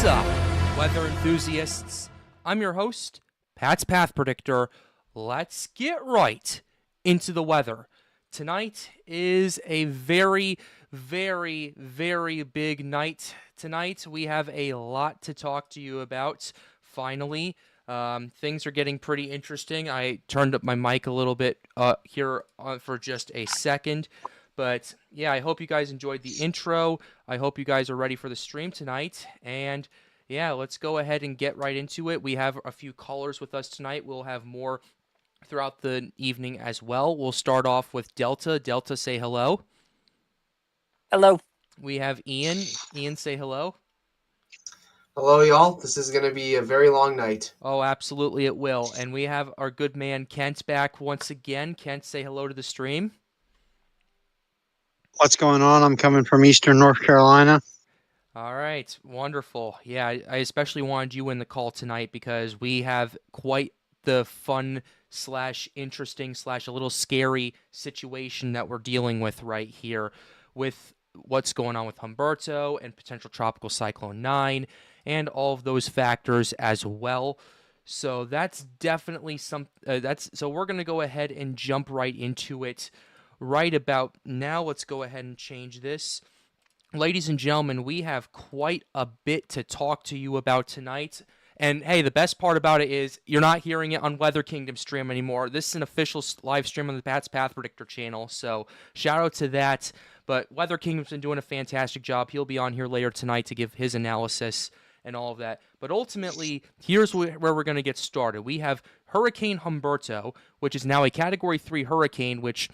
up, weather enthusiasts? I'm your host, Pat's Path Predictor. Let's get right into the weather. Tonight is a very, very, very big night. Tonight we have a lot to talk to you about. Finally, things are getting pretty interesting. I turned up my mic a little bit here for just a second. But yeah, I hope you guys enjoyed the intro. I hope you guys are ready for the stream tonight. And yeah, let's go ahead and get right into it. We have a few callers with us tonight. We'll have more throughout the evening as well. We'll start off with Delta. Delta, say hello. Hello. We have Ian. Ian, say hello. Hello, y'all. This is going to be a very long night. Oh, absolutely it will. And we have our good man Kent back once again. Kent, say hello to the stream. What's going on? I'm coming from Eastern North Carolina. All right, wonderful. Yeah, I especially wanted you in the call tonight because we have quite the fun / interesting / a little scary situation that we're dealing with right here with what's going on with Humberto and potential Tropical Cyclone 9 and all of those factors as well. So that's definitely so we're going to go ahead and jump right into it. Right about now, let's go ahead and change this. Ladies and gentlemen, we have quite a bit to talk to you about tonight. And hey, the best part about it is you're not hearing it on Weather Kingdom stream anymore. This is an official live stream on the Pat's Path Predictor channel, so shout out to that. But Weather Kingdom's been doing a fantastic job. He'll be on here later tonight to give his analysis and all of that. But ultimately, here's where we're going to get started. We have Hurricane Humberto, which is now a Category 3 hurricane, which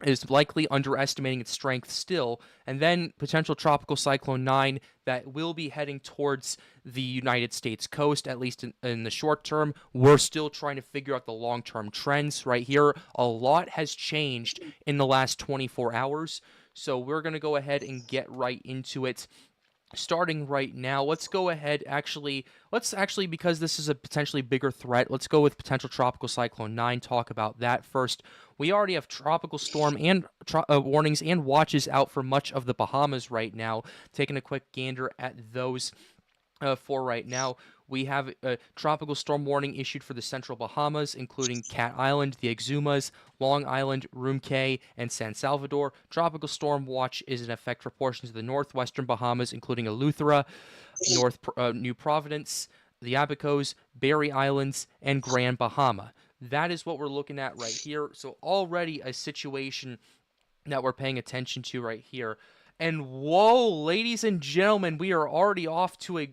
is likely underestimating its strength still, and then potential Tropical Cyclone 9 that will be heading towards the United States coast, at least in the short term. We're still trying to figure out the long-term trends right here. A lot has changed in the last 24 hours, so we're going to go ahead and get right into it. Starting right now, let's go ahead, let's actually, because this is a potentially bigger threat, let's go with potential Tropical Cyclone 9, talk about that first. We already have tropical storm and warnings and watches out for much of the Bahamas right now. Taking a quick gander at those for right now. We have a tropical storm warning issued for the central Bahamas, including Cat Island, the Exumas, Long Island, Room Cay, and San Salvador. Tropical storm watch is in effect for portions of the northwestern Bahamas, including Eleuthera, New Providence, the Abacos, Berry Islands, and Grand Bahama. That is what we're looking at right here. So already a situation that we're paying attention to right here. And whoa, ladies and gentlemen, we are already off to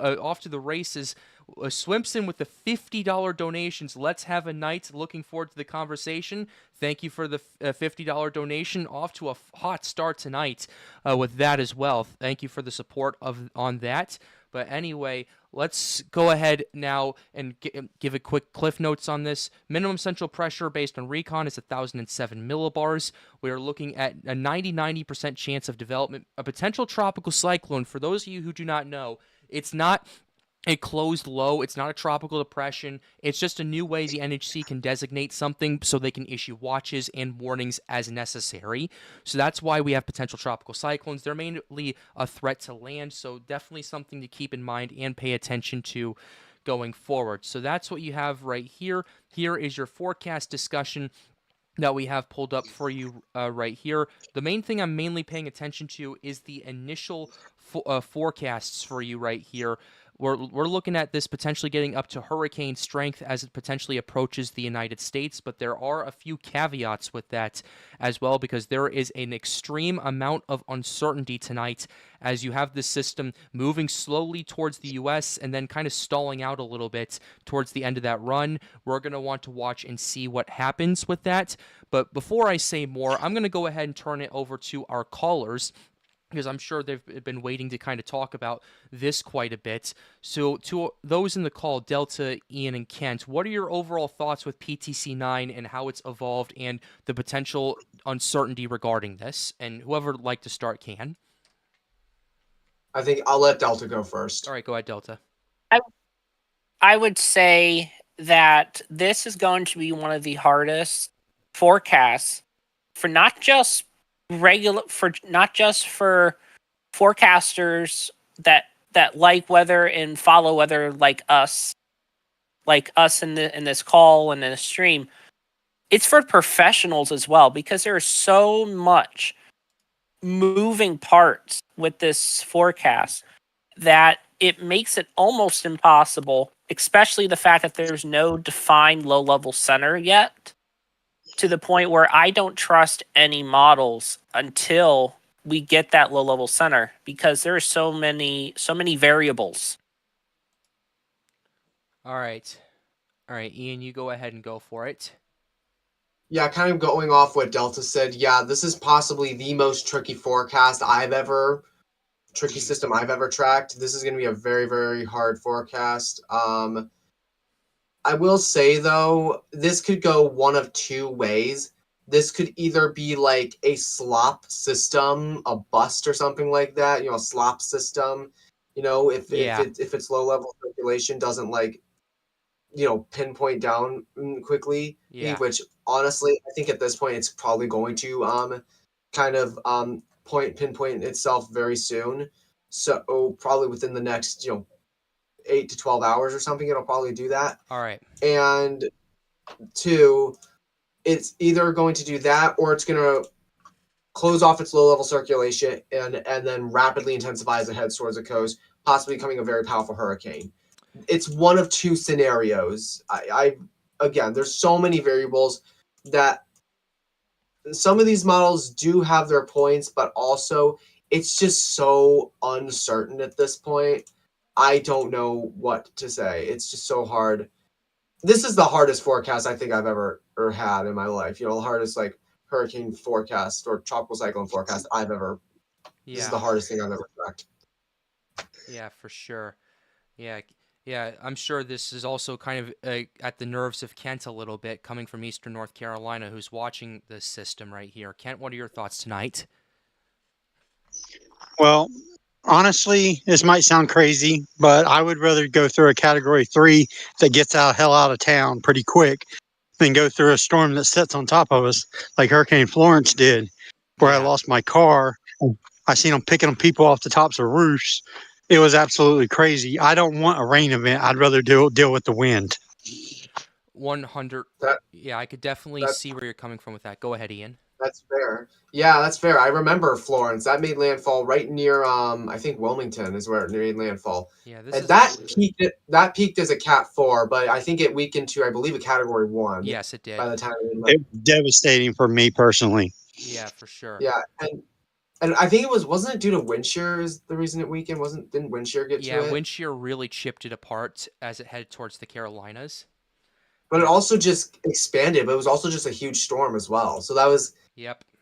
off to the races. Swimson with the $50 donations. Let's have a night. Looking forward to the conversation. Thank you for the $50 donation. Off to a hot start tonight with that as well. Thank you for the support on that. But anyway, let's go ahead now and give a quick cliff notes on this. Minimum central pressure based on recon is 1,007 millibars. We are looking at a 90% chance of development. A potential tropical cyclone, for those of you who do not know, it's not a closed low. It's not a tropical depression. It's just a new way the NHC can designate something so they can issue watches and warnings as necessary. So that's why we have potential tropical cyclones. They're mainly a threat to land, so definitely something to keep in mind and pay attention to going forward. So that's what you have right here. Here is your forecast discussion that we have pulled up for you right here. The main thing I'm mainly paying attention to is the initial forecasts for you right here. We're looking at this potentially getting up to hurricane strength as it potentially approaches the United States, but there are a few caveats with that as well, because there is an extreme amount of uncertainty tonight as you have this system moving slowly towards the U.S. and then kind of stalling out a little bit towards the end of that run. We're going to want to watch and see what happens with that. But before I say more, I'm going to go ahead and turn it over to our callers, because I'm sure they've been waiting to kind of talk about this quite a bit. So to those in the call, Delta, Ian, and Kent, what are your overall thoughts with PTC 9 and how it's evolved and the potential uncertainty regarding this? And whoever would like to start can. I think I'll let Delta go first. All right, go ahead, Delta. I would say that this is going to be one of the hardest forecasts for not just for forecasters that that like weather and follow weather like us in this call and in this stream, it's for professionals as well, because there's so much moving parts with this forecast that it makes it almost impossible, especially the fact that there's no defined low-level center yet, to the point where I don't trust any models until we get that low-level center, because there are so many variables. All right, Ian, you go ahead and go for it. Yeah, kind of going off what Delta said. Yeah, this is possibly the most tricky system I've ever tracked. This is going to be a very, very hard forecast. I will say though, this could go one of two ways. This could either be like a slop system, a bust or something like that. A slop system. If Yeah. if it's low level circulation doesn't like pinpoint down quickly. Yeah. Which honestly, I think at this point it's probably going to kind of pinpoint itself very soon. So probably within the next 8 to 12 hours or something, it'll probably do that. All right. And two, it's either going to do that or it's going to close off its low level circulation and then rapidly intensify as it heads towards the coast, possibly becoming a very powerful hurricane. It's one of two scenarios. Again, there's so many variables that some of these models do have their points, but also it's just so uncertain at this point. I don't know what to say. It's just so hard. This is the hardest forecast I think I've ever had in my life. The hardest like hurricane forecast or tropical cyclone forecast I've ever. Yeah. This is the hardest thing I've ever tracked. Yeah, for sure. Yeah, I'm sure this is also kind of at the nerves of Kent a little bit, coming from Eastern North Carolina, who's watching this system right here. Kent, what are your thoughts tonight? Well, honestly, this might sound crazy, but I would rather go through a Category 3 that gets hell out of town pretty quick than go through a storm that sits on top of us like Hurricane Florence did, where I lost my car. I seen them picking people off the tops of roofs. It was absolutely crazy. I don't want a rain event. I'd rather deal with the wind. 100. Yeah, I could definitely see where you're coming from with that. Go ahead, Ian. That's fair. Yeah, that's fair. I remember Florence. That made landfall right near I think Wilmington is where it made landfall. Yeah, and that peaked as a Cat 4, but I think it weakened to, I believe, a Category 1. Yes, it did. By the time it was devastating for me personally. Yeah, for sure. Yeah, and I think wasn't it due to wind shear is the reason it weakened? Didn't wind shear get to it? Yeah, wind shear really chipped it apart as it headed towards the Carolinas. But it also just expanded, but it was also just a huge storm as well. So that was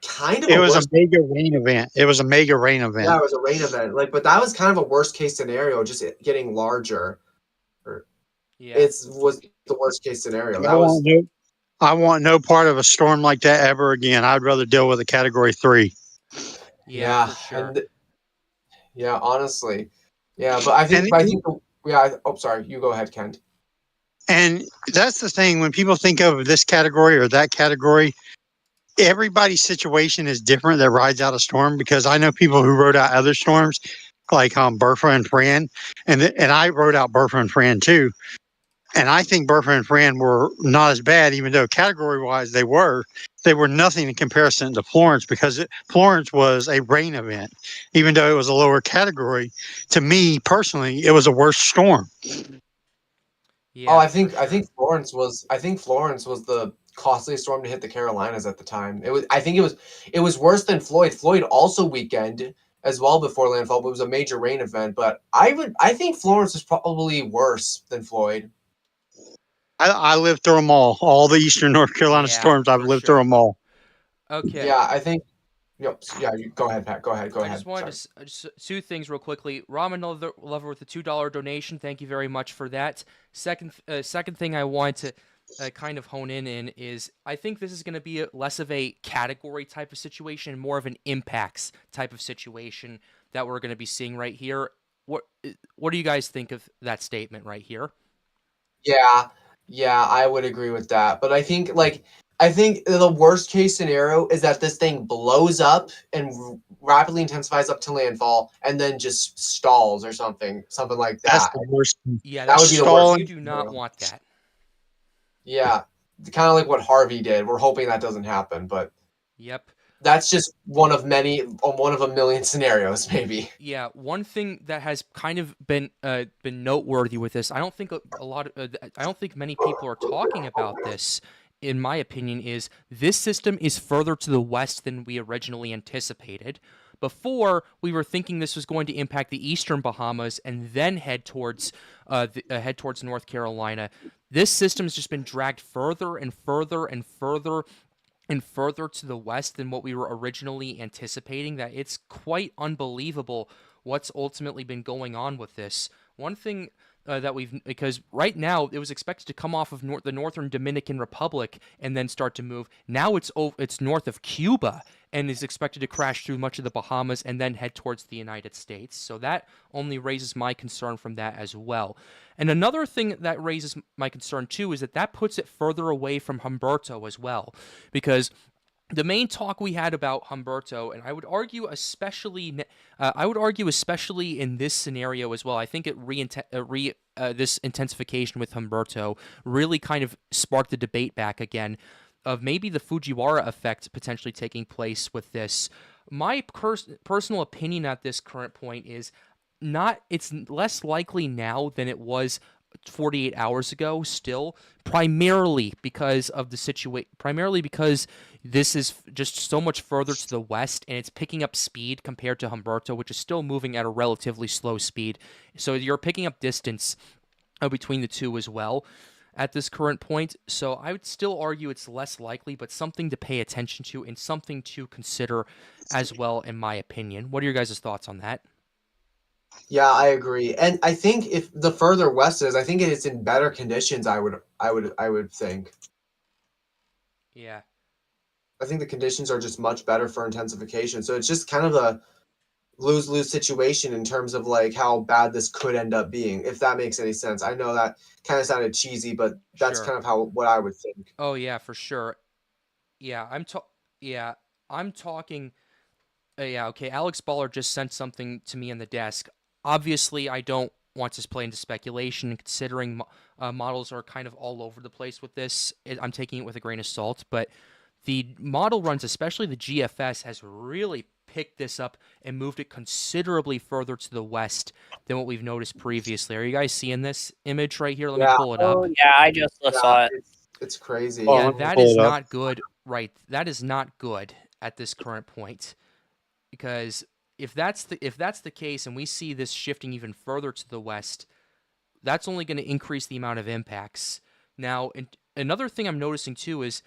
kind of it was a mega rain event. It was a mega rain event. Yeah, it was a rain event. But that was kind of a worst case scenario, just it getting larger. It was the worst case scenario. I want no part of a storm like that ever again. I'd rather deal with a Category 3. Yeah, for sure. Yeah, honestly. Yeah, but I think sorry, you go ahead, Kent. And that's the thing, when people think of this category or that category, everybody's situation is different that rides out a storm, because I know people who rode out other storms like Bertha and Fran, and I rode out Bertha and Fran too. And I think Bertha and Fran were not as bad, even though category-wise they were nothing in comparison to Florence, because Florence was a rain event. Even though it was a lower category, to me personally, it was a worse storm. Yeah, I think Florence was the costliest storm to hit the Carolinas at the time. It was worse than Floyd. Floyd also weekend as well before landfall, but it was a major rain event. But I think Florence is probably worse than Floyd. I lived through them all the Eastern North Carolina storms. I've lived through them all. Okay. Yeah, I think. Yep. Yeah, you go ahead, Pat. Go ahead. I just wanted to just two things real quickly. Ramen Lover with a $2 donation. Thank you very much for that. Second thing I want to kind of hone in is I think this is going to be less of a category type of situation, more of an impacts type of situation that we're going to be seeing right here. What do you guys think of that statement right here? Yeah, I would agree with that. But I think I think the worst case scenario is that this thing blows up and rapidly intensifies up to landfall, and then just stalls or something like That's that. the worst. Yeah, That would be the worst. Stalling. you do not want that. Yeah, kind of like what Harvey did. We're hoping that doesn't happen, but Yep. that's just one of a million scenarios, maybe. Yeah, one thing that has kind of been noteworthy with this, I don't think I don't think many people are talking about this. In my opinion, is this system is further to the west than we originally anticipated. Before, we were thinking this was going to impact the eastern Bahamas and then head towards North Carolina. This system has just been dragged further and further and further and further to the west than what we were originally anticipating, that it's quite unbelievable what's ultimately been going on with this. One thing because right now it was expected to come off of the northern Dominican Republic and then start to move. Now it's north of Cuba and is expected to crash through much of the Bahamas and then head towards the United States. So that only raises my concern from that as well. And another thing that raises my concern too is that puts it further away from Humberto as well, because the main talk we had about Humberto, and I would argue especially in this scenario as well, I think this intensification with Humberto really kind of sparked the debate back again of maybe the Fujiwara effect potentially taking place with this. My personal opinion at this current point is it's less likely now than it was 48 hours ago still, primarily because of the situation, primarily because this is just so much further to the west and it's picking up speed compared to Humberto, which is still moving at a relatively slow speed. So you're picking up distance between the two as well at this current point. So I would still argue it's less likely, but something to pay attention to and something to consider as well, in my opinion. What are your guys' thoughts on that? Yeah, I agree. And I think if the further west is, I think it's in better conditions, I would think. Yeah. I think the conditions are just much better for intensification. So it's just kind of a lose-lose situation in terms of like how bad this could end up being, if that makes any sense. I know that kind of sounded cheesy, but that's Sure. kind of what I would think. Oh yeah, for sure. Yeah, yeah, I'm talking yeah, okay. Alex Baller just sent something to me on the desk. Obviously, I don't want to play into speculation, considering models are kind of all over the place with this. I'm taking it with a grain of salt, but the model runs, especially the GFS, has really picked this up and moved it considerably further to the west than what we've noticed previously. Are you guys seeing this image right here? Let me Yeah. pull it Oh up. yeah, I just saw it. It's crazy. Oh, Yeah, let me that pull is it up. not good, right? That is not good at this current point. Because if that's the case and we see this shifting even further to the west, that's only going to increase the amount of impacts. Now, another thing I'm noticing too is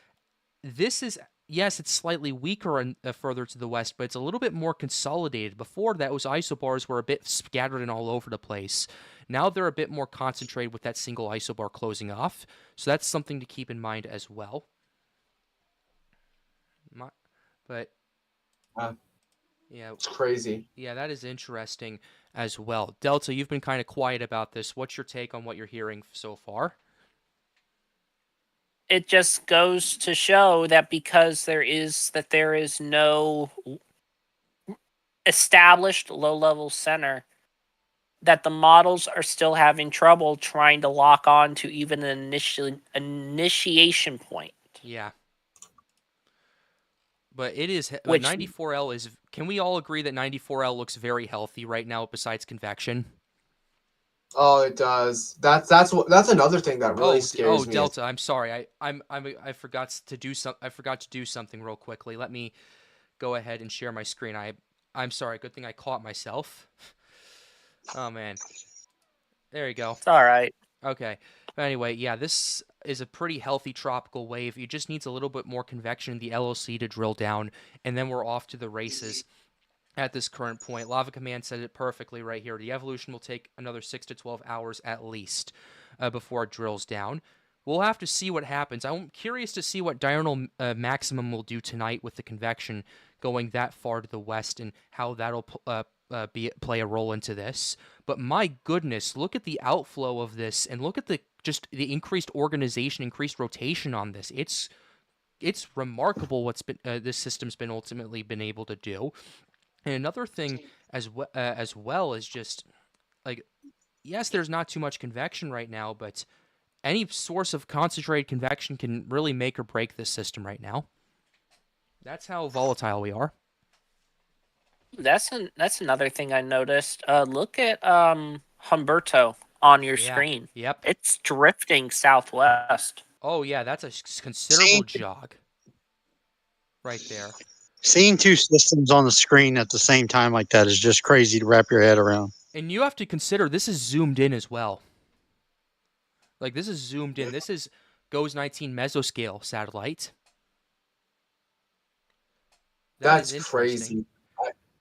this is, yes, it's slightly weaker and further to the west, but it's a little bit more consolidated. Before, those isobars were a bit scattered and all over the place. Now they're a bit more concentrated with that single isobar closing off. So that's something to keep in mind as well. But yeah, It's crazy. yeah, that is interesting as well. Delta, you've been kind of quiet about this. What's your take on what you're hearing so far? It just goes to show that because there is no established low-level center, that the models are still having trouble trying to lock on to even an initiation point. Yeah. But it is, Which 94L is, can we all agree that 94L looks very healthy right now besides convection? Oh, it does. That's another thing that really scares me. Delta, I'm sorry. I forgot to do something real quickly. Let me go ahead and share my screen. I'm sorry. Good thing I caught myself. Oh man. There you go. it's all right. Okay. But anyway, yeah, this is a pretty healthy tropical wave. It just needs a little bit more convection in the LLC to drill down, and then we're off to the races at this current point. Lava Command said it perfectly right here. The evolution will take another 6 to 12 hours at least before it drills down. We'll have to see what happens. I'm curious to see what diurnal maximum will do tonight with the convection going that far to the west and how that'll play a role into this. But my goodness, look at the outflow of this and look at the increased organization, increased rotation on this. It's it's remarkable what's been this system's been ultimately been able to do. And another thing as well is just like, yes, there's not too much convection right now, but any source of concentrated convection can really make or break this system right now. That's how volatile we are. That's another thing I noticed. Look at Humberto on your Yeah. screen. Yep. It's drifting southwest. Oh yeah, that's a considerable jog right there. Seeing two systems on the screen at the same time like that is just crazy to wrap your head around. And you have to consider this is zoomed in as well. Like this is zoomed in. This is GOES 19 mesoscale satellite. That's is crazy.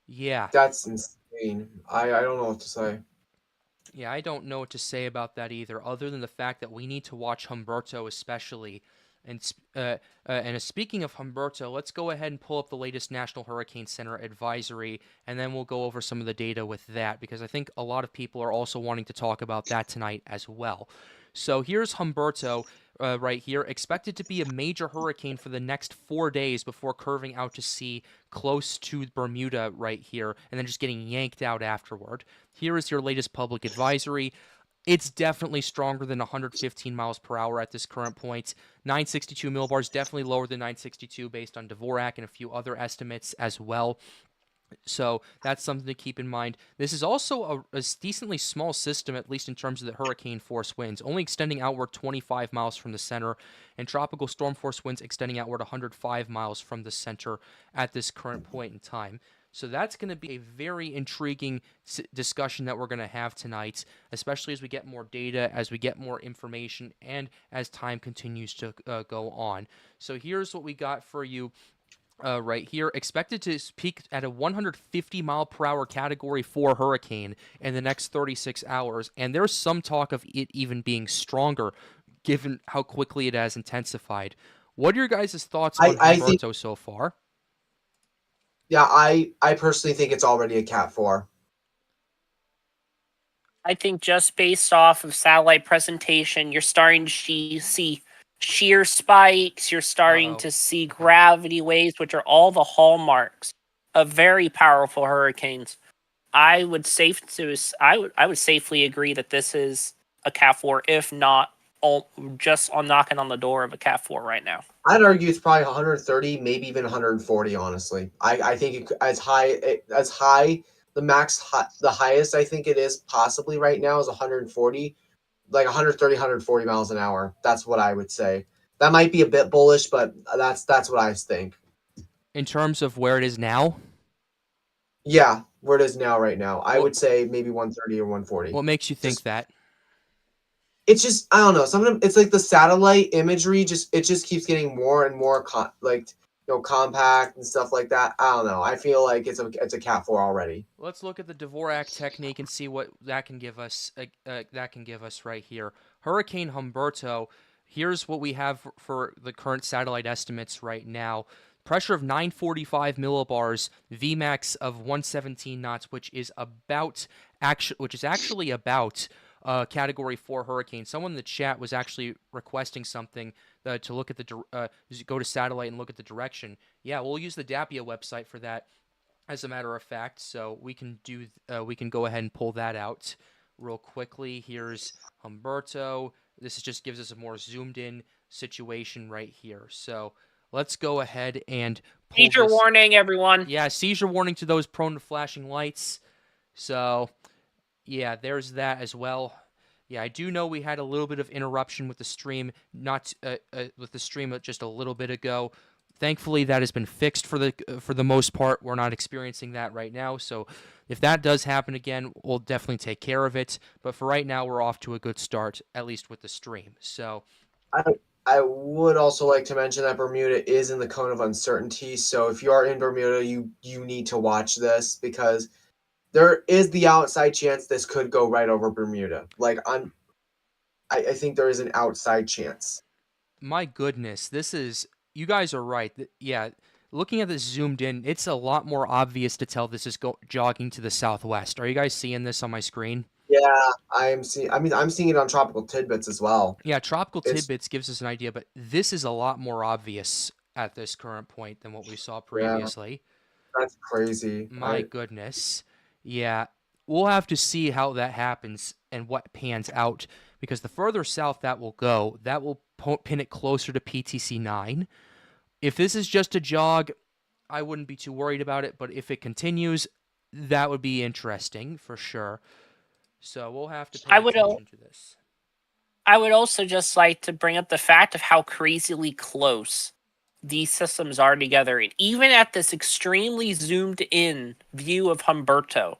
Yeah. That's insane. I don't know what to say. Yeah, I don't know what to say about that either, other than the fact that we need to watch Humberto especially. And speaking of Humberto, let's go ahead and pull up the latest National Hurricane Center advisory, and then we'll go over some of the data with that, because I think a lot of people are also wanting to talk about that tonight as well. So here's Humberto right here, expected to be a major hurricane for the next 4 days before curving out to sea close to Bermuda right here, and then just getting yanked out afterward. Here is your latest public advisory. It's definitely stronger than 115 miles per hour at this current point. 962 millibars, definitely lower than 962 based on Dvorak and a few other estimates as well. So that's something to keep in mind. This is also a decently small system, at least in terms of the hurricane force winds, only extending outward 25 miles from the center, and tropical storm force winds extending outward 105 miles from the center at this current point in time. So that's going to be a very intriguing discussion that we're going to have tonight, especially as we get more data, as we get more information, and as time continues to go on. So here's what we got for you. Right here, expected to peak at a 150 mile per hour Category 4 hurricane in the next 36 hours, and there's some talk of it even being stronger given how quickly it has intensified. What are your guys' thoughts on Humberto so far? Yeah, I personally think it's already a Cat 4. I think just based off of satellite presentation, you're starting to see shear spikes, you're starting to see gravity waves, which are all the hallmarks of very powerful hurricanes. I would safely agree that this is a Cat 4, if not just on knocking on the door of a Cat 4 right now. I'd argue it's probably 130, maybe even 140. Honestly, I think as high, the highest I think it is possibly right now is 140, like 130, 140 miles an hour. That's what I would say. That might be a bit bullish, but that's what I think. In terms of where it is now? Yeah, where it is now, right now. I would say maybe 130 or 140. What makes you think that? It's just, I don't know. Sometimes it's like the satellite imagery it just keeps getting more and more compact and stuff like that. I don't know. I feel like it's a Cat 4 already. Let's look at the Dvorak technique and see what that can give us. Right here. Hurricane Humberto. Here's what we have for the current satellite estimates right now. Pressure of 945 millibars, Vmax of 117 knots, which is actually about Category 4 hurricane. Someone in the chat was actually requesting something to look at go to satellite and look at the direction. Yeah, we'll use the DAPIA website for that, as a matter of fact. So we can go ahead and pull that out real quickly. Here's Humberto. This just gives us a more zoomed in situation right here. So let's go ahead and pull seizure warning, everyone. Yeah, seizure warning to those prone to flashing lights. So yeah, there's that as well. Yeah, I do know we had a little bit of interruption with the stream, just a little bit ago. Thankfully, that has been fixed for the most part. We're not experiencing that right now. So if that does happen again, we'll definitely take care of it. But for right now, we're off to a good start, at least with the stream. So I would also like to mention that Bermuda is in the cone of uncertainty. So if you are in Bermuda, you need to watch this, because there is the outside chance this could go right over Bermuda. I think there is an outside chance. My goodness, you guys are right. Yeah, looking at this zoomed in, it's a lot more obvious to tell this is jogging to the southwest. Are you guys seeing this on my screen? Yeah, I'm seeing it on Tropical Tidbits as well. Yeah, Tropical Tidbits gives us an idea, but this is a lot more obvious at this current point than what we saw Yeah, previously. that's crazy. My goodness. Yeah, we'll have to see how that happens and what pans out, because the further south that will go, that will pin it closer to PTC 9. If this is just a jog, I wouldn't be too worried about it, but if it continues, that would be interesting for sure. So we'll have to pay attention to this. I would also just like to bring up the fact of how crazily close these systems are together. And even at this extremely zoomed in view of Humberto,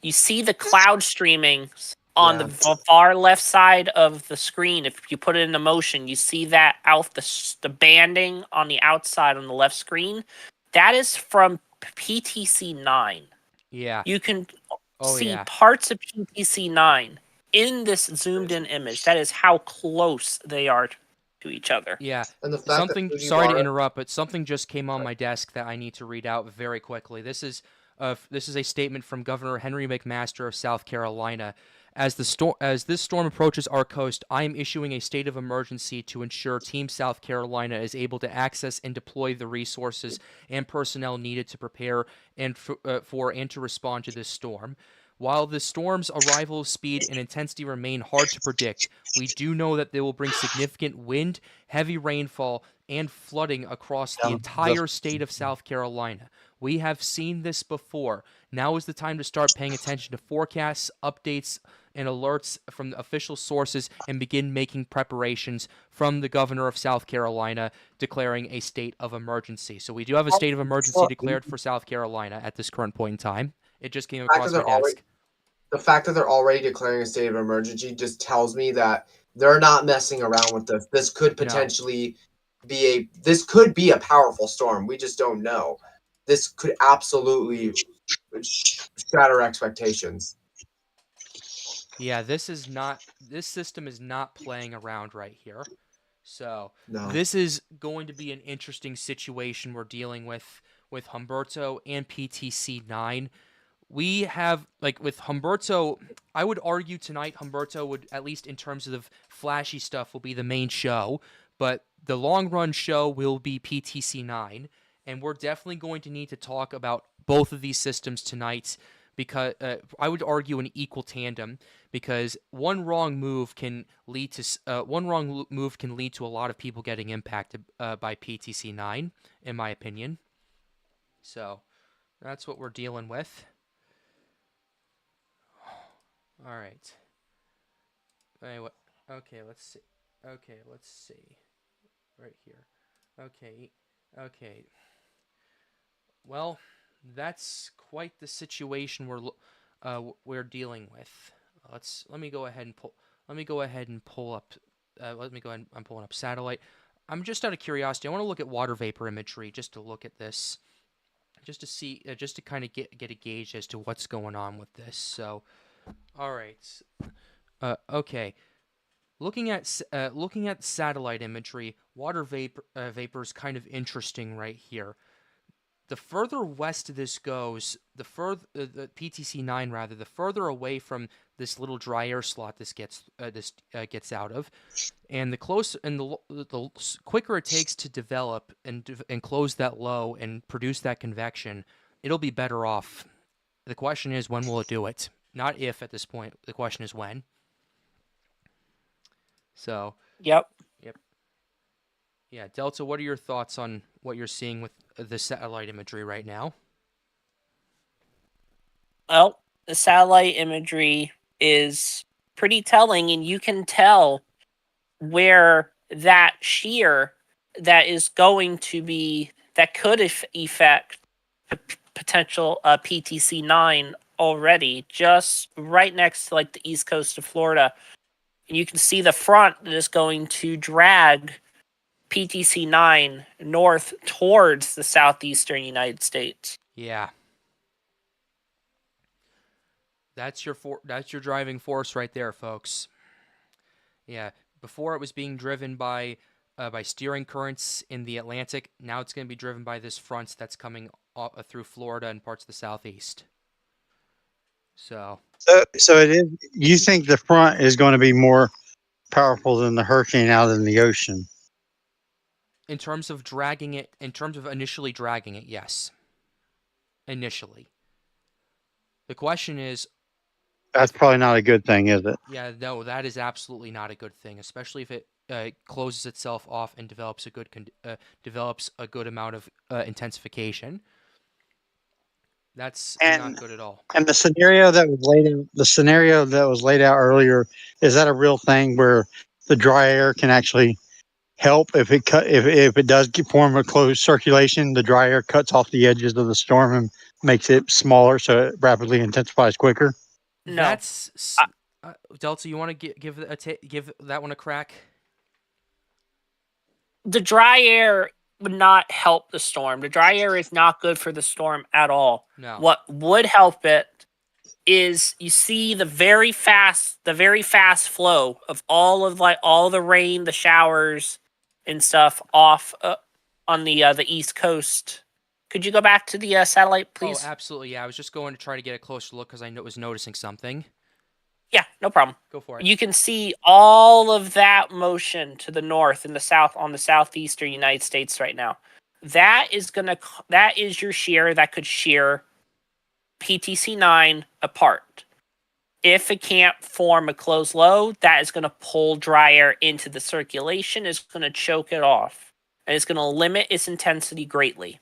you see the cloud streaming on the far left side of the screen. If you put it into motion, you see that out the banding on the outside on the left screen. That is from PTC 9. Yeah. You can see parts of PTC 9 in this zoomed in image. That is how close they are to each other. Yeah. And the fact Something, that sorry to interrupt, but something just came on my desk that I need to read out very quickly. This is a statement from Governor Henry McMaster of South Carolina. As this storm approaches our coast, I am issuing a state of emergency to ensure Team South Carolina is able to access and deploy the resources and personnel needed to prepare and for and to respond to this storm. While the storm's arrival speed and intensity remain hard to predict, we do know that they will bring significant wind, heavy rainfall, and flooding across the entire state of South Carolina. We have seen this before. Now is the time to start paying attention to forecasts, updates, and alerts from the official sources and begin making preparations from the governor of South Carolina declaring a state of emergency. So we do have a state of emergency declared for South Carolina at this current point in time. It just came across my desk. The fact that they're already declaring a state of emergency just tells me that they're not messing around with this. This could potentially be a powerful storm. We just don't know. This could absolutely shatter expectations. Yeah, this system is not playing around right here. So this is going to be an interesting situation we're dealing with Humberto and PTC 9. We have, with Humberto, I would argue tonight Humberto would, at least in terms of the flashy stuff, will be the main show, but the long-run show will be PTC 9, and we're definitely going to need to talk about both of these systems tonight, because I would argue an equal tandem, because one wrong move can lead to a lot of people getting impacted by PTC 9, in my opinion. So that's what we're dealing with. All right. Anyway, okay, let's see. Right here. Okay. Well, that's quite the situation we're dealing with. Let me go ahead and pull up. I'm pulling up satellite. I'm just out of curiosity. I want to look at water vapor imagery just to look at this, just to see, just to kind of get a gauge as to what's going on with this. So. All right. Okay. Looking at satellite imagery, water vapor is kind of interesting right here. The further west this goes, the PTC 9 rather, the further away from this little dry air slot this gets out of, and the quicker it takes to develop and close that low and produce that convection, it'll be better off. The question is, when will it do it? Not if at this point. The question is when. So. Yep. Yeah, Delta, what are your thoughts on what you're seeing with the satellite imagery right now? Well, the satellite imagery is pretty telling, and you can tell where that shear that is going to be, that could affect potential PTC 9 already, just right next to the east coast of Florida. And you can see the front that is going to drag PTC 9 north towards the southeastern United States. Yeah. That's your driving force right there, folks. Yeah, before it was being driven by steering currents in the Atlantic. Now it's going to be driven by this front that's coming through Florida and parts of the southeast. So it is. You think the front is going to be more powerful than the hurricane out in the ocean? In terms of dragging it, in terms of initially dragging it, yes. Initially. The question is, That's probably not a good thing, is it? yeah, no, that is absolutely not a good thing, especially if it closes itself off and develops a good amount of intensification. That's And not good at all. and the scenario that was laid out earlier, is that a real thing where the dry air can actually help if it does form a closed circulation? The dry air cuts off the edges of the storm and makes it smaller, so it rapidly intensifies quicker. No. That's Delta. You want to give that one a crack? The dry air would not help the storm. The dry air is not good for the storm at all. No. What would help it is you see the very fast flow of all the rain, the showers and stuff off on the East Coast. Could you go back to the satellite, please? Oh, absolutely. Yeah, I was just going to try to get a closer look because I was noticing something. Yeah, no problem. Go for it. You can see all of that motion to the north and the south on the southeastern United States right now. That is your shear that could shear PTC 9 apart. If it can't form a closed low, that is going to pull dry air into the circulation, it's going to choke it off, and it's going to limit its intensity greatly.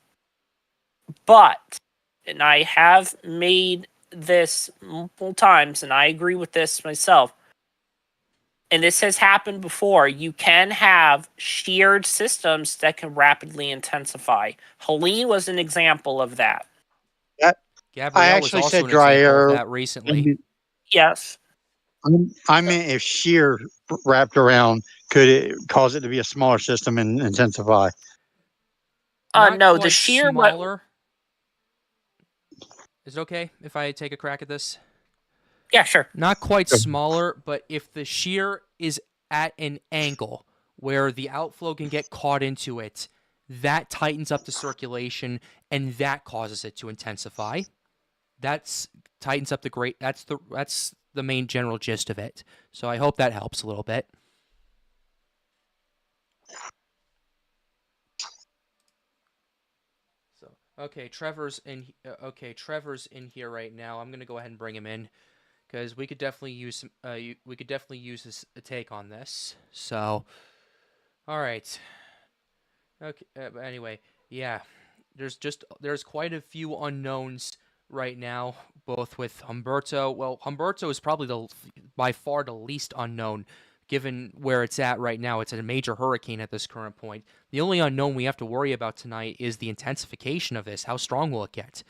But, and I have made this multiple times, and I agree with this myself, and this has happened before, you can have sheared systems that can rapidly intensify. Helene was an example of that. Gabrielle I actually was also said an dry example air. of that recently. Yes. I mean, if shear wrapped around, could it cause it to be a smaller system and intensify? Not No, the quite shear smaller. Is it okay if I take a crack at this? Yeah, sure. Not quite smaller, but if the shear is at an angle where the outflow can get caught into it, that tightens up the circulation and that causes it to intensify. That's tightens up that's the main general gist of it. So I hope that helps a little bit. So okay, Trevor's in here right now. I'm gonna go ahead and bring him in because we could definitely use his take on this. So, all right. Okay. But anyway, yeah. There's quite a few unknowns right now, both with Humberto. Well, Humberto is probably by far the least unknown, given where it's at right now. It's a major hurricane at this current point. The only unknown we have to worry about tonight is the intensification of this. How strong will it get?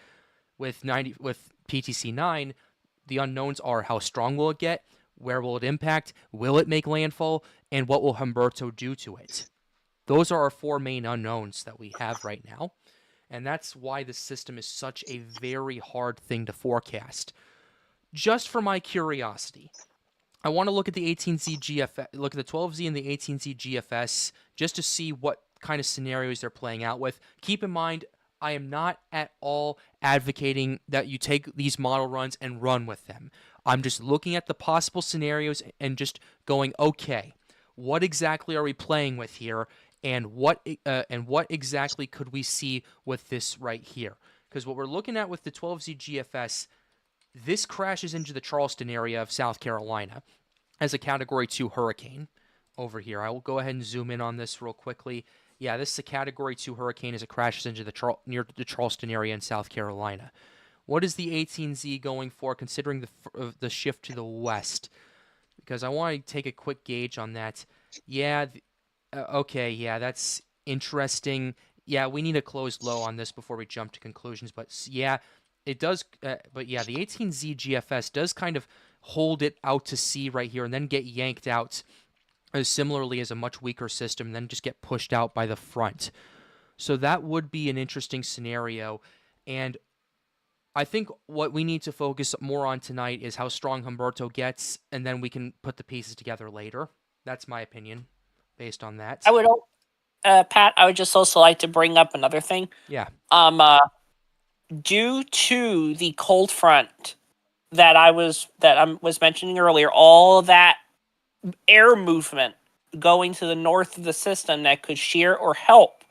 With PTC 9, the unknowns are how strong will it get, where will it impact, will it make landfall, and what will Humberto do to it? Those are our four main unknowns that we have right now. And that's why the system is such a very hard thing to forecast. Just for my curiosity, I want to look at the 18Z GFS, look at the 12Z and the 18Z GFS, just to see what kind of scenarios they're playing out with. Keep in mind, I am not at all advocating that you take these model runs and run with them. I'm just looking at the possible scenarios and just going, okay, what exactly are we playing with here? And what exactly could we see with this right here? Because what we're looking at with the 12Z GFS, this crashes into the Charleston area of South Carolina as a Category 2 hurricane over here. I will go ahead and zoom in on this real quickly. Yeah, this is a Category 2 hurricane as it crashes into near the Charleston area in South Carolina. What is the 18Z going for, considering the shift to the west? Because I want to take a quick gauge on that. Yeah. Okay, yeah, that's interesting. Yeah, we need a closed low on this before we jump to conclusions. But yeah, it does. But yeah, the 18Z GFS does kind of hold it out to sea right here and then get yanked out similarly as a much weaker system and then just get pushed out by the front. So that would be an interesting scenario. And I think what we need to focus more on tonight is how strong Humberto gets, and then we can put the pieces together later. That's my opinion. Based on that, I would, Pat. I would just also like to bring up another thing. Yeah. Due to the cold front that I was mentioning earlier, all that air movement going to the north of the system that could shear or help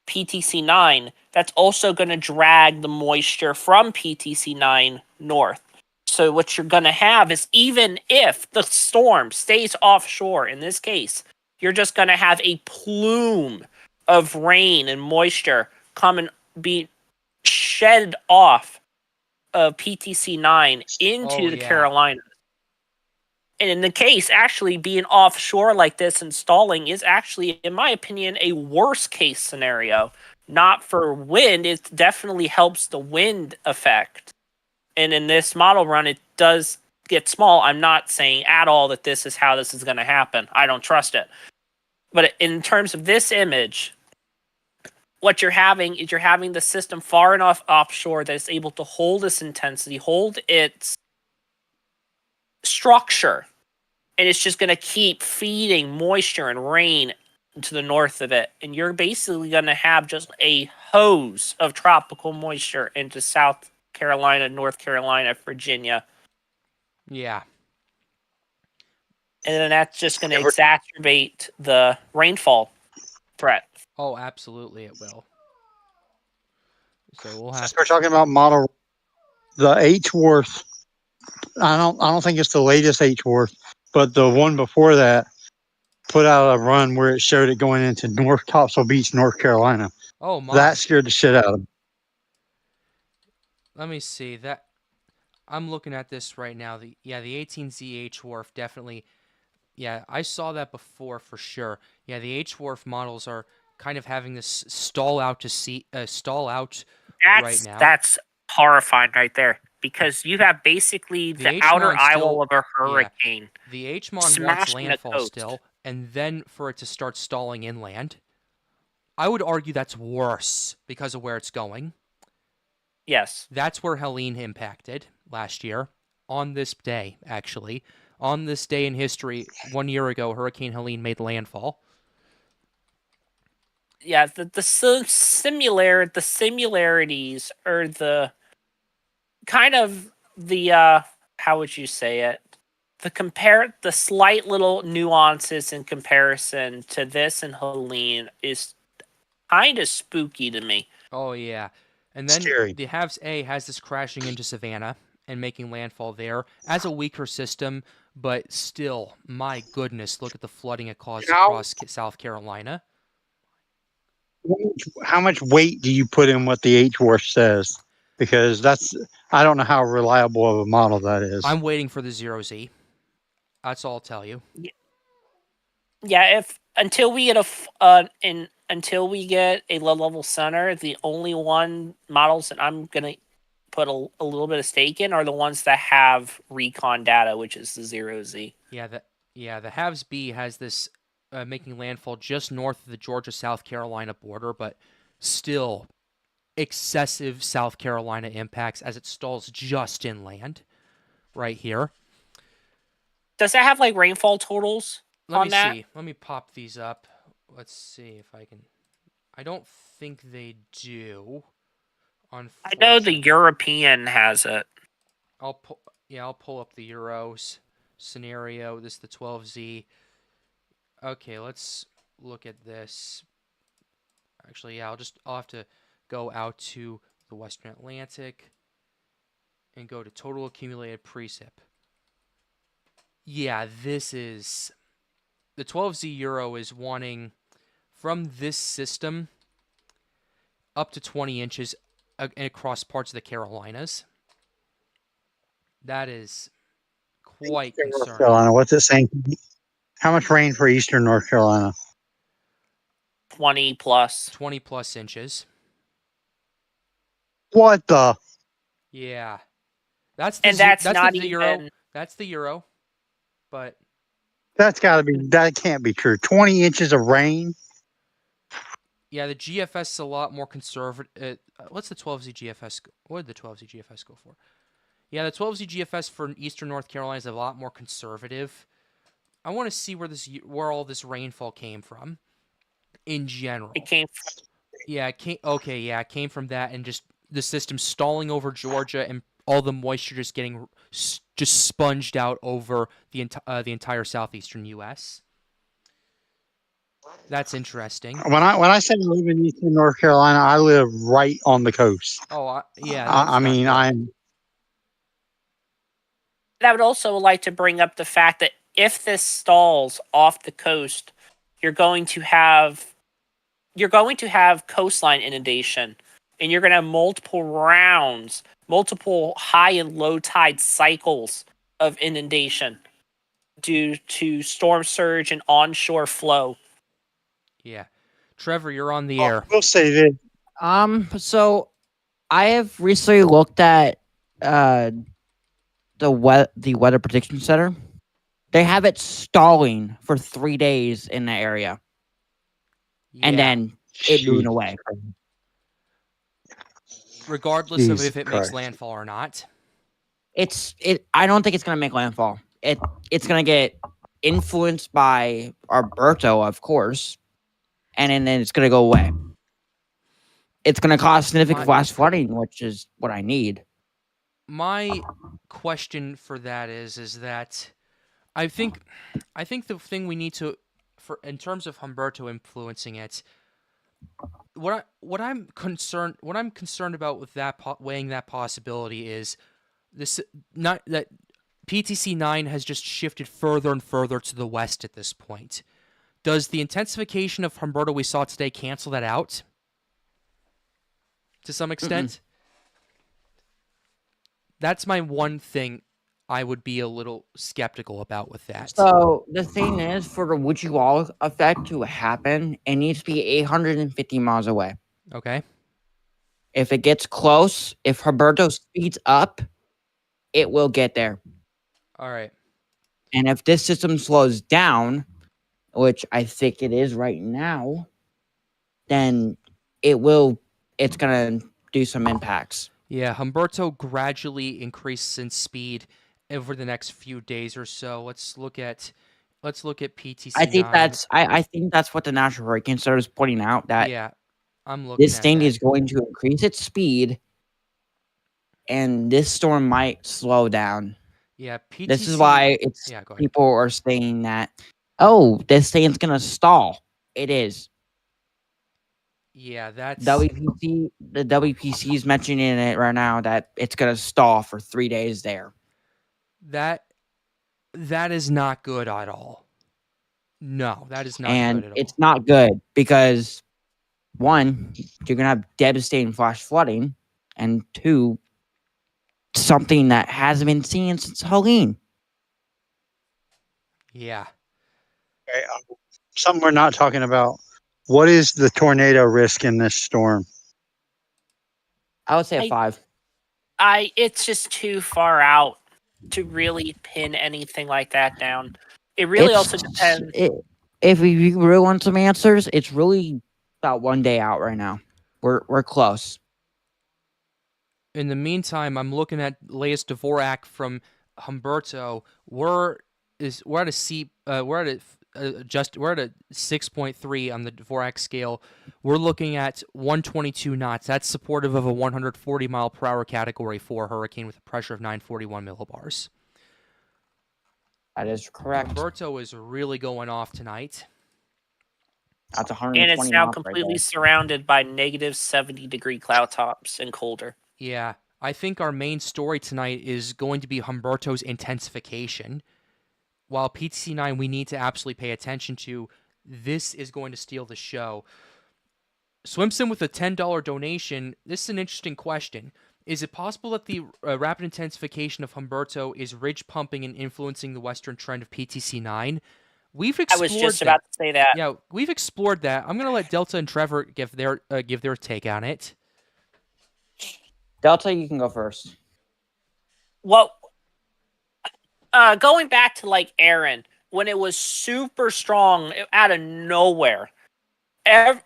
PTC 9, that's also going to drag the moisture from PTC 9 north. So what you're going to have is, even if the storm stays offshore, in this case, you're just going to have a plume of rain and moisture be shed off of PTC 9 into the Carolinas. And in the case, actually being offshore like this and stalling is actually, in my opinion, a worst case scenario. Not for wind, it definitely helps the wind effect. And in this model run, it does get small. I'm not saying at all that this is how this is going to happen. I don't trust it. But in terms of this image, what you're having is the system far enough offshore that it's able to hold its intensity, hold its structure, and it's just going to keep feeding moisture and rain to the north of it. And you're basically going to have just a hose of tropical moisture into South Carolina, North Carolina, Virginia. Yeah. And then that's just going to exacerbate the rainfall threat. Oh, absolutely it will. So we'll have Since we're talking about model, the H-Worth, I don't think it's the latest H-Worth, but the one before that put out a run where it showed it going into North Topsail Beach, North Carolina. Oh my. That scared the shit out of me. Let me see that. I'm looking at this right now. The 18Z H-Wharf definitely. Yeah, I saw that before for sure. Yeah, the H-Wharf models are kind of having this stall out right now. That's horrifying right there, because you have basically the outer eyewall of a hurricane. Yeah, the H-Mon wants landfall still, and then for it to start stalling inland. I would argue that's worse because of where it's going. Yes. That's where Helene impacted last year, on this day, actually. On this day in history, 1 year ago, Hurricane Helene made landfall. Yeah, the similarities, or the kind of the how would you say it? The slight little nuances in comparison to this and Helene is kind of spooky to me. Oh yeah. And then Scary. the Halves A has this crashing into Savannah and making landfall there as a weaker system, but still, my goodness, look at the flooding it caused across South Carolina. How much weight do you put in what the H-Worth says? Because I don't know how reliable of a model that is. I'm waiting for the 0Z. That's all I'll tell you. Yeah, until we get until we get a low-level center, the only models that I'm gonna put a little bit of stake in are the ones that have recon data, which is the 0Z. Yeah, the Halves B has this making landfall just north of the Georgia-South Carolina border, but still excessive South Carolina impacts as it stalls just inland right here. Does that have like rainfall totals on that? Let me see. Let me pop these up. Let's see if I can. I don't think they do. I know the European has it. I'll pull up the Euros scenario. This is the 12Z. Okay, let's look at this. Actually, yeah, I'll have to go out to the Western Atlantic and go to total accumulated precip. Yeah, this is the 12Z Euro is wanting from this system up to 20 inches across parts of the Carolinas. That is quite concerning. North Carolina, what's it saying? How much rain for eastern North Carolina? 20 plus. 20 plus inches. What the? Yeah. That's not the even Euro. That's the Euro. But that can't be true. 20 inches of rain? yeah, the GFS is a lot more conservative. What's the 12Z GFS? What did the 12Z GFS go for? Yeah, the 12Z GFS for eastern North Carolina is a lot more conservative. I want to see where all this rainfall came from in general. It came from... Yeah, it came from that, and just the system stalling over Georgia and all the moisture just getting sponged out over the entire southeastern U.S. That's interesting. When I say I live in Eastern North Carolina, I live right on the coast. Oh, yeah, I that's not mean, good. I'm And I would also like to bring up the fact that if this stalls off the coast, you're going to have coastline inundation, and you're going to have multiple rounds, multiple high and low tide cycles of inundation due to storm surge and onshore flow. Yeah. Trevor, you're on the I air. will say this. So I have recently looked at the weather prediction center. They have it stalling for 3 days in the area, and Yeah. then it moving Jeez, away. Regardless of Jesus if it makes Christ. landfall or not. I don't think it's gonna make landfall. It's gonna get influenced by Alberto, of course, and then it's gonna go away. It's gonna cause significant flash flooding, which is what I need. My question for that is that I think the thing we need to, for in terms of Humberto influencing it, what I'm concerned about with that weighing that possibility is this, not that PTC 9 has just shifted further and further to the west at this point. Does the intensification of Humberto we saw today cancel that out to some extent? That's my one thing I would be a little skeptical about with that. So the thing is, for the Fujiwara effect to happen, it needs to be 850 miles away. Okay. If it gets close, if Humberto speeds up, it will get there. All right. And if this system slows down, which I think it is right now, then it's gonna do some impacts. Yeah, Humberto gradually increases in speed over the next few days or so. Let's look at PTC I think 9. I think that's what the National Hurricane Center is pointing out, that Yeah, I'm looking this at thing that. is going to increase its speed, and this storm might slow down. Yeah, PTC. This is why Yeah, go ahead. people are saying that, oh, this thing's gonna stall. It is. Yeah, that's The WPC is mentioning it right now that it's gonna stall for 3 days there. that is not good at all. No, that is not And good at all. it's not good because, one, you're gonna have devastating flash flooding, and two, something that hasn't been seen since Helene. Yeah. Okay, something we're not talking about. What is the tornado risk in this storm? I would say a I- 5. It's just too far out to really pin anything like that down. It really also depends. If you really want some answers, it's really about 1 day out right now. We're close. In the meantime, I'm looking at latest Dvorak from Humberto. We're at a 6.3 on the Dvorak scale. We're looking at 122 knots. That's supportive of a 140 mile per hour Category 4 hurricane with a pressure of 941 millibars. That is correct. Humberto is really going off tonight. That's 120 And it's now knots right completely there. surrounded by negative 70-degree cloud tops and colder. Yeah, I think our main story tonight is going to be Humberto's intensification. While PTC 9 we need to absolutely pay attention to, this is going to steal the show. Swimson with a $10 donation. This is an interesting question. Is it possible that the rapid intensification of Humberto is ridge pumping and influencing the western trend of PTC 9? We've I explored was just that. about to say that. Yeah, we've explored that. I'm going to let Delta and Trevor give their take on it. Delta, you can go first. Well, going back to like Aaron, when it was super strong out of nowhere, everybody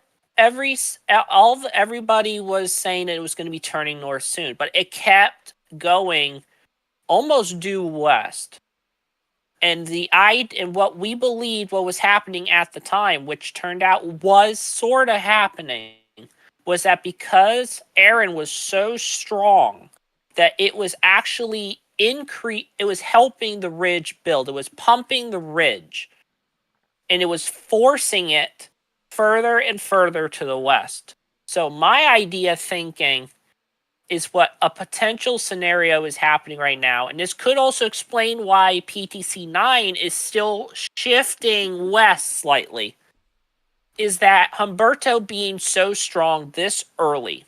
was saying it was going to be turning north soon, but it kept going almost due west. And what we believed what was happening at the time, which turned out was sort of happening, was that because Aaron was so strong that it was actually it was helping the ridge build. It was pumping the ridge. and it was forcing it further and further to the west. So my idea thinking is what a potential scenario is happening right now. And this could also explain why PTC 9 is still shifting west slightly. Is that Humberto being so strong this early,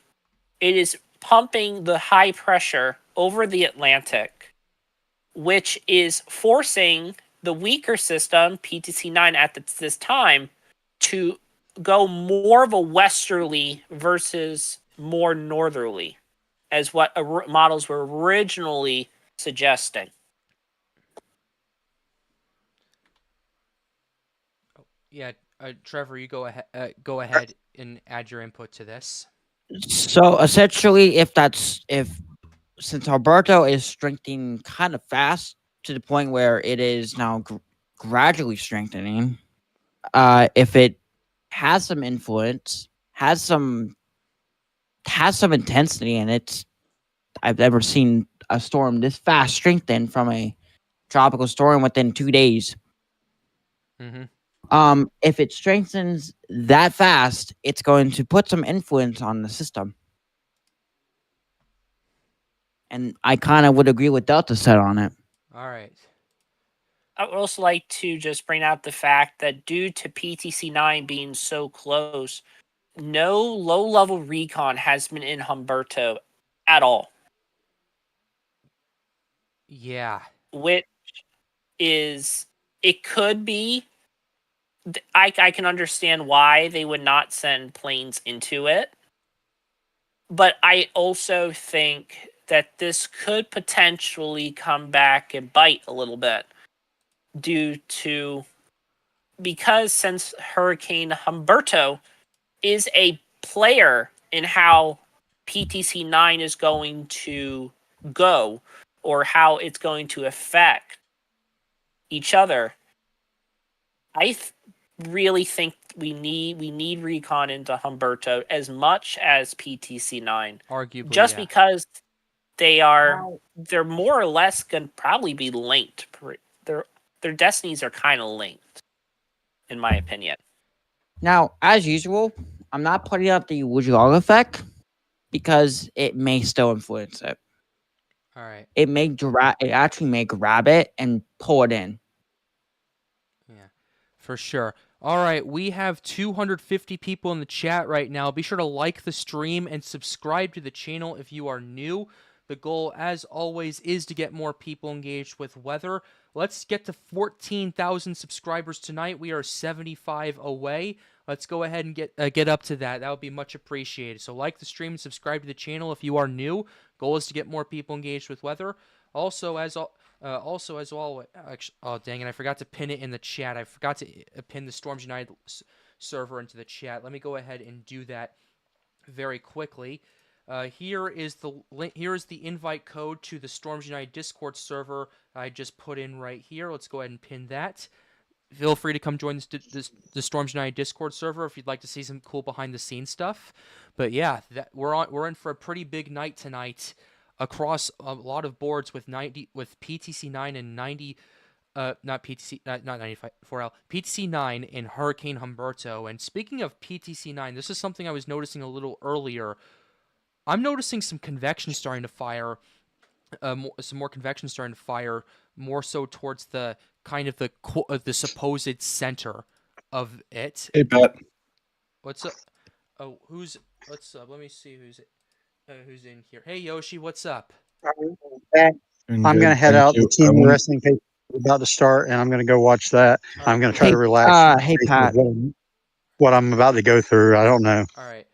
it is pumping the high pressure over the Atlantic, which is forcing the weaker system, PTC 9 at this time, to go more of a westerly versus more northerly, as what models were originally suggesting. Yeah, Trevor, you go ahead. Go ahead and add your input to this. So essentially, since Alberto is strengthening kind of fast to the point where it is now gradually strengthening, if it has some influence, has some intensity, and I've never seen a storm this fast strengthen from a tropical storm within 2 days. Mm-hmm. If it strengthens that fast, it's going to put some influence on the system. And I kind of would agree with Delta said on it. All right. I would also like to just bring out the fact that due to PTC 9 being so close, no low-level recon has been in Humberto at all. Yeah. Which is, it could be, I can understand why they would not send planes into it. But I also think that this could potentially come back and bite a little bit due to, because since Hurricane Humberto is a player in how PTC 9 is going to go or how it's going to affect each other, I really think we need recon into Humberto as much as PTC 9. Arguably, Just yeah. because they're more or less going to probably be linked. Their destinies are kind of linked, in my opinion. Now, as usual, I'm not putting out the Fujiwara effect because it may still influence it. All right. It actually may grab it and pull it in. Yeah, for sure. All right, we have 250 people in the chat right now. Be sure to like the stream and subscribe to the channel if you are new. The goal, as always, is to get more people engaged with weather. Let's get to 14,000 subscribers tonight. We are 75 away. Let's go ahead and get up to that. That would be much appreciated. So like the stream and subscribe to the channel if you are new. Goal is to get more people engaged with weather. Also, as well, actually, oh dang it, I forgot to pin it in the chat. I forgot to pin the Storms United server into the chat. Let me go ahead and do that very quickly. Here is the invite code to the Storms United Discord server I just put in right here. Let's go ahead and pin that. Feel free to come join the Storms United Discord server if you'd like to see some cool behind the scenes stuff. But yeah, we're in for a pretty big night tonight across a lot of boards with PTC 9 and 90. Not PTC, not 94L, PTC 9 in Hurricane Humberto. And speaking of PTC 9, this is something I was noticing a little earlier. I'm noticing some convection starting to fire, some more convection starting to fire, more so towards the kind of the supposed center of it. Hey, Pat. What's up? Oh, what's up? Let me see who's in here. Hey, Yoshi, what's up? I'm going to head out. The team wrestling page is about to start, and I'm going to go watch that. I'm going to try to relax. Hey, Pat. What I'm about to go through, I don't know. All right,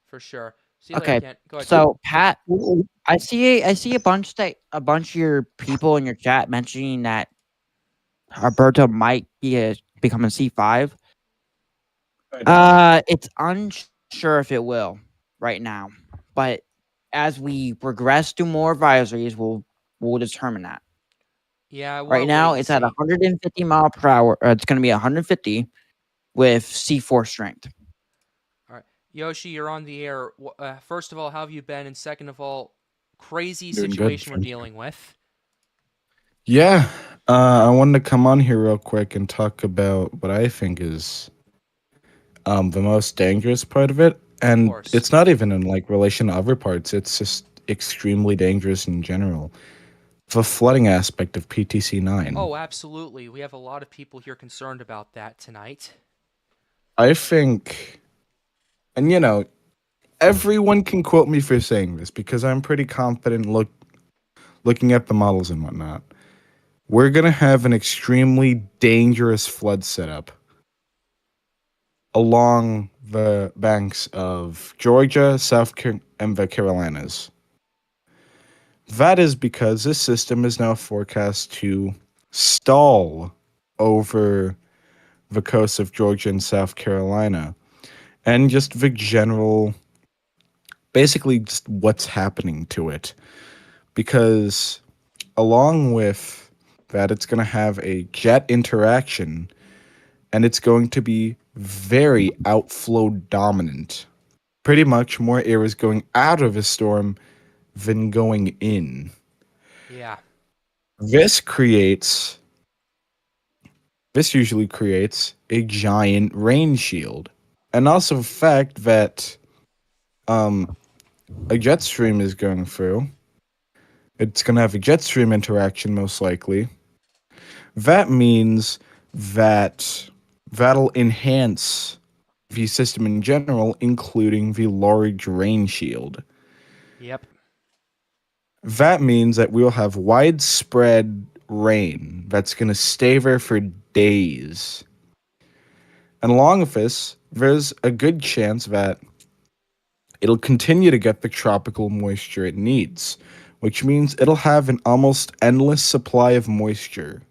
for sure. See Okay, go ahead. So Pat, I see a bunch of your people in your chat mentioning that Alberto might become a C5. It's unsure if it will right now, but as we progress to more advisories, we'll determine that. Yeah. Right now, it's at 150 mile per hour. It's going to be 150 with C4 strength. All right, Yoshi, you're on the air. First of all, how have you been? And second of all, crazy Doing situation good. we're dealing with. Yeah, I wanted to come on here real quick and talk about what I think is the most dangerous part of it. And course. it's not even in like relation to other parts, it's just extremely dangerous in general. The flooding aspect of PTC 9. Oh, absolutely. We have a lot of people here concerned about that tonight. I think, and you know, everyone can quote me for saying this because I'm pretty confident looking at the models and whatnot. We're going to have an extremely dangerous flood setup along the banks of Georgia, and the Carolinas. That is because this system is now forecast to stall over the coast of Georgia and South Carolina. And just the general, basically just what's happening to it. Because along with that, it's going to have a jet interaction, and it's going to be very outflow dominant. Pretty much more air is going out of a storm than going in. Yeah. This usually creates a giant rain shield. And also the fact that a jet stream is going through. It's going to have a jet stream interaction most likely. That means that that'll enhance the system in general, including the large rain shield. Yep. That means that we'll have widespread rain that's going to stay there for days. And along with this, there's a good chance that it'll continue to get the tropical moisture it needs, which means it'll have an almost endless supply of moisture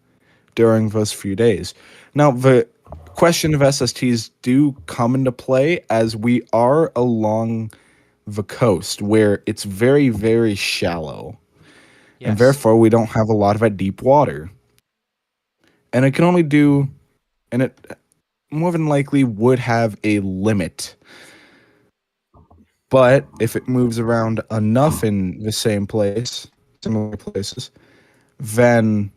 during those few days. Now, the question of SSTs do come into play as we are along the coast where it's very, very shallow. Yes. And therefore, we don't have a lot of that deep water. And it can only do, and it more than likely would have a limit. But if it moves around enough in the same place, similar places, then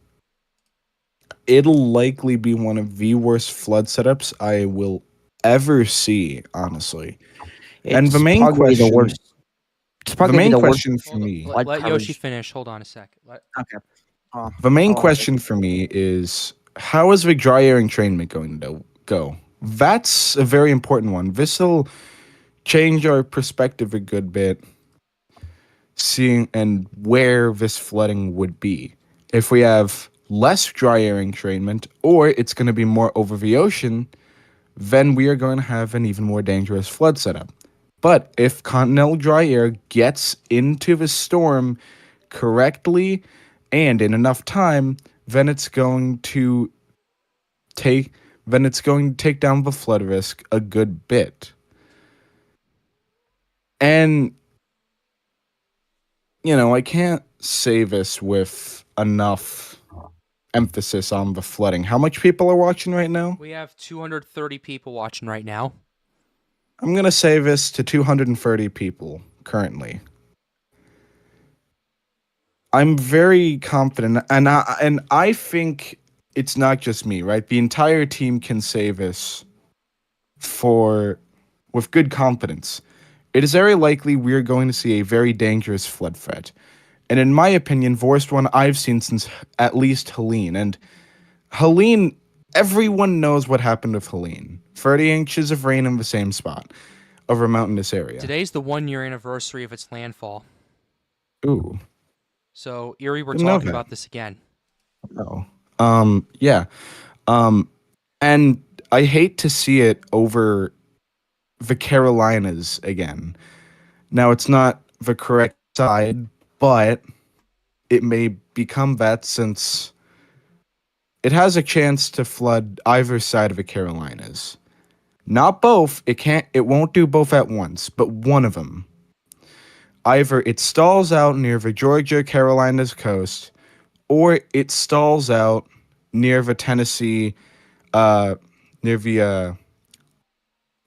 it'll likely be one of the worst flood setups I will ever see, honestly. And the It's main probably question, the worst. It's the probably main the worst. question for Hold on. me, Let Yoshi coverage. finish. Hold on a second. Okay. the main I'll- question for me is, how is the dry air entrainment going to go? That's a very important one. This will change our perspective a good bit, seeing and where this flooding would be. If we have less dry air entrainment, or it's going to be more over the ocean, then we are going to have an even more dangerous flood setup. But if continental dry air gets into the storm correctly and in enough time, then it's going to take down the flood risk a good bit. And I can't say this with enough emphasis on the flooding. How much people are watching right now? We have 230 people watching right now. I'm going to say this to 230 people currently. I'm very confident, and I think it's not just me, right? The entire team can say this with good confidence. It is very likely we're going to see a very dangerous flood threat. And in my opinion, the worst one I've seen since at least Helene. And Helene, everyone knows what happened with Helene. 30 inches of rain in the same spot over a mountainous area. Today's the 1-year anniversary of its landfall. Ooh. So, Erie, we're Didn't know talking that. about this again. Oh. Yeah. And I hate to see it over the Carolinas again. Now, it's not the correct side, but it may become that since it has a chance to flood either side of the Carolinas. Not both. It won't do both at once, but one of them. Either it stalls out near the Georgia, Carolinas coast, or it stalls out near the Tennessee, near the,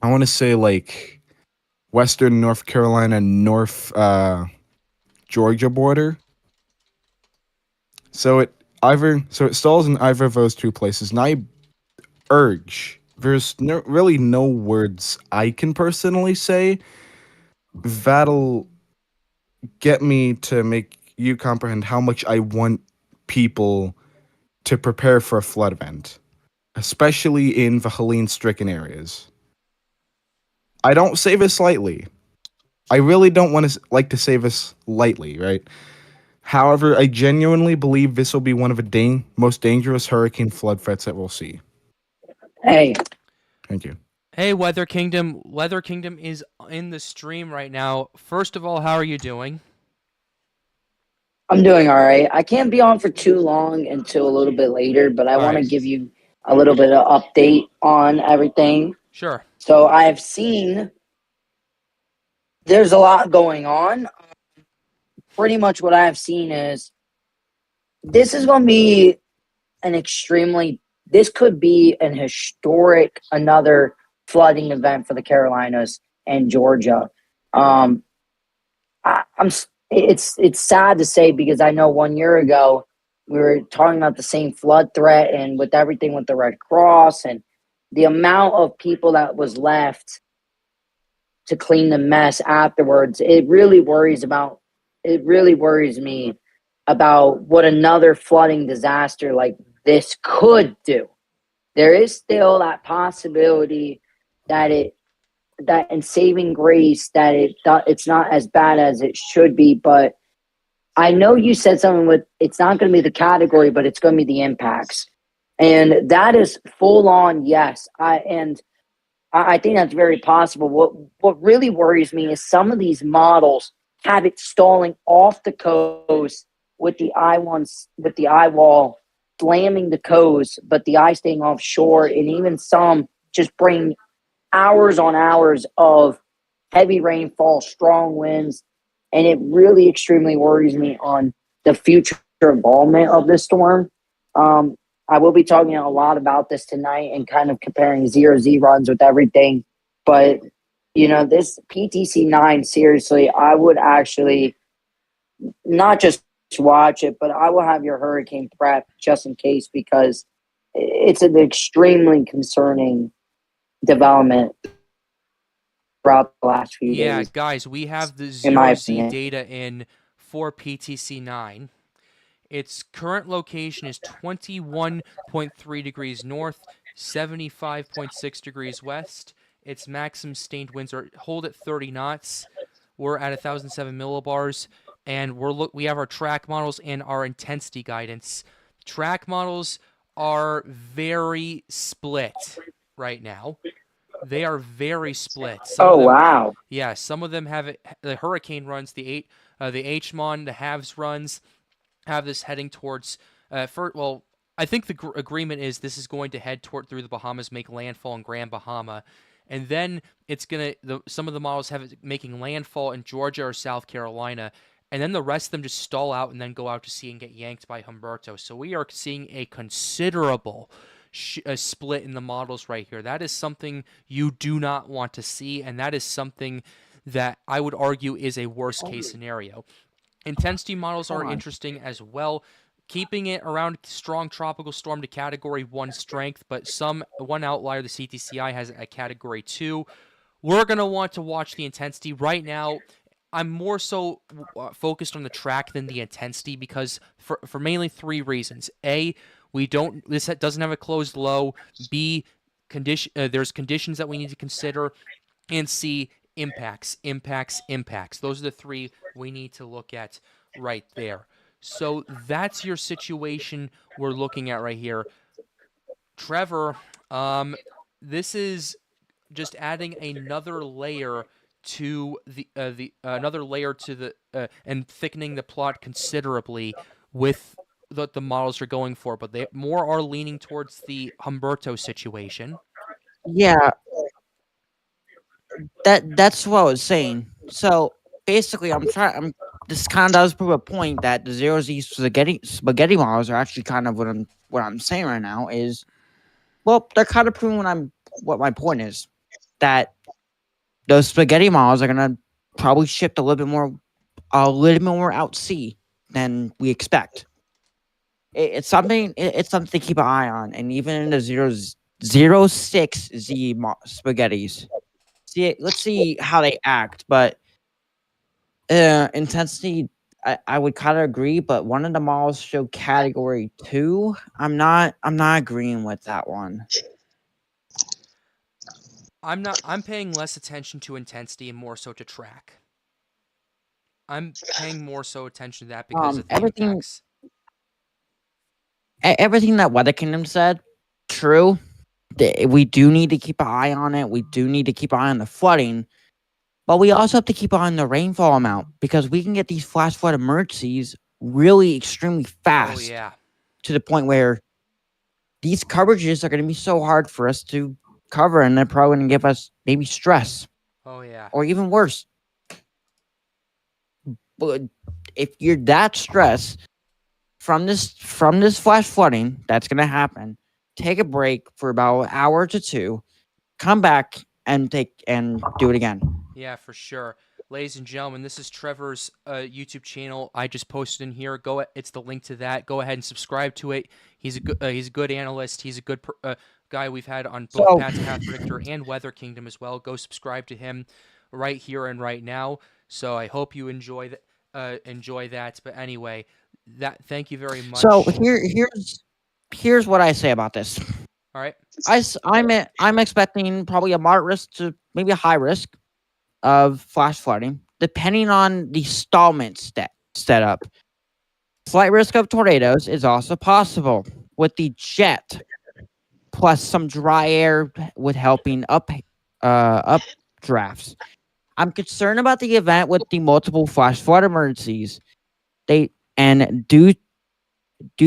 I want to say like western North Carolina, North Georgia border. So it stalls in either of those two places, and I urge. There's really no words I can personally say that'll get me to make you comprehend how much I want people to prepare for a flood event, especially in the Helene-stricken areas. I don't say this lightly. I really don't want to like to say this lightly, right? However, I genuinely believe this will be one of the most dangerous hurricane flood threats that we'll see. Hey, Thank you. Hey, Weather Kingdom. Weather Kingdom is in the stream right now. First of all, how are you doing? I'm doing all right. I can't be on for too long until a little bit later, but I All want to right. give you a little bit of update on everything. Sure. So I have seen there's a lot going on. Pretty much what I have seen is this is going to be this could be an historic, another flooding event for the Carolinas and Georgia. It's sad to say because I know 1 year ago we were talking about the same flood threat and with everything with the Red Cross and the amount of people that was left to clean the mess afterwards. It really worries me about what another flooding disaster like this could do. There is still that possibility that in saving grace that it's not as bad as it should be, but I know you said something with it's not going to be the category, but it's going to be the impacts, and that is full on yes. I think that's very possible. What really worries me is some of these models have it stalling off the coast with the eye wall slamming the coast, but the eye staying offshore, and even some just bring hours on hours of heavy rainfall, strong winds, and it really extremely worries me on the future involvement of this storm. I will be talking a lot about this tonight and kind of comparing 0Z runs with everything. But, this PTC 9, seriously, I would actually not just watch it, but I will have your hurricane prep just in case because it's an extremely concerning development throughout the last few Yeah, days. guys, we have the In my 0Z opinion. data in for PTC 9. Its current location is 21.3 degrees north, 75.6 degrees west. Its maximum sustained winds hold at 30 knots. We're at 1,007 millibars, and we have our track models and our intensity guidance. Track models are very split right now. They are very split. Wow. Yeah, some of them have the hurricane runs, the HMON, the halves runs have this heading towards. I think the agreement is this is going to head through the Bahamas, make landfall in Grand Bahama, and then it's some of the models have it making landfall in Georgia or South Carolina, and then the rest of them just stall out and then go out to sea and get yanked by Humberto. So we are seeing a considerable split in the models right here. That is something you do not want to see, and that is something that I would argue is a worst case scenario. Intensity models are interesting as well, keeping it around strong tropical storm to category 1 strength, but one outlier, the CTCI, has a category 2. We're going to want to watch the intensity. Right now, I'm more so focused on the track than the intensity because for mainly 3 reasons. A, this doesn't have a closed low. B, there's conditions that we need to consider. And C, impacts. Those are the 3 we need to look at right there. So that's your situation we're looking at right here. Trevor, this is just adding another layer to and thickening the plot considerably with what the models are going for, but they more are leaning towards the Humberto situation. Yeah, that's what I was saying. So basically, this kind of does prove a point that the 0Z spaghetti models are actually kind of what I'm saying right now is, well, they're kind of proving what my point is, that those spaghetti models are gonna probably shift a little bit more out sea than we expect. It's something. It's something to keep an eye on, and even in the 06Z spaghettis. Let's see how they act, but intensity. I would kind of agree, but one of the models show category 2. I'm not agreeing with that one. I'm paying less attention to intensity and more so to track. I'm paying more so attention to that because of the impacts. Everything that Weather Kingdom said, true. We do need to keep an eye on it. We do need to keep an eye on the flooding, but we also have to keep an eye on the rainfall amount because we can get these flash flood emergencies really extremely fast. Oh yeah. To the point where these coverages are going to be so hard for us to cover, and they're probably going to give us maybe stress. Oh yeah. Or even worse. But if you're that stressed from this flash flooding that's going to happen, take a break for about an hour to 2, come back and do it again. Yeah, for sure. Ladies and gentlemen, this is Trevor's YouTube channel. I just posted in here. It's the link to that. Go ahead and subscribe to it. He's a good analyst. He's a good guy we've had on both Pat's Path Predictor and Weather Kingdom as well. Go subscribe to him right here and right now. So I hope you enjoy that. But anyway, thank you very much. So here's what I say about this. All right. I'm expecting probably a moderate risk to maybe a high risk of flash flooding, depending on the stallment setup. Slight risk of tornadoes is also possible with the jet, plus some dry air with helping up drafts. I'm concerned about the event with the multiple flash flood emergencies. Due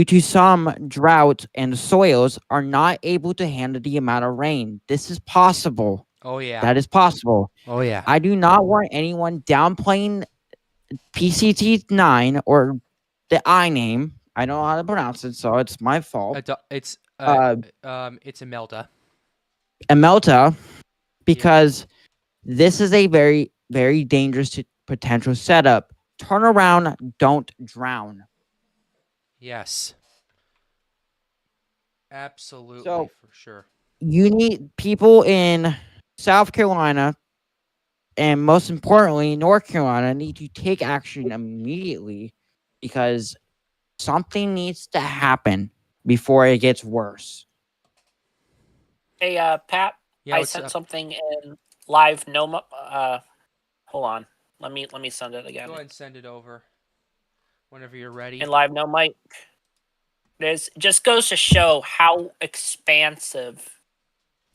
to some drought and soils are not able to handle the amount of rain. This is possible. Oh yeah. That is possible. Oh yeah. I do not want anyone downplaying PCT9 or the I name. I don't know how to pronounce it, so it's my fault. It's Imelda. Imelda, because this is a very, very dangerous potential setup. Turn around, don't drown. Yes. Absolutely, So, for sure. You need people in South Carolina and most importantly, North Carolina need to take action immediately because something needs to happen before it gets worse. Hey, Pat, Yeah, I sent something in live Noma. Hold on. Let me send it again. Go ahead and send it over whenever you're ready. In live no mic. This just goes to show how expansive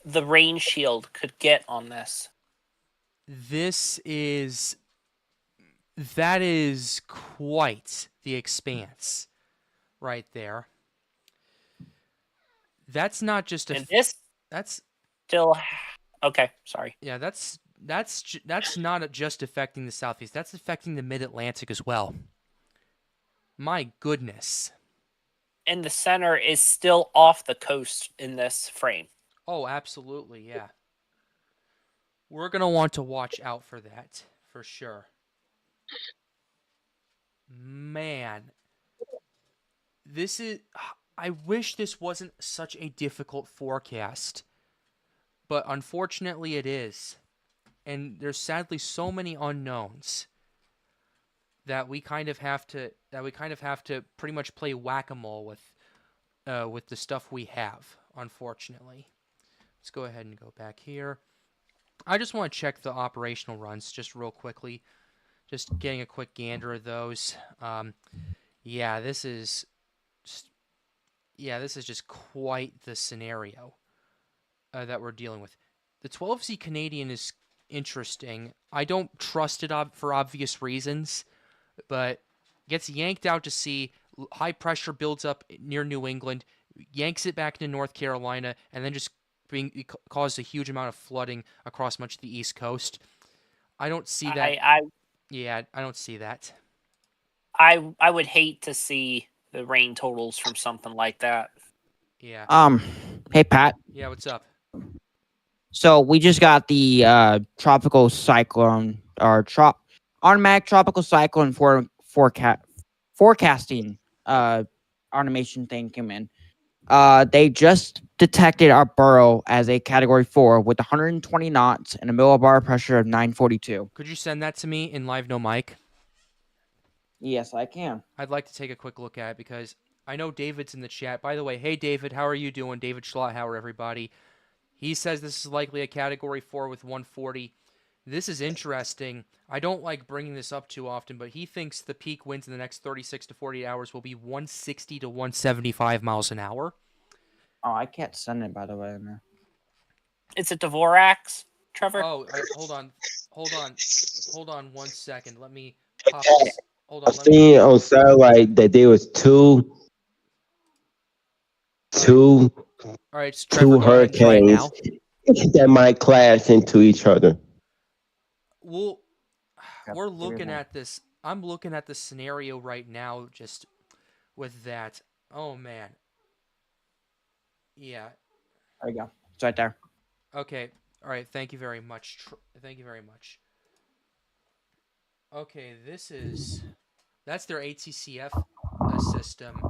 the rain shield could get on this. That is quite the expanse right there. That's not just that's still okay, sorry. Yeah, that's not just affecting the Southeast. That's affecting the Mid-Atlantic as well. My goodness. And the center is still off the coast in this frame. Oh, absolutely, yeah. We're going to want to watch out for that, for sure. Man. I wish this wasn't such a difficult forecast. But unfortunately it is. And there's sadly so many unknowns that we kind of have to pretty much play whack-a-mole with the stuff we have, unfortunately. Let's go ahead and go back here. I just want to check the operational runs just real quickly. Just getting a quick gander of those. Yeah, this is just quite the scenario that we're dealing with. The 12Z Canadian is interesting. I don't trust it for obvious reasons, but gets yanked out to sea. High pressure builds up near New England, yanks it back into North Carolina, and then just caused a huge amount of flooding across much of the East Coast. I don't see that. I don't see that. I would hate to see the rain totals from something like that. Yeah. Hey Pat. Yeah, what's up? So we just got the tropical cyclone or automatic tropical cyclone forecasting automation thing came in. They just detected our burrow as a Category 4 with 120 knots and a millibar pressure of 942. Could you send that to me in live no mic? Yes, I can. I'd like to take a quick look at it because I know David's in the chat. By the way, hey David, how are you doing? David Schlotthauer, everybody. He says this is likely a Category 4 with 140. This is interesting. I don't like bringing this up too often, but he thinks the peak winds in the next 36 to 48 hours will be 160 to 175 miles an hour. Oh, I can't send it, by the way. No. It's a Dvorak's, Trevor. Oh, hold on 1 second. Let me pop this. Hold on. I've seen on satellite that there was two All right, so Trevor, go ahead and try it now. that might clash into each other. Well, we're looking at this. I'm looking at the scenario right now just with that. Oh, man. Yeah. There you go. It's right there. Okay. All right. Thank you very much. Thank you very much. Okay. That's their ATCF system.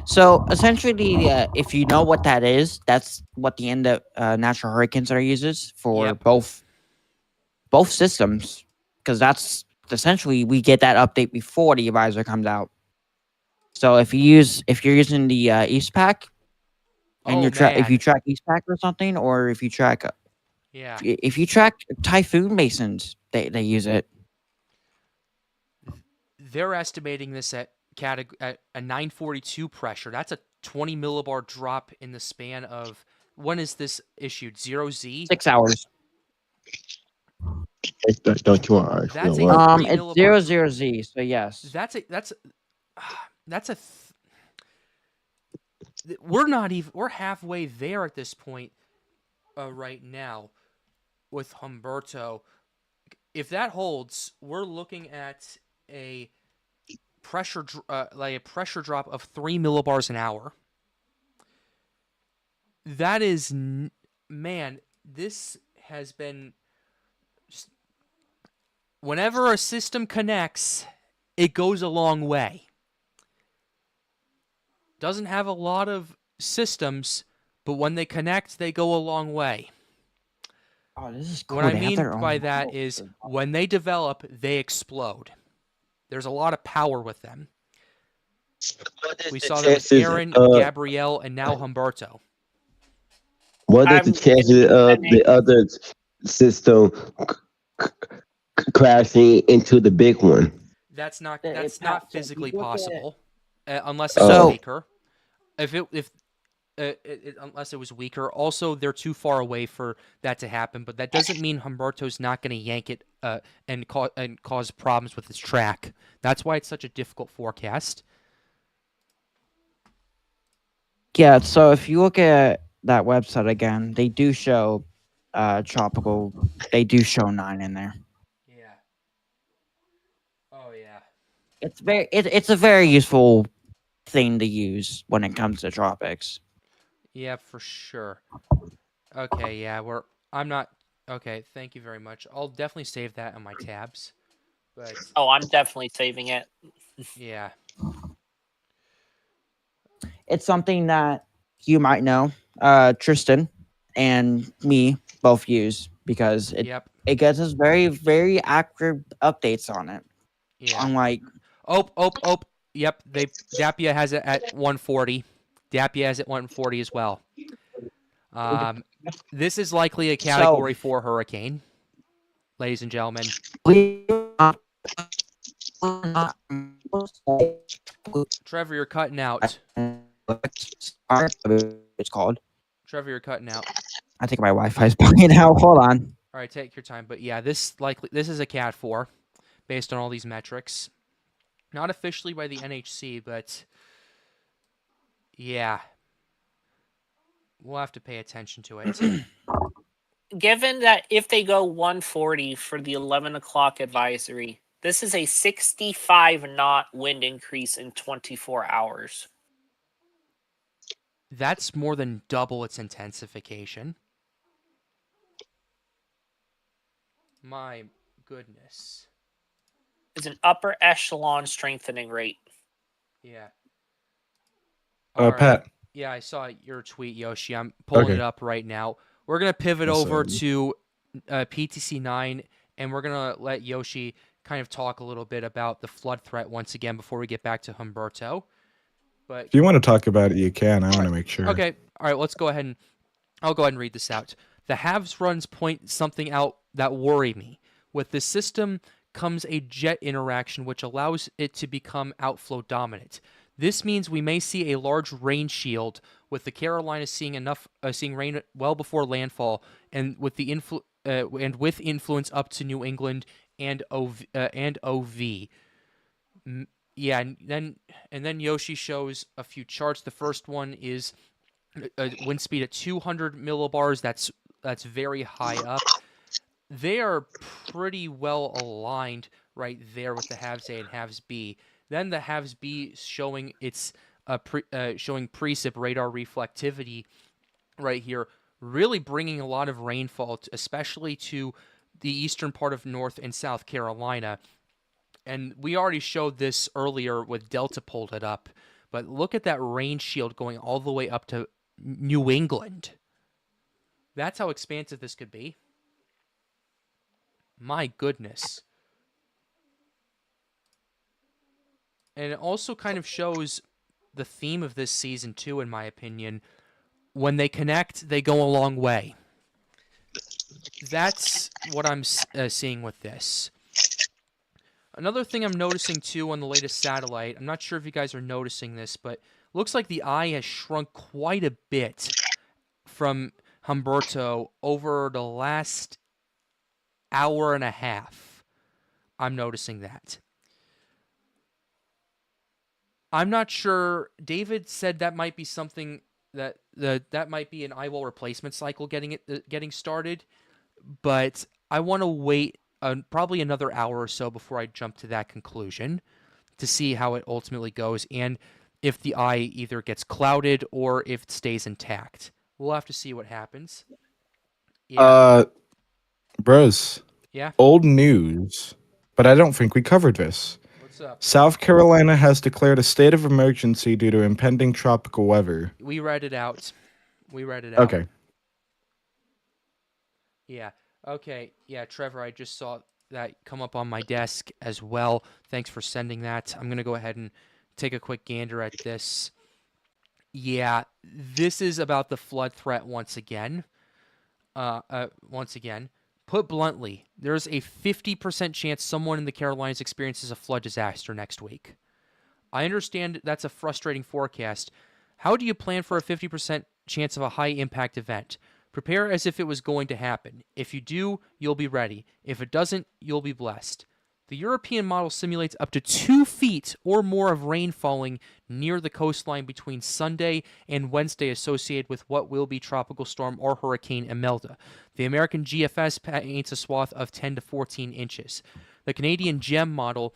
So essentially, if you know what that is, that's what the end of natural hurricane center uses for Yep. both systems, because that's essentially we get that update before the advisor comes out. So if you're using the East Pack, and if you track East Pack or something, or if you track Yeah. if you track Typhoon Masons, they use it. They're estimating this at a 942 pressure. That's a 20 millibar drop in the span of, when is this issued? 0Z? 6 hours. Don't you want That's a It's 3 00Z. So yes. We're halfway there at this point right now with Humberto. If that holds, we're looking at a pressure drop of 3 millibars an hour. That is, man, this has been just, whenever a system connects, it goes a long way. Doesn't have a lot of systems, but when they connect, they go a long way. Oh, this is cool. What I mean by that is when they develop, they explode. There's a lot of power with them. We saw that with Aaron, Gabrielle, and now Humberto. What is the chances of the other system crashing into the big one? That's not physically possible unless it's weaker. Unless it was weaker. Also, they're too far away for that to happen. But that doesn't mean Humberto's not going to yank it and cause problems with its track. That's why it's such a difficult forecast. Yeah. So if you look at that website again, they do show tropical. They do show 9 in there. Yeah. Oh yeah. It's a very useful thing to use when it comes to tropics. Yeah, for sure. Okay, yeah, I'm not okay, thank you very much. I'll definitely save that on my tabs. But I'm definitely saving it. Yeah. It's something that you might know. Tristan and me both use because it gets us very, very accurate updates on it. Yeah. Unlike Yep, Dapia has it at 140. Dapia has it 140 as well. This is likely a Category 4 hurricane, ladies and gentlemen. Trevor, you're cutting out. It's called. Trevor, you're cutting out. I think my Wi-Fi's bugging out. Hold on. All right, take your time. But yeah, this is a Cat 4 based on all these metrics. Not officially by the NHC, but yeah. We'll have to pay attention to it. Given that if they go 140 for the 11 o'clock advisory, this is a 65 knot wind increase in 24 hours. That's more than double its intensification. My goodness. It's an upper echelon strengthening rate. Yeah. All right. Pat. Yeah, I saw your tweet, Yoshi. I'm pulling Okay. it up right now. We're gonna pivot Yes, over sir. to PTC 9, and we're gonna let Yoshi kind of talk a little bit about the flood threat once again before we get back to Humberto. But If you want to talk about it, you can. I want to make sure. okay, all right. Let's go ahead and I'll go ahead and read this out. The halves runs point something out that worry me. With the system comes a jet interaction which allows it to become outflow dominant. This means we may see a large rain shield, with the Carolinas seeing rain well before landfall, and with with influence up to New England and OV. Yeah, and then Yoshi shows a few charts. The first one is a wind speed at 200 millibars. That's very high up. They are pretty well aligned right there with the halves A and halves B. Then the halves B showing showing precip radar reflectivity right here, really bringing a lot of rainfall, especially to the eastern part of North and South Carolina. And we already showed this earlier with Delta pulled it up. But look at that rain shield going all the way up to New England. That's how expansive this could be. My goodness. And it also kind of shows the theme of this season, too, in my opinion. When they connect, they go a long way. That's what I'm seeing with this. Another thing I'm noticing, too, on the latest satellite, I'm not sure if you guys are noticing this, but looks like the eye has shrunk quite a bit from Humberto over the last hour and a half. I'm noticing that. I'm not sure. David said that might be something that might be an eye wall replacement cycle getting started, but I want to wait probably another hour or so before I jump to that conclusion to see how it ultimately goes and if the eye either gets clouded or if it stays intact. We'll have to see what happens. Yeah. Bros. Yeah. Old news, but I don't think we covered this. What's up? South Carolina has declared a state of emergency due to impending tropical weather. We read it out. Okay. Yeah. Okay. Yeah, Trevor, I just saw that come up on my desk as well. Thanks for sending that. I'm going to go ahead and take a quick gander at this. Yeah, this is about the flood threat once again. Put bluntly, there's a 50% chance someone in the Carolinas experiences a flood disaster next week. I understand that's a frustrating forecast. How do you plan for a 50% chance of a high-impact event? Prepare as if it was going to happen. If you do, you'll be ready. If it doesn't, you'll be blessed. The European model simulates up to 2 feet or more of rain falling near the coastline between Sunday and Wednesday associated with what will be Tropical Storm or Hurricane Imelda. The American GFS paints a swath of 10 to 14 inches. The Canadian GEM model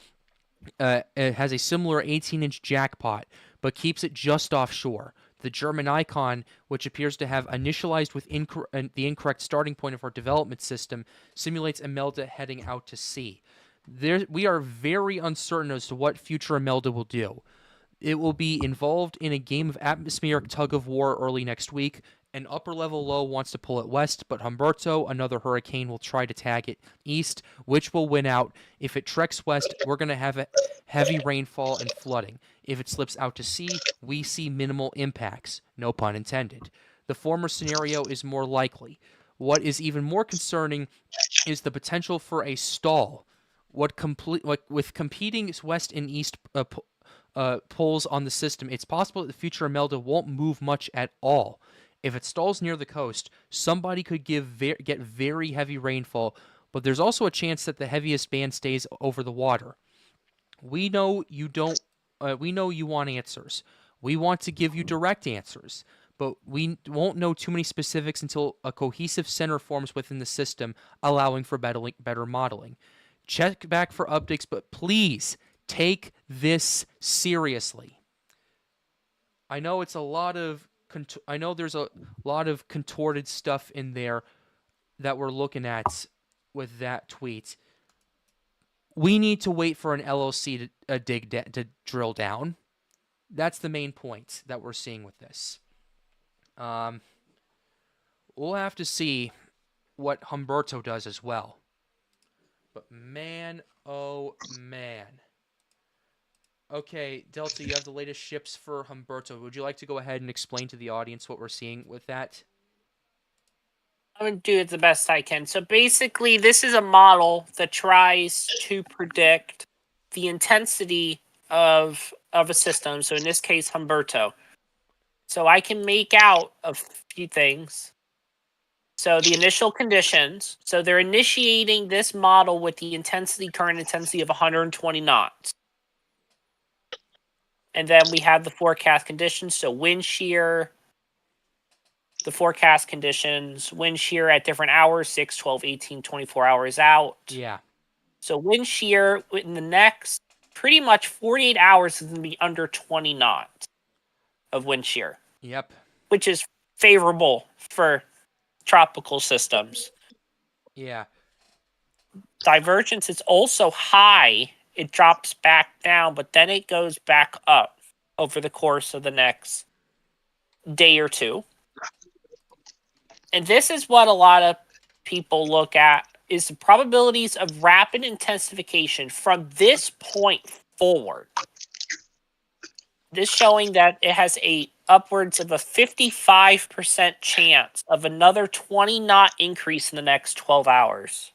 has a similar 18-inch jackpot, but keeps it just offshore. The German Icon, which appears to have initialized with the incorrect starting point of our development system, simulates Imelda heading out to sea. We are very uncertain as to what future Imelda will do. It will be involved in a game of atmospheric tug-of-war early next week. An upper-level low wants to pull it west, but Humberto, another hurricane, will try to tag it east, which will win out. If it treks west, we're going to have a heavy rainfall and flooding. If it slips out to sea, we see minimal impacts. No pun intended. The former scenario is more likely. What is even more concerning is the potential for a stall. With competing west and east poles on the system, it's possible that the future Imelda won't move much at all. If it stalls near the coast, somebody could get very heavy rainfall, but there's also a chance that the heaviest band stays over the water. We know you don't. We know you want answers. We want to give you direct answers, but we won't know too many specifics until a cohesive center forms within the system, allowing for better modeling. Check back for updates, but please take this seriously. I know it's a lot of. I know there's a lot of contorted stuff in there that we're looking at with that tweet. We need to wait for an LLC to drill down. that's the main point that we're seeing with this. We'll have to see what Humberto does as well. But man, oh man. Okay, Delta, you have the latest ships for Humberto. Would you like to go ahead and explain to the audience what we're seeing with that? I'm going to do it the best I can. So basically, this is a model that tries to predict the intensity of a system. So in this case, Humberto. So I can make out a few things. So the initial conditions. So they're initiating this model with the current intensity of 120 knots. And then we have the forecast conditions. So wind shear, the forecast conditions, wind shear at different hours, 6, 12, 18, 24 hours out. Yeah. So wind shear in the next pretty much 48 hours is going to be under 20 knots of wind shear. Yep. Which is favorable for tropical systems. Yeah. Divergence is also high. It drops back down, but then it goes back up over the course of the next day or two. And this is what a lot of people look at, is the probabilities of rapid intensification from this point forward. This showing that it has a upwards of a 55% chance of another 20 knot increase in the next 12 hours.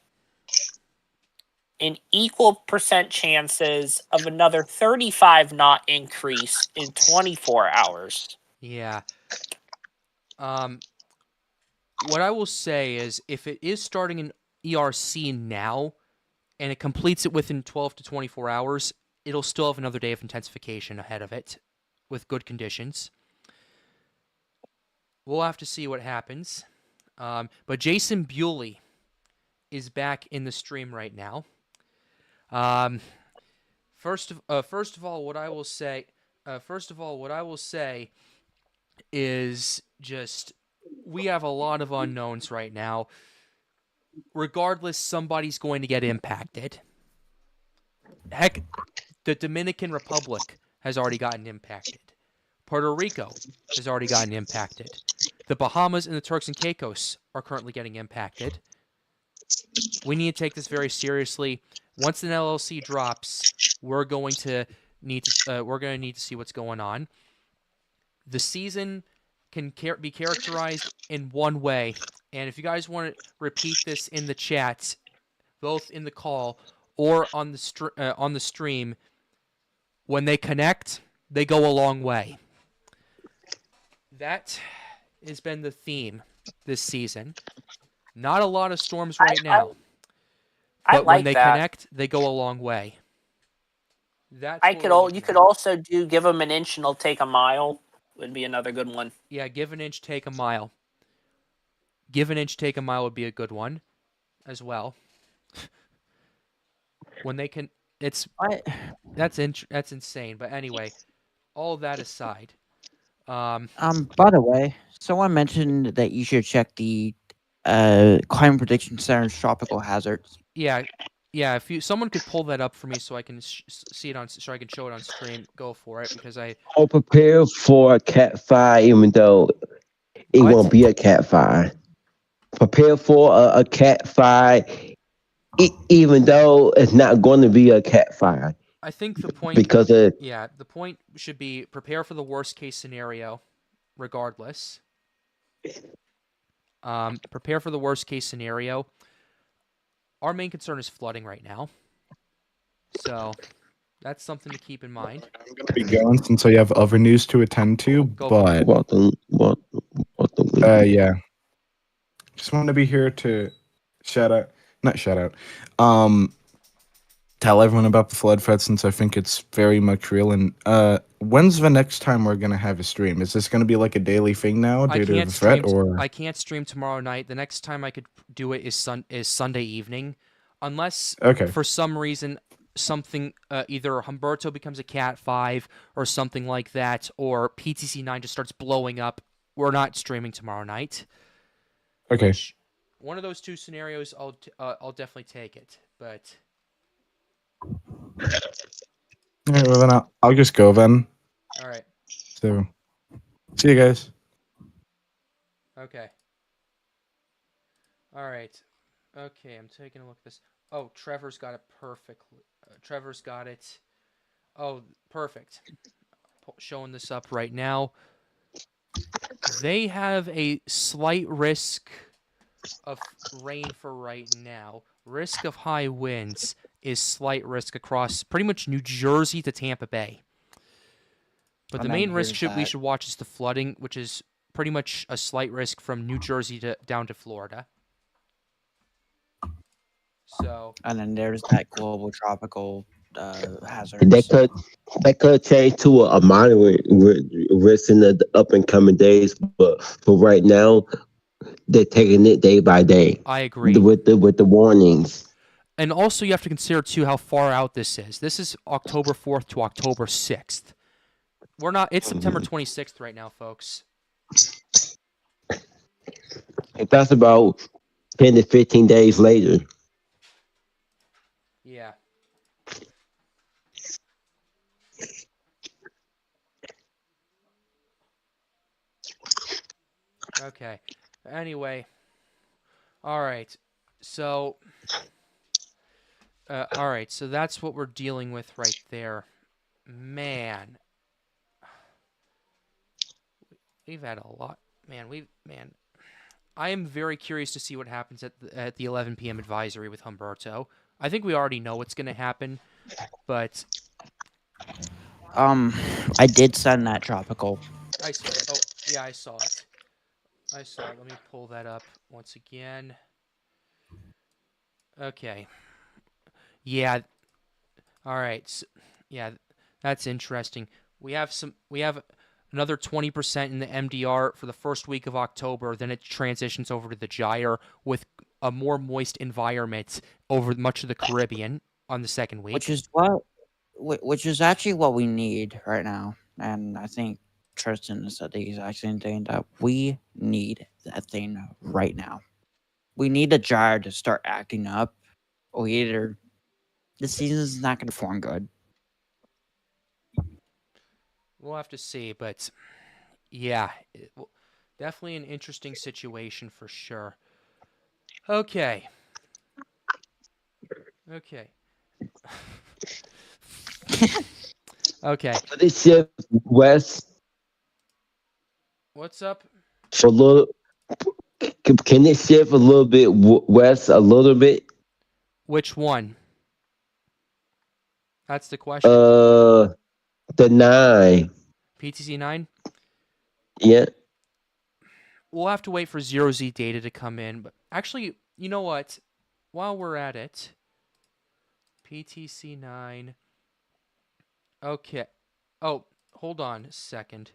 And equal percent chances of another 35 knot increase in 24 hours. Yeah. What I will say is, if it is starting an ERC now, and it completes it within 12 to 24 hours, it'll still have another day of intensification ahead of it, with good conditions. We'll have to see what happens. But Jason Bewley is back in the stream right now. First of all, what I will say is just, we have a lot of unknowns right now. Regardless, somebody's going to get impacted. Heck, the Dominican Republic has already gotten impacted. Puerto Rico has already gotten impacted. The Bahamas and the Turks and Caicos are currently getting impacted. We need to take this very seriously. Once an LLC drops, we're going to need to see what's going on. The season can be characterized in one way, and if you guys want to repeat this in the chat, both in the call or on the stream, when they connect, they go a long way. That has been the theme this season. Not a lot of storms right now. But when they connect, they go a long way. You could also give them an inch and they'll take a mile. Would be another good one. Yeah, give an inch, take a mile. Give an inch, take a mile would be a good one as well. When they can, that's insane. But anyway, all that aside. By the way, someone mentioned that you should check the Climate Prediction Center's tropical hazards. Yeah. If someone could pull that up for me so I can see it so I can show it on stream, go for it, because I'll prepare for a Cat 5, even though it won't be a Cat 5. Prepare for a Cat 5, even though it's not going to be a Cat 5. I think the point the point should be prepare for the worst case scenario, regardless. Prepare for the worst case scenario. Our main concern is flooding right now, so that's something to keep in mind. I'm going to be going since I have other news to attend to, yeah. Just wanted to be here to tell everyone about the flood threat, since I think it's very much real. And when's the next time we're going to have a stream? Is this going to be like a daily thing now due to the threat? I can't stream tomorrow night. The next time I could do it is Sunday evening, unless for some reason something either Humberto becomes a Cat 5 or something like that, or PTC 9 just starts blowing up. We're not streaming tomorrow night. Okay. One of those two scenarios, I'll definitely take it, but. All right, well then I'll just go then. All right. So, see you guys. Okay. All right. Okay, I'm taking a look at this. Oh, Trevor's got it perfectly. Trevor's got it. Oh, perfect. Showing this up right now. They have a slight risk of rain for right now. Risk of high winds is slight risk across pretty much New Jersey to Tampa Bay. But the And then main risk here's we that. should watch is the flooding, which is pretty much a slight risk from New Jersey to down to Florida. So And then there's that global tropical hazard. That could change to a moderate risk in the up and coming days, but for right now, they're taking it day by day I agree. with the warnings. And also you have to consider too how far out this is. This is October 4th to October 6th. It's September 26th right now, folks. That's about 10 to 15 days later. Yeah. Okay. Anyway. All right. So all right, so that's what we're dealing with right there. Man. We've had a lot. Man, I am very curious to see what happens at the 11 p.m. advisory with Humberto. I think we already know what's going to happen, but I did send that tropical. I saw it. Let me pull that up once again. Okay. Yeah. All right. So, yeah, that's interesting. We have another 20% in the MDR for the first week of October. Then it transitions over to the gyre with a more moist environment over much of the Caribbean on the second week. Which is actually what we need right now. And I think Tristan said the exact same thing, that we need that thing right now. We need the gyre to start acting up, or either the season's not going to perform good. We'll have to see, but yeah, definitely an interesting situation for sure. Okay. Okay. Okay. But it shift west What's up? for a little. Can it shift a little bit west a little bit? Which one? That's the question. The 9. PTC 9? Yeah. We'll have to wait for 0Z data to come in. But actually, you know what? While we're at it, PTC 9. Okay. Oh, hold on a second.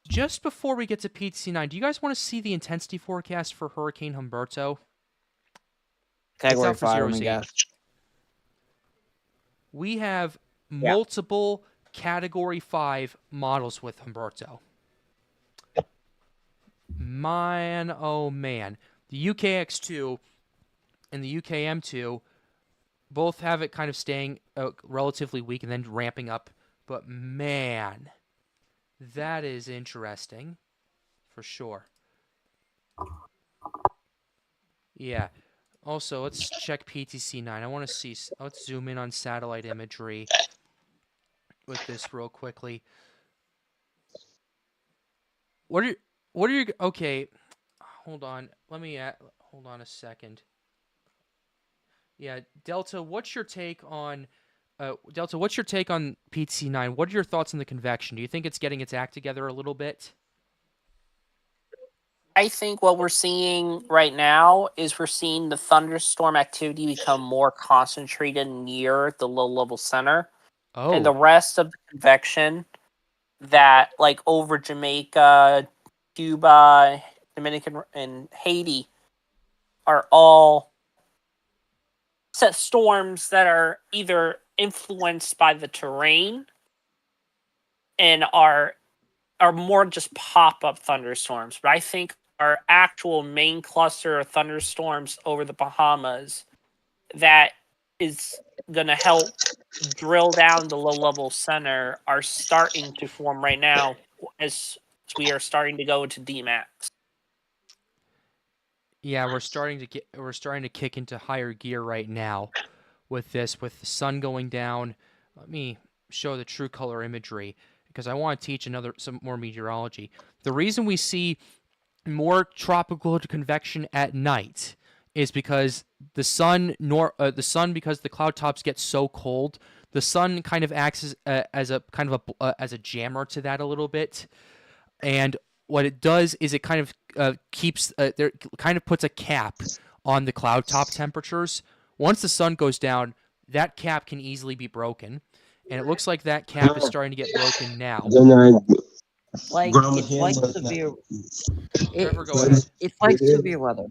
Just before we get to PTC 9, do you guys want to see the intensity forecast for Hurricane Humberto? Category out for 5, 0Z. I guess. We have multiple Category 5 models with Humberto. Man, oh man. The UKX2 and the UKM2 both have it kind of staying relatively weak and then ramping up. But man, that is interesting for sure. Yeah. Also, let's check PTC 9. I want to see. Let's zoom in on satellite imagery with this real quickly. What are you? Okay, hold on. Hold on a second. Yeah, Delta. What's your take on PTC 9? What are your thoughts on the convection? Do you think it's getting its act together a little bit? I think what we're seeing right now is we're seeing the thunderstorm activity become more concentrated near the low-level center. Oh. And the rest of the convection that, like, over Jamaica, Cuba, Dominican, and Haiti are all set storms that are either influenced by the terrain and are more just pop-up thunderstorms. But I think our actual main cluster of thunderstorms over the Bahamas that is going to help drill down the low-level center are starting to form right now as we are starting to go into DMAX. Yeah, we're starting to kick into higher gear right now with this, with the sun going down. Let me show the true color imagery because I want to teach some more meteorology. The reason we see more tropical convection at night is because the sun because the cloud tops get so cold, the sun kind of acts as a kind of as a jammer to that a little bit. And what it does is it kind of keeps there kind of puts a cap on the cloud top temperatures. Once the sun goes down, that cap can easily be broken, and it looks like that cap is starting to get broken now. Like Grandma it's like Henry. severe. Trevor, go ahead. It's like severe weather.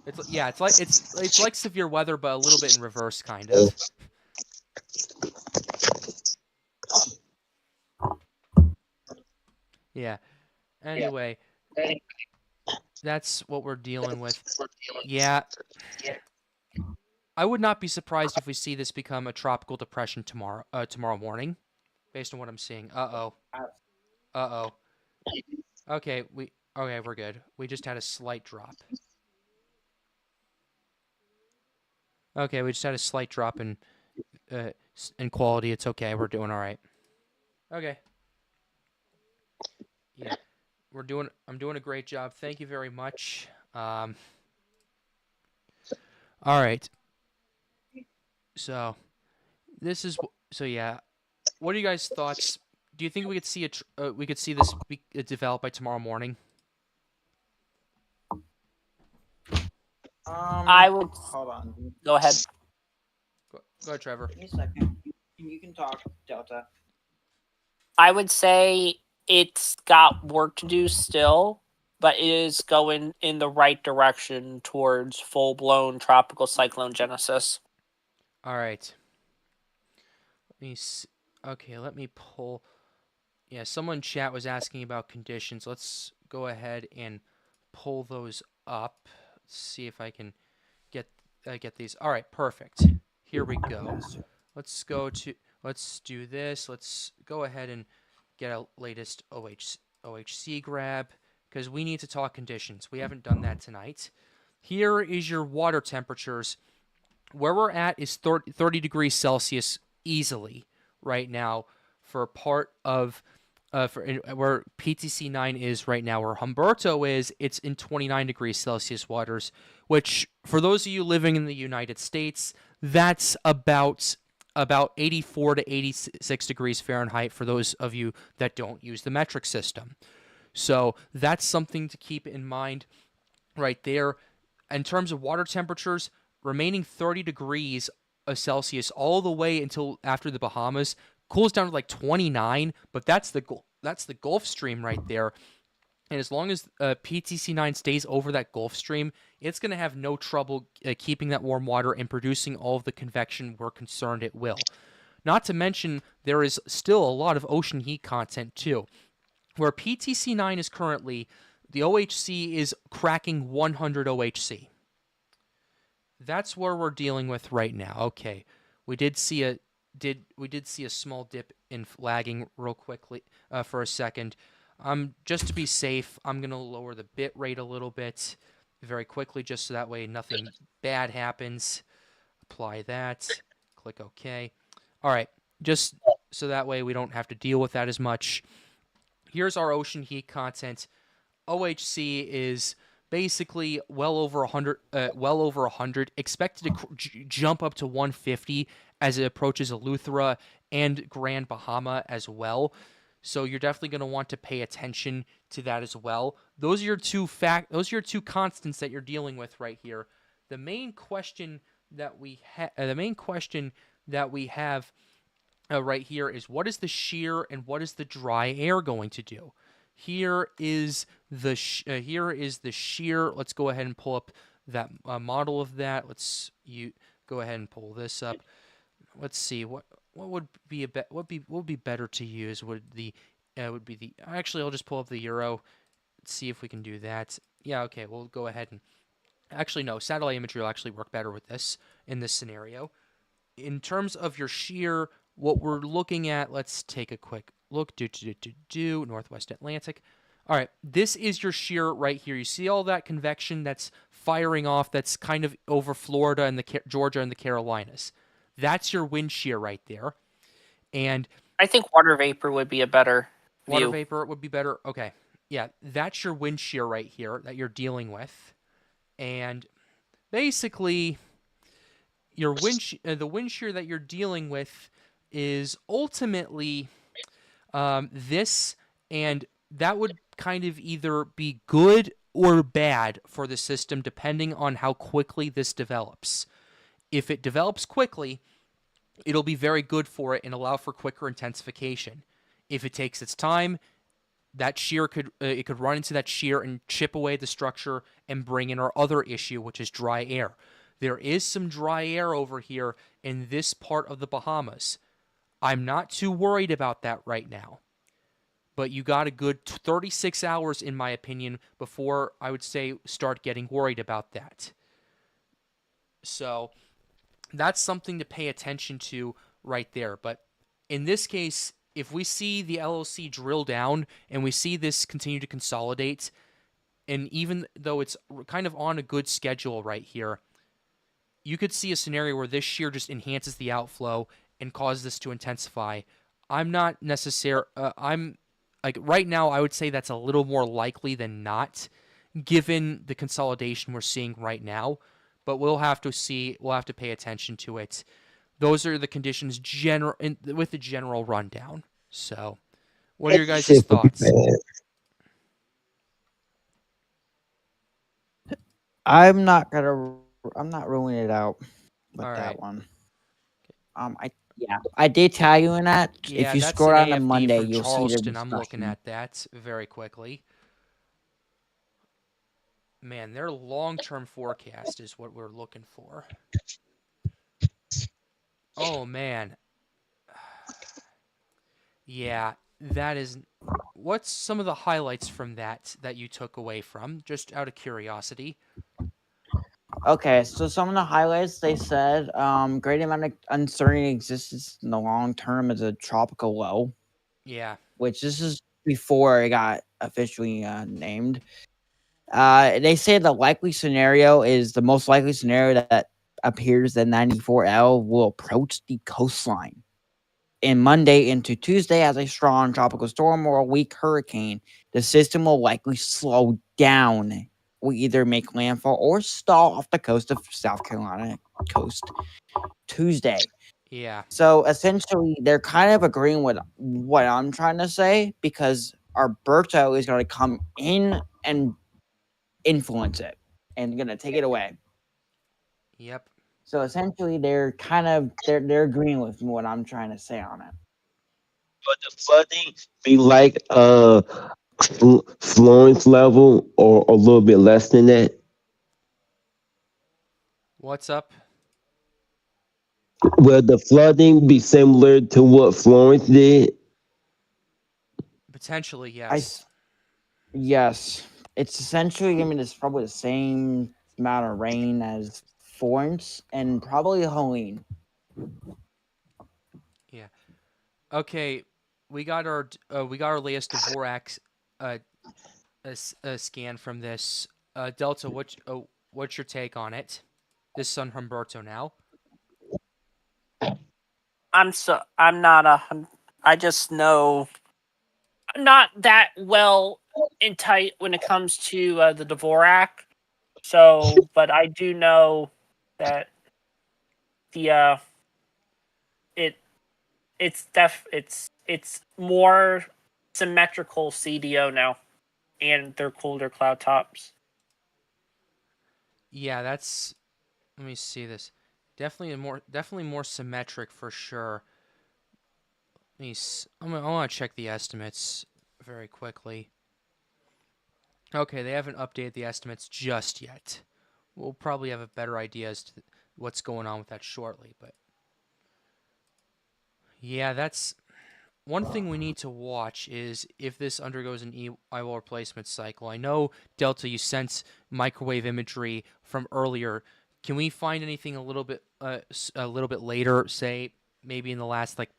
It's like severe weather, but a little bit in reverse, kind of. Yeah. Anyway, that's what we're dealing with. Yeah. I would not be surprised if we see this become a tropical depression tomorrow morning, based on what I'm seeing. Uh-oh. Uh-oh. Okay, we're good. We just had a slight drop. Okay, we just had a slight drop in quality. It's okay. We're doing all right. Okay. Yeah. I'm doing a great job. Thank you very much. All right. So, yeah. What are you guys' thoughts? Do you think we could see this develop by tomorrow morning? I would Hold on. go ahead. Go ahead, Trevor. Give me a second. You can talk, Delta. I would say it's got work to do still, but it is going in the right direction towards full-blown tropical cyclone genesis. All right. Let me see. Okay, let me pull. Yeah, someone in chat was asking about conditions. Let's go ahead and pull those up. Let's see if I can get these. All right, perfect. Here we go. Let's do this. Let's go ahead and get a latest OHC grab because we need to talk conditions. We haven't done that tonight. Here is your water temperatures. Where we're at is 30 degrees Celsius easily right now for part of where PTC 9 is right now. Where Humberto is, it's in 29 degrees Celsius waters, which for those of you living in the United States, that's about 84 to 86 degrees Fahrenheit for those of you that don't use the metric system. So that's something to keep in mind right there. In terms of water temperatures, remaining 30 degrees Celsius all the way until after the Bahamas, cools down to like 29, but that's the Gulf Stream right there. And as long as PTC 9 stays over that Gulf Stream, it's going to have no trouble keeping that warm water and producing all of the convection we're concerned it will. Not to mention, there is still a lot of ocean heat content too. Where PTC 9 is currently, the OHC is cracking 100 OHC. That's where we're dealing with right now. Okay, we did see a small dip in lagging real quickly for a second. Just to be safe, I'm gonna lower the bit rate a little bit very quickly, just so that way nothing bad happens. Apply that. Click OK. All right, just so that way we don't have to deal with that as much. Here's our ocean heat content. OHC is basically well over 100, expected to jump up to 150 as it approaches Eleuthera and Grand Bahama as well. So you're definitely going to want to pay attention to that as well. Those are your two constants that you're dealing with right here. The main question that we have right here is, what is the shear and what is the dry air going to do? Here is the shear. Let's go ahead and pull up that model of that. Go ahead and pull this up. Let's see what would be better to use. Actually, I'll just pull up the Euro. Let's see if we can do that. Yeah, okay. We'll go ahead and actually no, satellite imagery will actually work better with this in this scenario. in terms of your shear, what we're looking at, let's take a quick look. Northwest Atlantic. All right, this is your shear right here. You see all that convection that's firing off, that's kind of over Florida and Georgia and the Carolinas. That's your wind shear right there. And I think water vapor would be a better water view. vapor would be better. Okay. Yeah, that's your wind shear right here that you're dealing with. And basically, your the wind shear that you're dealing with is ultimately this, and that would kind of either be good or bad for the system depending on how quickly this develops. If it develops quickly, it'll be very good for it and allow for quicker intensification. If it takes its time, that shear could it could run into that shear and chip away the structure and bring in our other issue, which is dry air. There is some dry air over here in this part of the Bahamas. I'm not too worried about that right now. But you got a good 36 hours, in my opinion, before I would say start getting worried about that. So that's something to pay attention to right there. But in this case, if we see the LLC drill down and we see this continue to consolidate, and even though it's kind of on a good schedule right here, you could see a scenario where this shear just enhances the outflow and causes this to intensify. I'm not I'm like right now, I would say that's a little more likely than not, given the consolidation we're seeing right now. But we'll have to see. We'll have to pay attention to it. Those are the conditions with the general rundown. So, what are your guys' thoughts? I'm not ruling it out with All that right. one. I did tag you in that. Yeah, If you that's scroll an down to AFD Monday, from you'll see the Charleston. I'm looking discussion. at that very quickly. Man, their long-term forecast is what we're looking for. Oh, man. Yeah, that is... What's some of the highlights from that you took away from, just out of curiosity? Okay, so some of the highlights they said, great amount of uncertainty exists in the long term as a tropical low, Yeah. which this is before it got officially named. They say the likely scenario is the most likely scenario that appears that 94L will approach the coastline in Monday into Tuesday as a strong tropical storm or a weak hurricane. The system will likely slow down, will either make landfall or stall off the coast of South Carolina coast Tuesday. Yeah. So essentially, they're kind of agreeing with what I'm trying to say, because Alberto is going to come in and influence it and going to take it away. Yep. So essentially, they're agreeing with what I'm trying to say on it. But the flooding be like Florence level or a little bit less than that? What's up? Will the flooding be similar to what Florence did? Potentially, yes. Yes. It's essentially going to be probably the same amount of rain as Florence and probably Helene. Yeah. Okay, we got our latest Dvorak scan from this. Delta, what's your take on it? This is on Humberto now. I just know I'm not that well in tight when it comes to the Dvorak. So, but I do know that the it's more symmetrical CDO now, and they're colder cloud tops. Yeah, that's. Let me see this. Definitely more symmetric for sure. I want to check the estimates very quickly. Okay, they haven't updated the estimates just yet. We'll probably have a better idea as to what's going on with that shortly, but yeah, that's one thing we need to watch is if this undergoes an eyewall replacement cycle. I know, Delta, you sent microwave imagery from earlier. can we find anything a little bit later, say maybe in the last like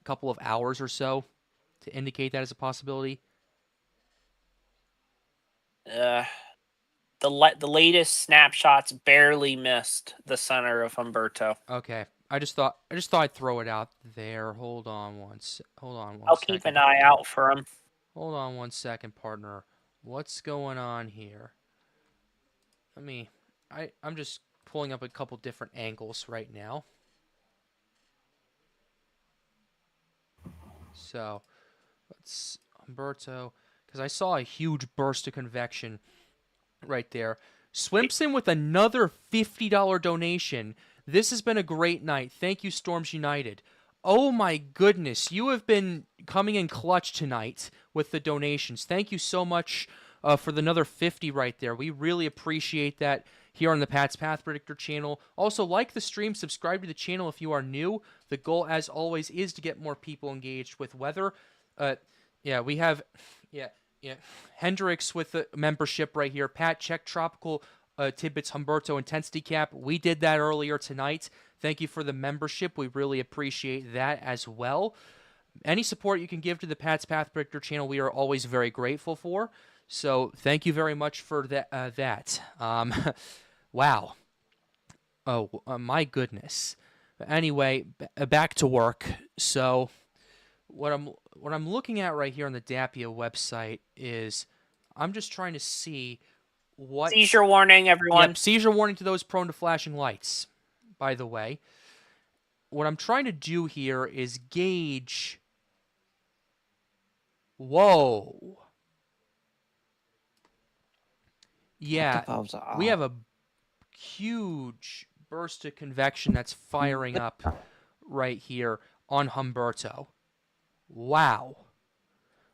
couple of hours or so, to indicate that as a possibility? The latest snapshots barely missed the center of Humberto. Okay. I just thought I'd throw it out there. Hold on one I'll second. keep an eye out for him. Hold on one second, partner. What's going on here? I'm just pulling up a couple different angles right now. So, let's Humberto, because I saw a huge burst of convection right there. Swimpson with another $50 donation. This has been a great night. Thank you, Storms United. Oh my goodness, you have been coming in clutch tonight with the donations. Thank you so much for the another 50 right there. We really appreciate that here on the Pat's Path Predictor channel. Also, like the stream, subscribe to the channel if you are new. The goal, as always, is to get more people engaged with weather. We have Hendrix with the membership right here. Pat, check Tropical Tidbits Humberto Intensity Cap. We did that earlier tonight. Thank you for the membership. We really appreciate that as well. Any support you can give to the Pat's Path Predictor channel, we are always very grateful for. So thank you very much for that. Wow. Oh, my goodness. Anyway, back to work. So what I'm looking at right here on the DAPIA website is I'm just trying to see what Seizure warning, everyone. Yep, seizure warning to those prone to flashing lights. By the way, what I'm trying to do here is gauge. Whoa. Yeah, we have a huge burst of convection that's firing up right here on Humberto. Wow.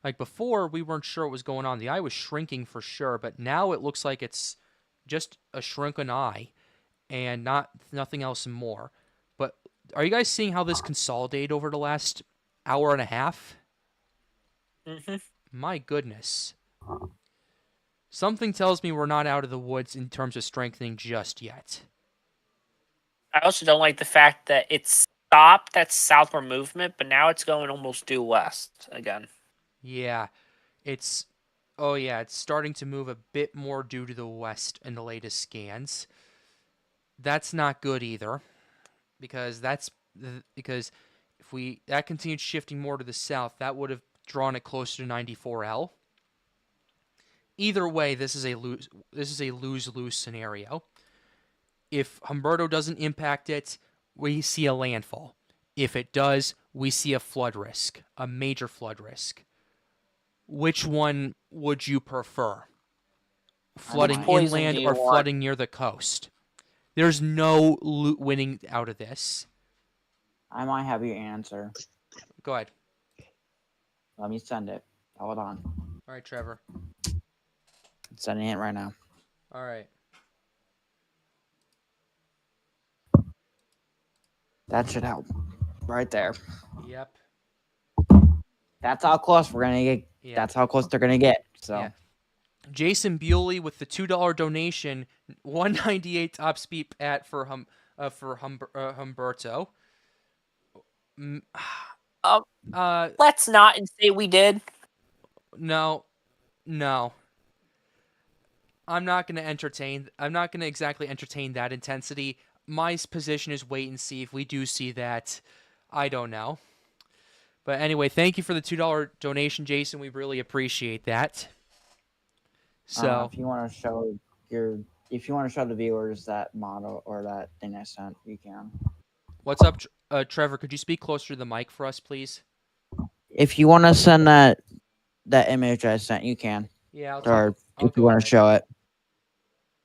Like before, we weren't sure what was going on. The eye was shrinking for sure, but now it looks like it's just a shrunken eye and nothing else more. But are you guys seeing how this consolidated over the last hour and a half? Mm-hmm. My goodness. Something tells me we're not out of the woods in terms of strengthening just yet. I also don't like the fact that it's stopped that southward movement, but now it's going almost due west again. Yeah, it's starting to move a bit more due to the west in the latest scans. That's not good either, because if that continued shifting more to the south, that would have drawn it closer to 94L. Either way, this is a lose-lose scenario. If Humberto doesn't impact it, we see a landfall. If it does, we see a flood risk, a major flood risk. Which one would you prefer? Flooding inland or flooding near the coast? There's no winning out of this. I might have your answer. Go ahead. Let me send it. Hold on. All right, Trevor. I'm sending it right now. All right. That should help. Right there. Yep. That's how close we're gonna get. Yeah. That's how close they're gonna get. So. Yeah. Jason Bewley with the $2 donation, 198 top speed at for Humberto. Let's not say we did. No. I'm not going to exactly entertain that intensity. My position is wait and see. If we do see that, I don't know. But anyway, thank you for the $2 donation, Jason. We really appreciate that. So if you want to show the viewers that model or that thing I sent, you can. What's up, Trevor? Could you speak closer to the mic for us, please? If you want to send that image I sent, you can. Yeah. If you want to show it.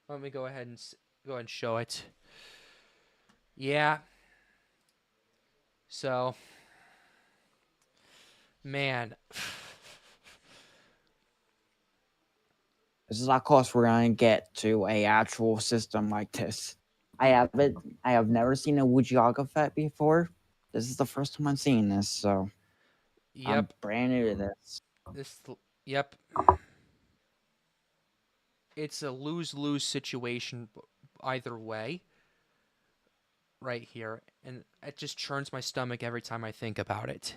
Let me go ahead and show it. Yeah. So, man. This is how close we're gonna get to a actual system like this. I have never seen a Fujiwara effect before. This is the first time I'm seeing this, so yep. I'm brand new to this. Yep. It's a lose-lose situation either way. right here, and it just churns my stomach every time I think about it.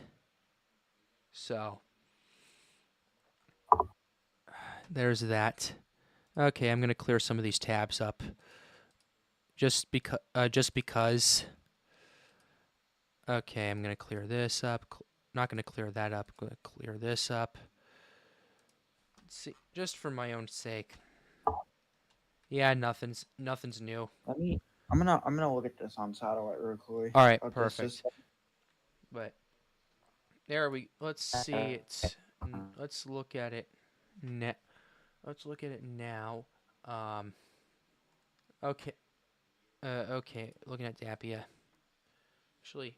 So there's that. Okay, I'm gonna clear some of these tabs up, just because. Okay, I'm gonna clear this up. Not gonna clear that up. I'm gonna clear this up. Let's see, just for my own sake. Yeah, nothing's new. I'm gonna look at this on satellite real quick. All right, What this perfect. is. But there we. Let's see it. Let's look at it. Let's look at it now. Okay. Okay. Looking at Dapia. Actually,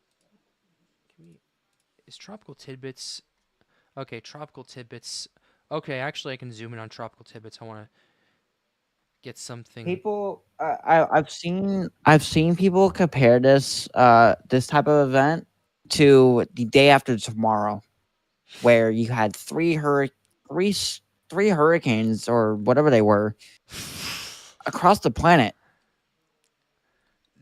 is Tropical Tidbits? Okay, Tropical Tidbits. Okay, actually, I can zoom in on Tropical Tidbits. I want to get something. People, I've seen people compare this this type of event to the day after tomorrow, where you had three hurricanes or whatever they were across the planet.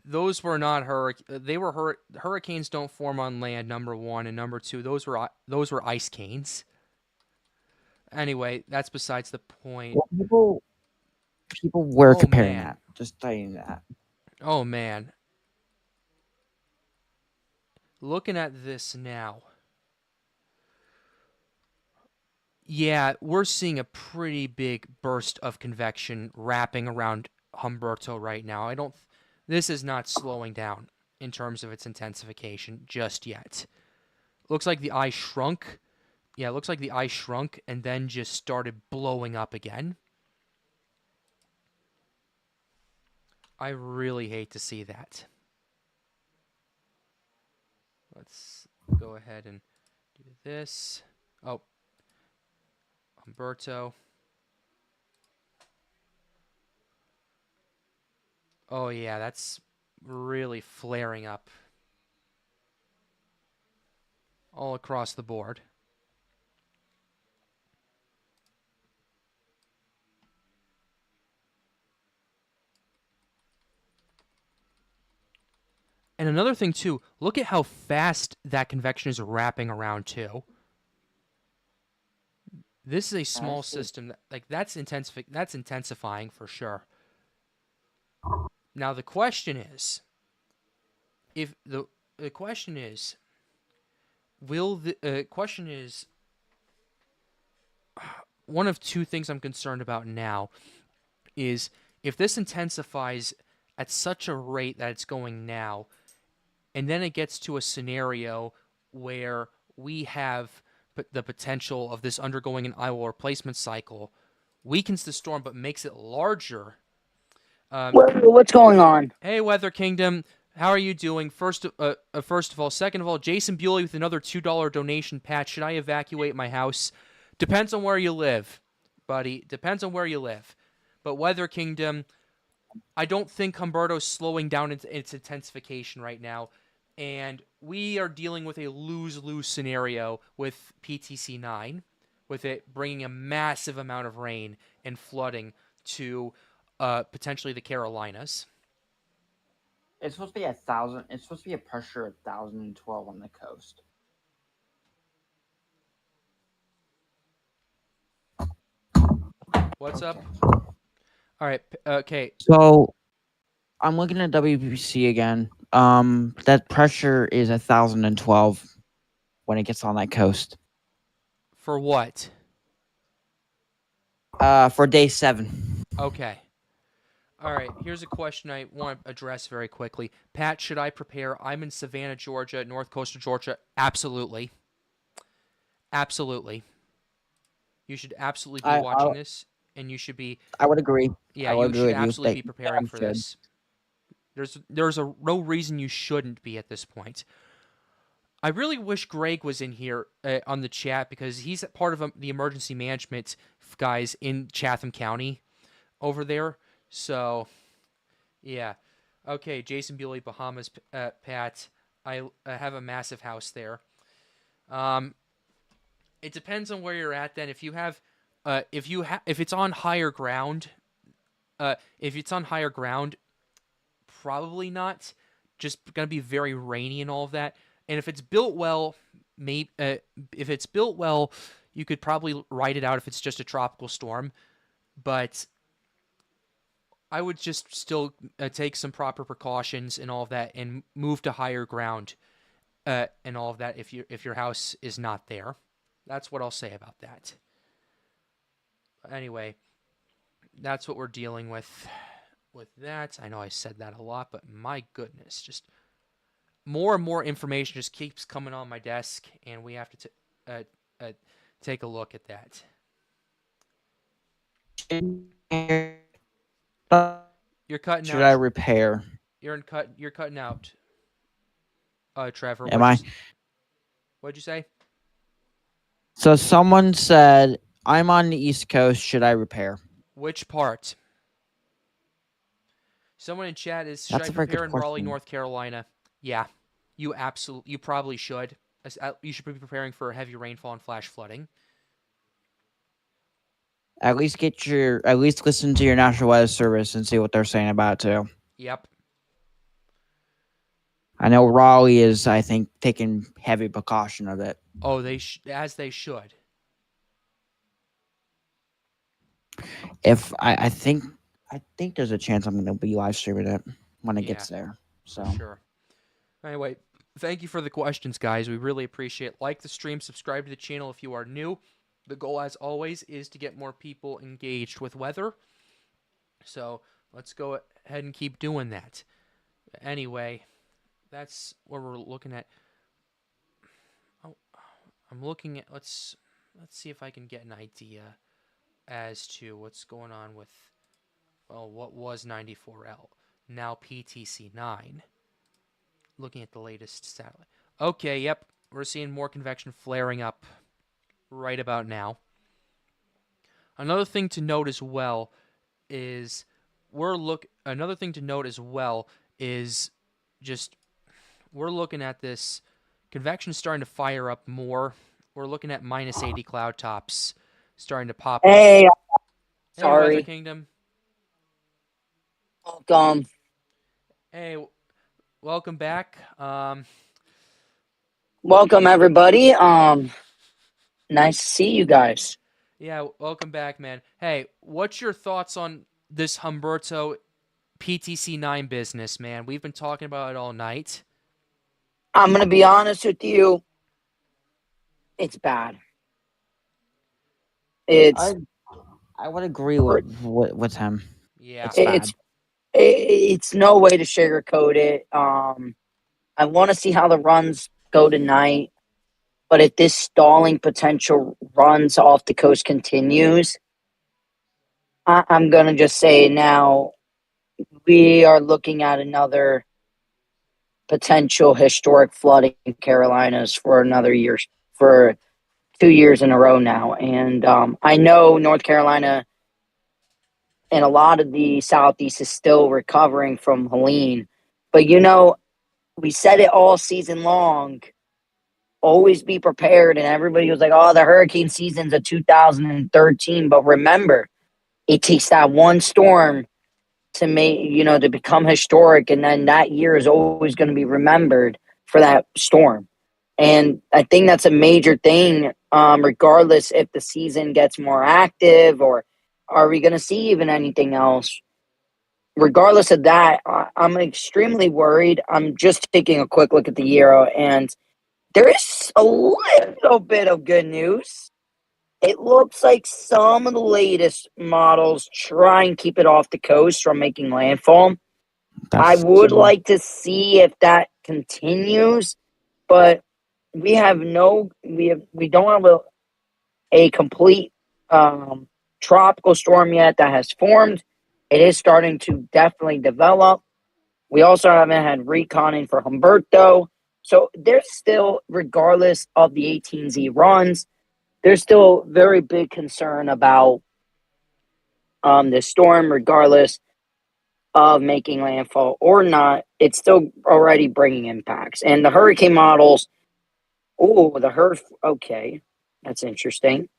Those were not They were hurricanes. Don't form on land. Number one, and number two, those were ice canes. Anyway, that's besides the point. Well, people were Oh, comparing man. that. Just saying that. Oh man. Looking at this now. Yeah, we're seeing a pretty big burst of convection wrapping around Humberto right now. This is not slowing down in terms of its intensification just yet. Looks like the eye shrunk. Yeah, it looks like the eye shrunk and then just started blowing up again. I really hate to see that. Let's go ahead and do this. Oh, Humberto. Oh yeah, that's really flaring up all across the board. And another thing too, look at how fast that convection is wrapping around too. This is a small system that's intensifying for sure. Now the question is, one of two things I'm concerned about now is if this intensifies at such a rate that it's going now, and then it gets to a scenario where we have the potential of this undergoing an eye wall replacement cycle, weakens the storm but makes it larger. What's going on? Hey, Weather Kingdom, how are you doing? First of all, second of all, Jason Bewley with another $2 donation. Pat, should I evacuate my house? Depends on where you live, buddy. Depends on where you live. But Weather Kingdom, I don't think Humberto's slowing down its intensification right now, and we are dealing with a lose-lose scenario with PTC 9, with it bringing a massive amount of rain and flooding to potentially the Carolinas. It's supposed to be 1,000. It's supposed to be a pressure of 1,012 on the coast. What's up? All right. Okay. So, I'm looking at WPC again. That pressure is 1,012 when it gets on that coast. For what? For day 7. Okay. All right. Here's a question I want to address very quickly. Pat, should I prepare? I'm in Savannah, Georgia, North Coastal Georgia. Absolutely. Absolutely. You should absolutely be watching this, and you should be. I would agree. Yeah, you should absolutely be preparing for this. There's no reason you shouldn't be at this point. I really wish Greg was in here on the chat because he's part of the emergency management guys in Chatham County over there. So, yeah. Okay, Jason Bewley, Bahamas, Pat. I have a massive house there. It depends on where you're at. Then, if it's on higher ground, probably not. just going to be very rainy and all of that. And if it's built well, if it's built well, you could probably ride it out if it's just a tropical storm. But I would just still take some proper precautions and all of that, and move to higher ground and all of that if your house is not there. That's what I'll say about that. Anyway, that's what we're dealing with that. I know I said that a lot, but my goodness, just more and more information just keeps coming on my desk, and we have to take a look at that. You're cutting Should out. I repair? You're cutting out. Trevor, Am I? What'd you say? So someone said, I'm on the East Coast. Should I repair? Which part? Someone in chat is, should That's I a very good prepare in Raleigh, question. North Carolina? Yeah, you probably should. You should be preparing for heavy rainfall and flash flooding. At least listen to your National Weather Service and see what they're saying about it too. Yep. I know Raleigh is, I think, taking heavy precaution of it. Oh, as they should. If I think there's a chance I'm going to be live streaming it when it gets there. So For sure. Anyway, thank you for the questions, guys. We really appreciate it. Like the stream, subscribe to the channel if you are new. The goal, as always, is to get more people engaged with weather. So let's go ahead and keep doing that. Anyway, that's what we're looking at. Oh, I'm looking at, let's see if I can get an idea as to what's going on with, well, what was 94L, now PTC 9. Looking at the latest satellite. Okay, yep, we're seeing more convection flaring up right about now. Another thing to note as well is we're looking at this convection starting to fire up more. We're looking at minus 80 cloud tops starting to pop up. Hey, Hey, sorry. Weather Kingdom. Welcome. Hey, welcome back. Welcome, everybody. Nice to see you guys. Yeah, welcome back, man. Hey, what's your thoughts on this Humberto PTC 9 business, man? We've been talking about it all night. I'm going to be honest with you. It's bad. It's I would agree with him. Yeah. it's no way to sugarcoat it. I want to see how the runs go tonight, but if this stalling potential runs off the coast continues, I'm gonna just say now we are looking at another potential historic flooding in Carolinas for another year, for 2 years in a row now. And I know North Carolina and a lot of the Southeast is still recovering from Helene. But, we said it all season long, always be prepared. And everybody was like, oh, the hurricane season's a 2013. But remember, it takes that one storm to to become historic. And then that year is always going to be remembered for that storm. And I think that's a major thing, regardless if the season gets more active or are we going to see even anything else. Regardless of that, I'm extremely worried. I'm just taking a quick look at the Euro, and there is a little bit of good news. It looks like some of the latest models try and keep it off the coast from making landfall. I would like to see if that continues, but we don't have a complete tropical storm yet that has formed. It is starting to definitely develop. We also haven't had reconning for Humberto. So there's still, regardless of the 18Z runs, there's still very big concern about this storm, regardless of making landfall or not. It's still already bringing impacts. And the hurricane models, okay, that's interesting.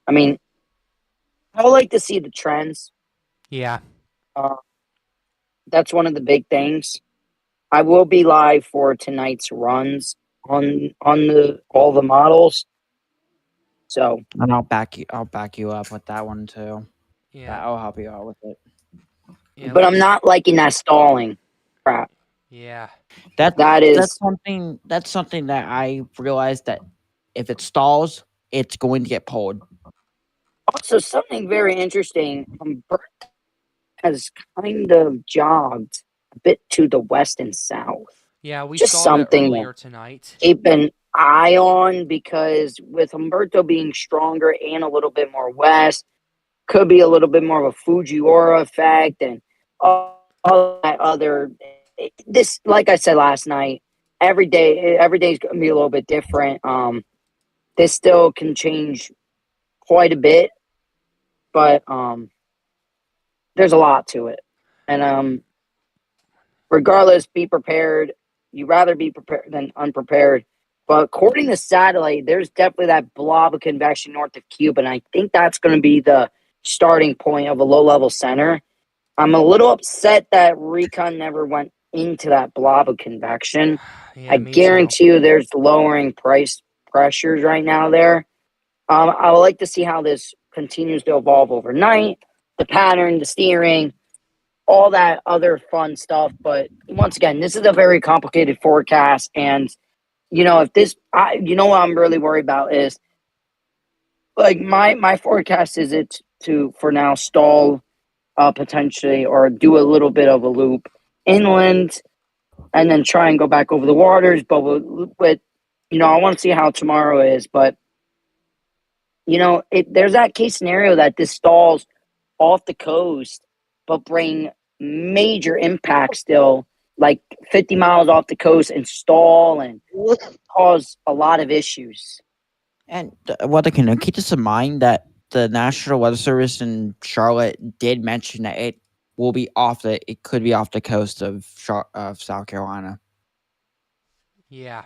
I mean, I would like to see the trends. Yeah. That's one of the big things. I will be live for tonight's runs on all the models. So And I'll back you up with that one too. Yeah. I'll help you out with it. Yeah. but I'm not liking that stalling crap. Yeah. That is That's something that I realized that if it stalls, it's going to get pulled. also something very interesting. Humberto has kind of jogged a bit to the west and south. Yeah. We Just saw that something earlier tonight. keep an eye on, because with Humberto being stronger and a little bit more west, could be a little bit more of a Fujiwara effect and all that other. This, like I said last night, every day's gonna be a little bit different. This still can change quite a bit, but there's a lot to it, and regardless, be prepared. You'd rather be prepared than unprepared. But according to satellite, there's definitely that blob of convection north of Cuba, and I think that's going to be the starting point of a low-level center. I'm a little upset that Recon never went into that blob of convection. Yeah. I Me guarantee too. you there's lowering price pressures right now there. I would like to see how this continues to evolve overnight, the pattern, the steering, all that other fun stuff. But once again, this is a very complicated forecast. And, if this, what I'm really worried about is, like, my forecast is it to, for now, stall potentially, or do a little bit of a loop inland and then try and go back over the waters. But with I want to see how tomorrow is. But, there's that case scenario that this stalls off the coast, but bring major impact still, like 50 miles off the coast, and stall and cause a lot of issues. And keep this in mind that the National Weather Service in Charlotte did mention that it could be off the coast of South Carolina. Yeah.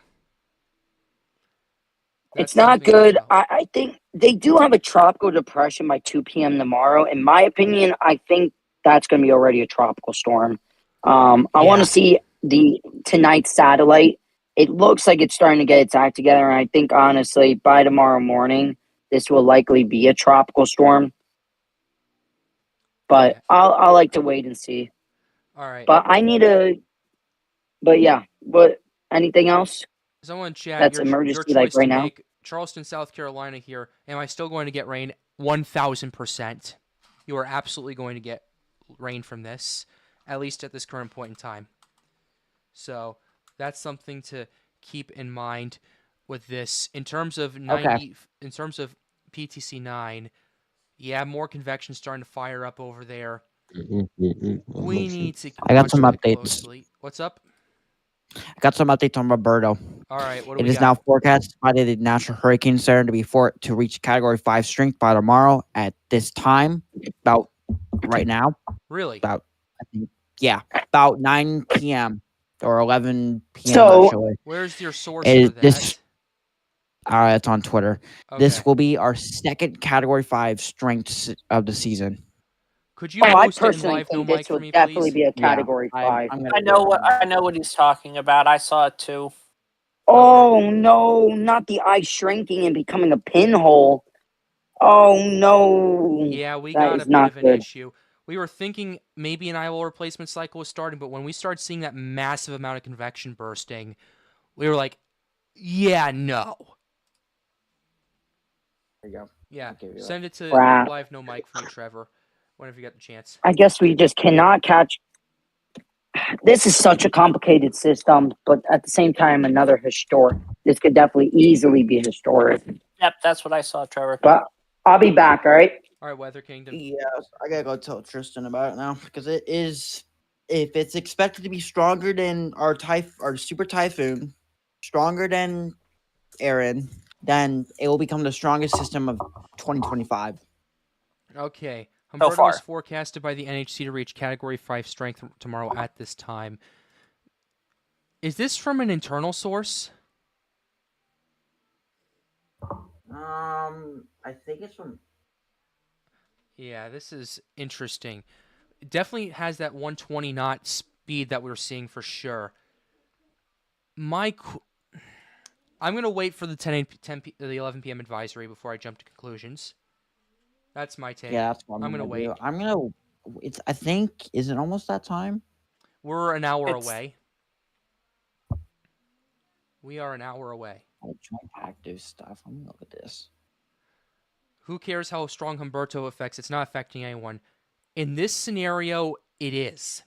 It's That's not something to good. know. I think they do have a tropical depression by 2 p.m. tomorrow. In my opinion, I think that's going to be already a tropical storm. I want Yeah. to see the tonight's satellite. It looks like it's starting to get its act together, and I think honestly, by tomorrow morning, this will likely be a tropical storm. But Yeah. I'll like to wait and see. All right. But I need a. But yeah. But anything else Someone in chat, that's your emergency like choice right to now? make. Charleston, South Carolina here. Am I still going to get rain? 1,000%. You are absolutely going to get rain from this, at least at this current point in time. So that's something to keep in mind with this. In terms of 90, in terms of PTC 9, yeah, more convection starting to fire up over there. We need to I got watch some that updates. closely. What's up? I got some updates on Roberto. All right, what do It we is got? now forecast by the National Hurricane Center to reach Category 5 strength by tomorrow at this time, about right now. Really? About, I think, yeah, about 9 p.m. or 11 p.m. So- actually. Where's your source It- for that? this- It's on Twitter. This Okay. will be our second Category 5 strength of the season. Could you I post it in personally live no think mic this for will me, definitely please? be a Yeah, Category I'm 5. gonna I do know it what now. I know what he's talking about. I saw it too. Oh no, not the ice shrinking and becoming a pinhole. Oh no. Yeah, we That got is a bit not of an good. issue. We were thinking maybe an eyewall replacement cycle was starting, but when we started seeing that massive amount of convection bursting, we were like, yeah, no. There you go. Yeah, I'll give you send it to Crap. live no mic for me, Trevor, whenever you get the chance. I guess we just cannot catch. This is such a complicated system, but at the same time, another historic. This could definitely easily be historic. Yep, that's what I saw, Trevor. But I'll be back, all right? All right, Weather Kingdom. Yeah, I gotta go tell Tristan about it now because it is. If it's expected to be stronger than our super typhoon, stronger than Aaron, then it will become the strongest system of 2025. Okay. So Humberto far. is forecasted by the NHC to reach Category 5 strength tomorrow at this time. Is this from an internal source? I think it's from. Yeah, this is interesting. It definitely has that 120 knot speed that we're seeing for sure. I'm gonna wait for the the 11 p.m. advisory before I jump to conclusions. That's my take. Yeah, that's what I'm gonna wait. do. I'm gonna. I think. Is it almost that time? We're an hour It's- away. We are an hour away. Oh, joint active stuff. I'm gonna look at this. Who cares how strong Humberto affects? It's not affecting anyone. In this scenario, it is.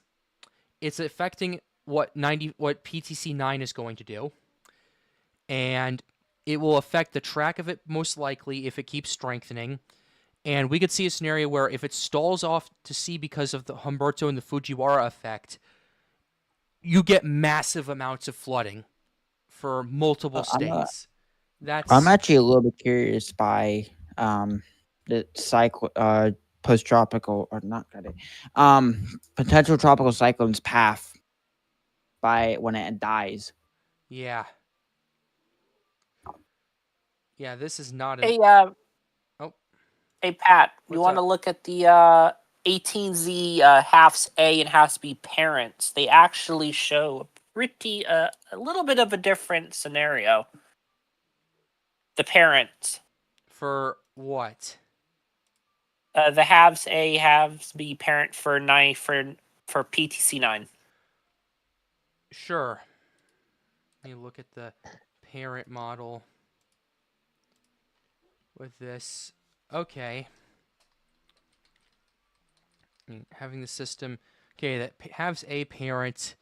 It's affecting what PTC 9 is going to do, and it will affect the track of it most likely if it keeps strengthening. And we could see a scenario where if it stalls off to sea because of the Humberto and the Fujiwara effect, you get massive amounts of flooding for multiple stays. I'm actually a little bit curious by the post tropical or not credit potential tropical cyclone's path by when it dies. Yeah. Yeah, this is not Hey, Oh. hey, Pat, you What's want to up? look at the 18Z halves A and halves B parents? They actually show a little bit of a different scenario. The parents, For what? the halves A, halves B parent for PTC 9. Sure. Let me look at the parent model with this. Okay. Having the system, okay, that has a parent,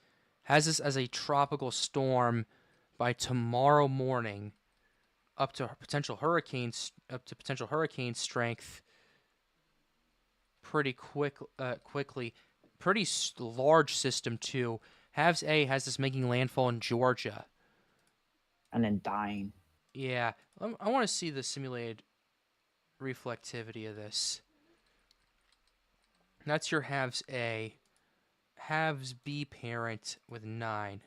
has this as a tropical storm by tomorrow morning, up to potential hurricane strength, pretty quickly, pretty large system too. Halves A has this making landfall in Georgia, And then dying. Yeah, I want to see the simulated reflectivity of this. That's your halves A. Halves B parent with 9.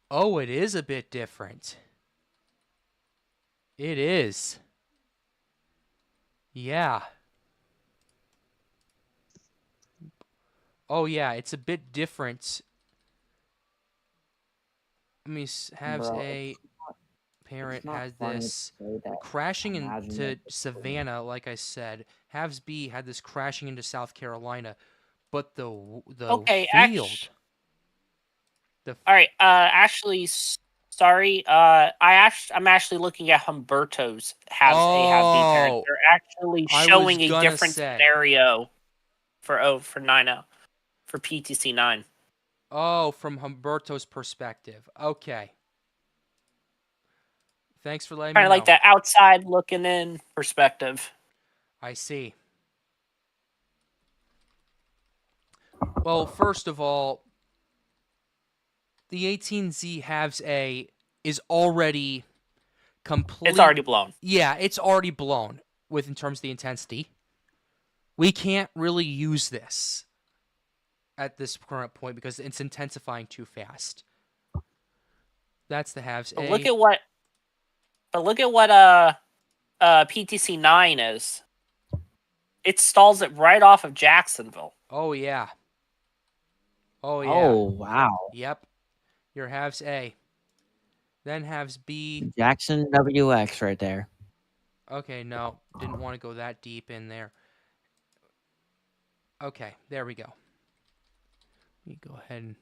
Oh, it is a bit different. It is. Yeah. Oh, yeah, it's a bit different. Let me halves Bro, A parent it's not has funny to this say that. crashing Imagine into that. Savannah, like I said. Halves B had this crashing into South Carolina, but the Okay, field, the all right. Sorry. I'm actually looking at Humberto's halves A, half B parent. Oh, They're actually I was showing a gonna different say. scenario for 9 for PTC 9. Oh, from Humberto's perspective. Okay. Thanks for letting me Kind of know. like that outside looking in perspective. I see. Well, first of all, the 18Z halves A is already complete. It's already blown. Yeah, it's already blown in terms of the intensity. We can't really use this at this current point because it's intensifying too fast. That's the halves But A. look at what PTC 9 is. It stalls it right off of Jacksonville. Oh yeah. Oh yeah. Oh wow. Yep. Your halves A. Then halves B. Jackson WX right there. Okay, no. Didn't want to go that deep in there. Okay, there we go. Let me go ahead and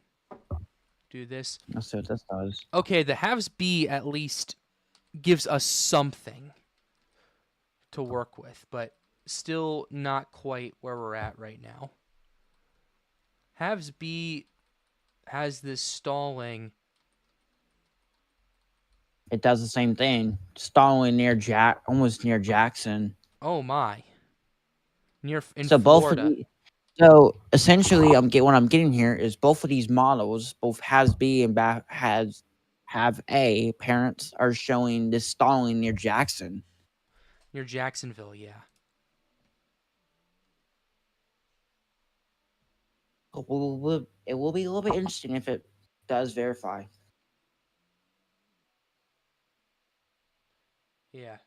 do this. Let's see what this does. Okay, the halves B at least gives us something to work with, but still not quite where we're at right now. Halves B has this stalling. It does the same thing. Stalling near almost near Jackson. Oh my. In So Florida. So essentially, what I'm getting here is both of these models, both has B and have A parents are showing this stalling near Jackson. Near Jacksonville, yeah. It will be a little bit interesting if it does verify. Yeah.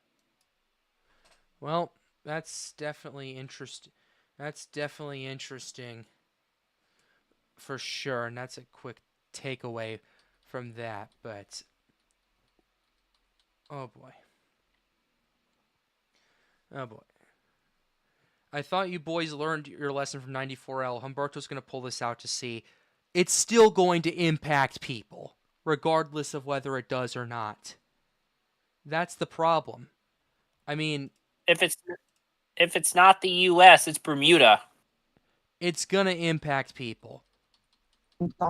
Well, that's definitely interesting. That's definitely interesting for sure, and that's a quick takeaway from that, but oh boy. Oh boy. I thought you boys learned your lesson from 94L. Humberto's going to pull this out to see. It's still going to impact people, regardless of whether it does or not. That's the problem. I mean, If it's not the U.S., it's Bermuda. it's going to impact people.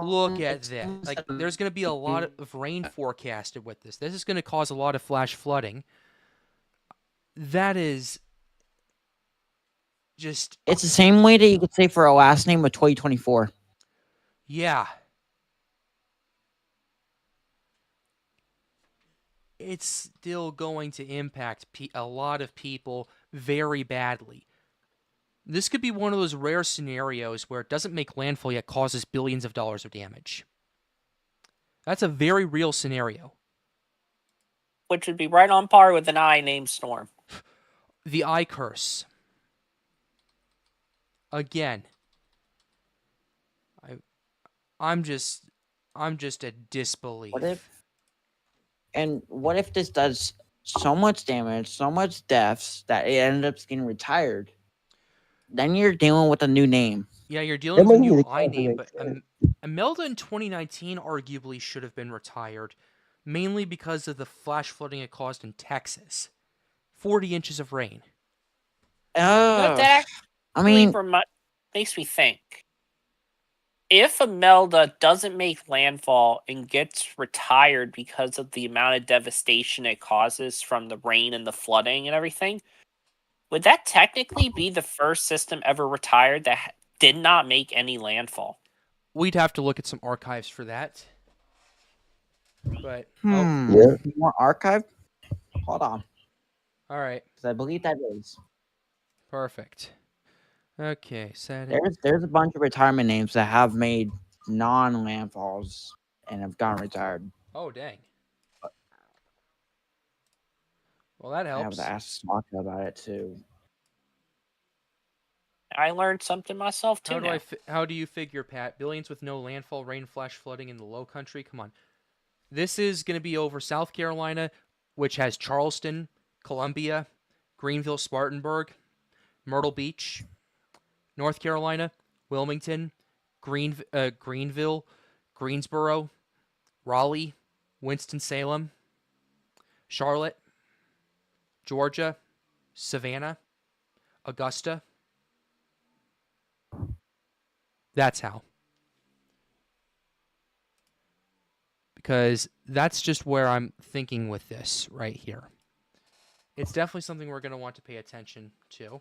Look at that. Like, there's going to be a lot of rain forecasted with this. This is going to cause a lot of flash flooding. That is just... It's the same way that you could say for a last name of 2024. Yeah. It's still going to impact a lot of people very badly. This could be one of those rare scenarios where it doesn't make landfall yet causes billions of dollars of damage. That's a very real scenario. Which would be right on par with an I named Storm. The eye curse. Again, I'm just at disbelief. What if this does so much damage, so much deaths that it ended up getting retired? Then you're dealing with a new name. Yeah, you're dealing with a new I That name, makes but sense. Imelda in 2019 arguably should have been retired, mainly because of the flash flooding it caused in Texas. 40 inches of rain. But that I mean, makes me think. If Imelda doesn't make landfall and gets retired because of the amount of devastation it causes from the rain and the flooding and everything, would that technically be the first system ever retired that did not make any landfall? We'd have to look at some archives for that. But Yeah. You want archive? Hold on, all right, because I believe that is. perfect. Okay, setting. There's a bunch of retirement names that have made non-landfalls and have gotten retired. Oh, dang. Well, that I have helps. to ask Smoka about it too. I learned something myself too. How do you figure, Pat? Billions with no landfall, rain, flash flooding in the low country? Come on. This is going to be over South Carolina, which has Charleston, Columbia, Greenville, Spartanburg, Myrtle Beach, North Carolina, Wilmington, Greenville, Greensboro, Raleigh, Winston-Salem, Charlotte, Georgia, Savannah, Augusta. That's how. Because that's just where I'm thinking with this right here. It's definitely something we're going to want to pay attention to.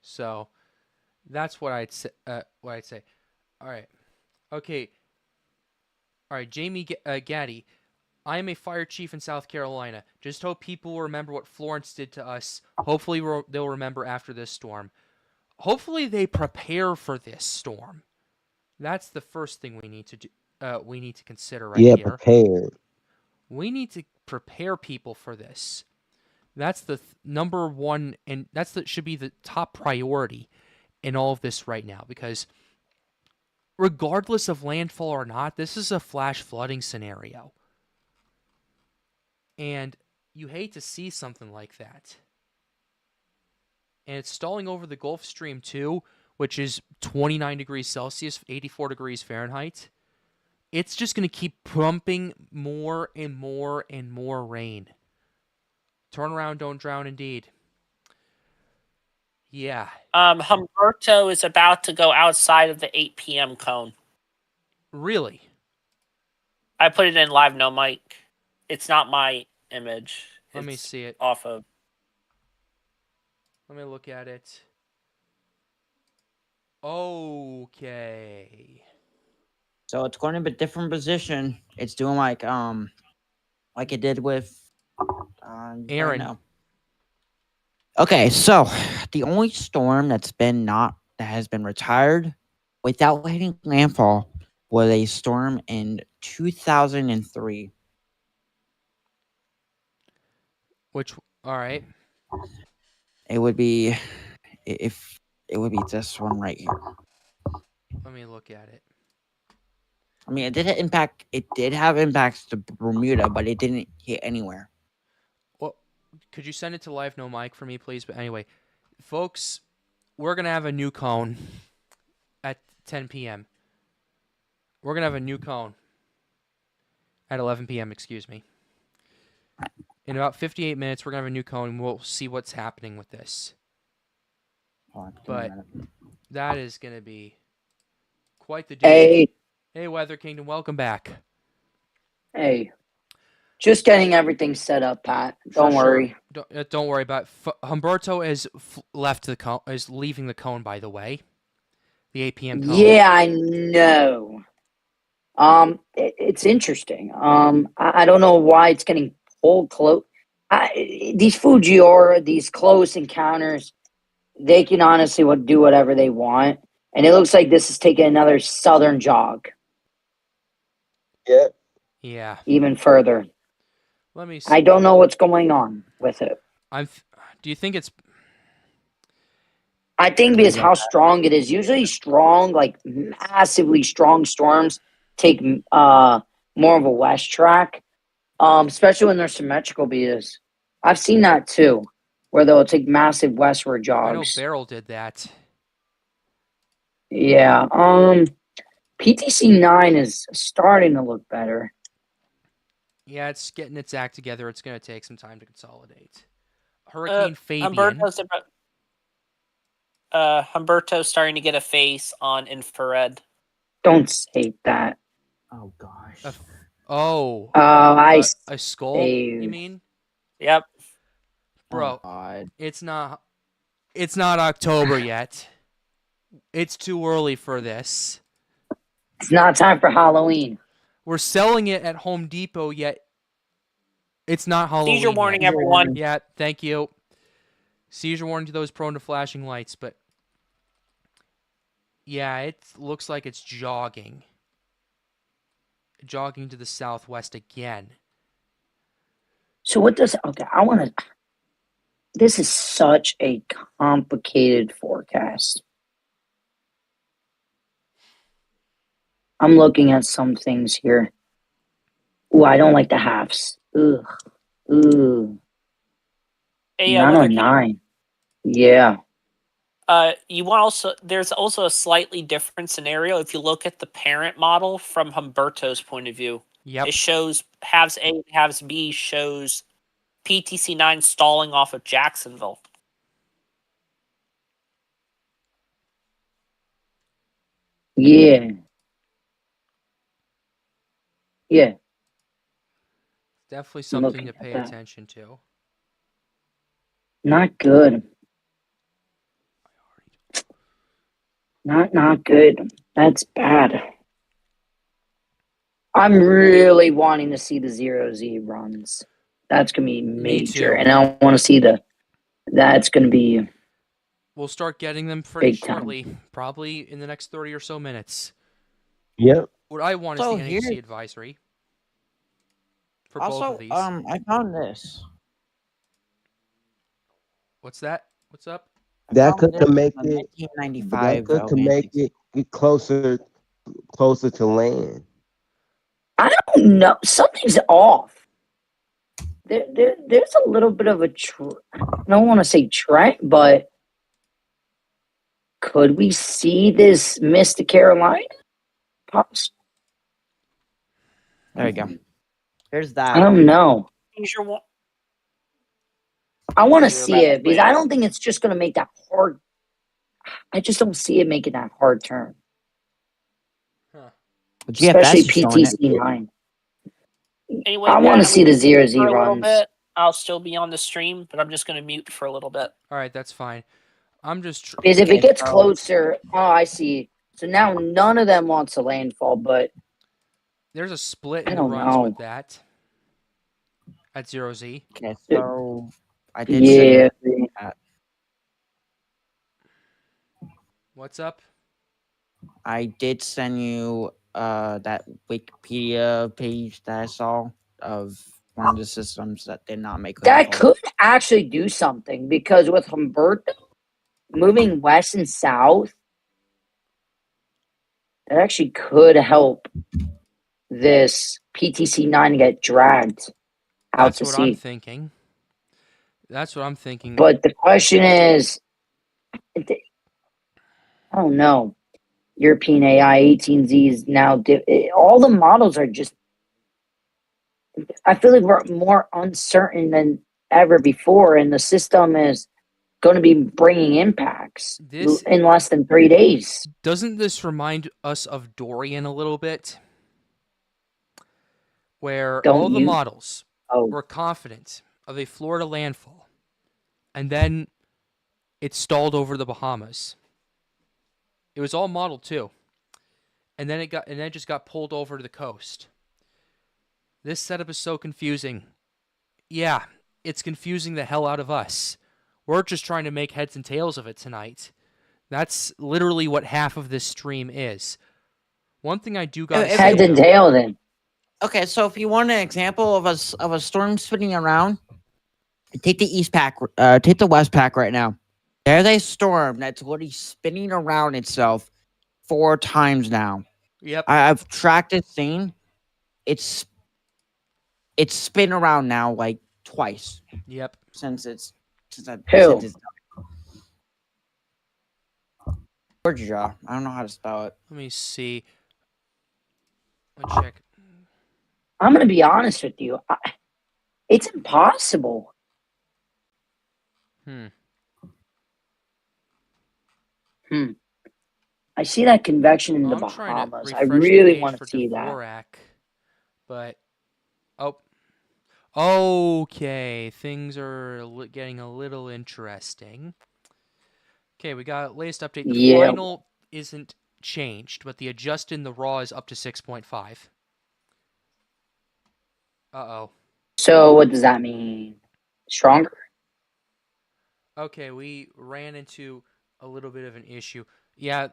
So that's what I'd say. All right. Okay. All right, Jamie Gaddy. I am a fire chief in South Carolina. Just hope people will remember what Florence did to us. Hopefully they'll remember after this storm. Hopefully they prepare for this storm. That's the first thing we need to do. We need to consider right here. Prepared. We need to prepare people for this. That's the number one, and should be the top priority in all of this right now, because regardless of landfall or not, this is a flash flooding scenario. And you hate to see something like that. And it's stalling over the Gulf Stream too, which is 29 degrees Celsius, 84 degrees Fahrenheit. It's just going to keep pumping more and more and more rain. Turn around, don't drown, indeed. Yeah. Humberto is about to go outside of the 8 p.m. cone. Really? I put it in live no mic. It's not my image. Let me It's see it. off of. Let me look at it. Okay. So it's going to be a different position. It's doing like it did with Aaron. right now. Okay, so the only storm that has been retired without hitting landfall was a storm in 2003. All right. It would be this one right here. Let me look at it. I mean, it did impact. It did have impacts to Bermuda, but it didn't hit anywhere. Well, could you send it to Live No Mic for me, please? But anyway, folks, we're gonna have a new cone at 10 p.m. We're gonna have a new cone at 11 p.m. Excuse me. In about 58 minutes, we're gonna have a new cone, and we'll see what's happening with this. Hold on, give me a But minute. that is gonna be quite the doozy. Hey, Hey, Weather Kingdom, welcome back. hey. Just getting everything set up, Pat. Don't Sure. worry. Don't worry about it. Humberto is left the cone. Is leaving the cone, by the way. The 8 p.m. cone. Yeah, I know. It's interesting. I don't know why it's getting pulled close. These Fujiwara, these close encounters, they can honestly do whatever they want, and it looks like this is taking another southern jog, Yeah. Yeah. even further. Let me see. I don't know what's going on with it. Do you think it's? I think because how strong it is. Usually strong, like massively strong storms take more of a west track, especially when they're symmetrical. Because I've seen that too, where they'll take massive westward I know jogs. Beryl did that. Yeah. PTC 9 is starting to look better. Yeah, it's getting its act together. It's going to take some time to consolidate. Hurricane Fabian. Humberto's starting to get a face on infrared. Don't say that. Oh gosh. I A skull? You saved. mean, Yep. bro? Oh, God. It's not October yet. It's too early for this. It's not time for Halloween. We're selling it at Home Depot, yet it's not Halloween Seizure warning, yet. everyone. Yeah, thank you. Seizure warning to those prone to flashing lights, but yeah, it looks like it's jogging. Jogging to the southwest again. So what does? Okay, I want to. This is such a complicated forecast. I'm looking at some things here. Ooh, I don't like the halves. Ugh. Ooh. Hey, Not Weather on King. 9. Yeah. There's also a slightly different scenario if you look at the parent model from Humberto's point of view. Yep. It shows halves A, halves B shows PTC 9 stalling off of Jacksonville. Yeah. Yeah. Definitely something looking to at pay that. attention to. Not good. Not good. That's bad. I'm really wanting to see the 0Z runs. That's gonna be major. too. And I want to see that's gonna be We'll start getting them pretty Big time. shortly, probably in the next 30 or so minutes. Yep. What I want So is the here- NHC advisory for both Also, of these. I found this. What's that? What's up? I That found could this make on it. 1995 That could make it get closer to land. I don't know. Something's off. There's a little bit of a I don't want to say trend, but could we see this miss to Carolina? There you go. Here's I that. don't know. Seizure wa- I want to You're see about it to because play I it. don't think it's just going to make that hard. I just don't see it making that hard turn, The GFS especially is showing it. PTC 9. Anyway, I want to Matt, see the we can mute 0Z for a little runs. bit. I'll still be on the stream, but I'm just going to mute for a little bit. All right, that's fine. I'm just. Because if it Okay, gets so- closer, oh, I see. So now none of them wants a landfall, but There's a split I in the don't runs know. with that at 0Z. Okay, so I did send yeah, you that. What's up? I did send you that Wikipedia page that I saw of one of the systems that did not make that landfall. could actually do something because with Humberto moving west and south, that actually could help this PTC 9 to get dragged out That's to what I'm sea. thinking. That's what I'm thinking. But the question is, I don't know. European AI 18Z is now all the models are just. I feel like we're more uncertain than ever before, and the system is going to be bringing impacts This in less than 3 days. doesn't this remind us of Dorian a little bit? Where Don't all the you? models Oh, were confident of a Florida landfall, and then it stalled over the Bahamas. It was all modeled too, and then it just got pulled over to the coast. This setup is so confusing. Yeah, it's confusing the hell out of us. We're just trying to make heads and tails of it tonight. That's literally what half of this stream is. One thing I do got to say, heads and though, tail then. Okay, so if you want an example of a storm spinning around, take the take the west pack right now. There's a storm that's literally spinning around itself 4 times now. Yep. I've tracked this thing. It's spin around now like twice Yep. since it's Who? Georgia. I don't know how to spell it. Let me see. Let me check. I'm going to be honest with you. It's impossible. I see that convection in the I'm trying to Bahamas. I refresh the really page want for to see that. Dvorak, but okay, things are getting a little interesting. Okay, we got latest update. The Yeah. final isn't changed, but the adjust in the raw is up to 6.5. Uh-oh. So what does that mean? Stronger? Okay, we ran into a little bit of an issue. Yeah,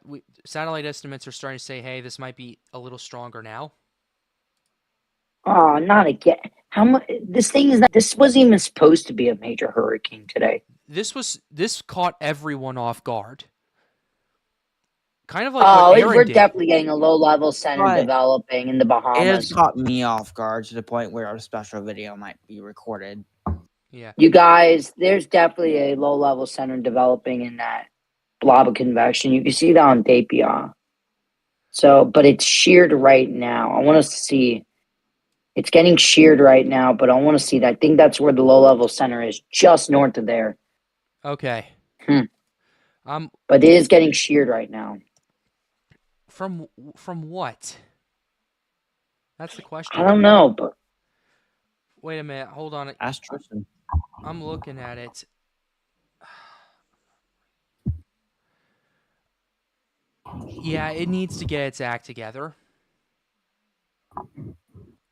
satellite estimates are starting to say, hey, this might be a little stronger now. Oh, not again. How much? This thing is not. This wasn't even supposed to be a major hurricane today. This caught everyone off guard. Kind of like what Aaron we're did. definitely getting a low-level center Right. developing in the It has Bahamas. caught me off guard to the point where a special video might be recorded. Yeah. You guys, there's definitely a low-level center developing in that blob of convection. You can see that on Dapia. So, but it's sheared right now. I want to see. It's getting sheared right now, but I want to see that. I think that's where the low-level center is, just north of there. Okay. But it is getting sheared right now. From what? That's the question. I don't know, but wait a minute. Hold on. Ask Tristan. I'm looking at it. Yeah, it needs to get its act together.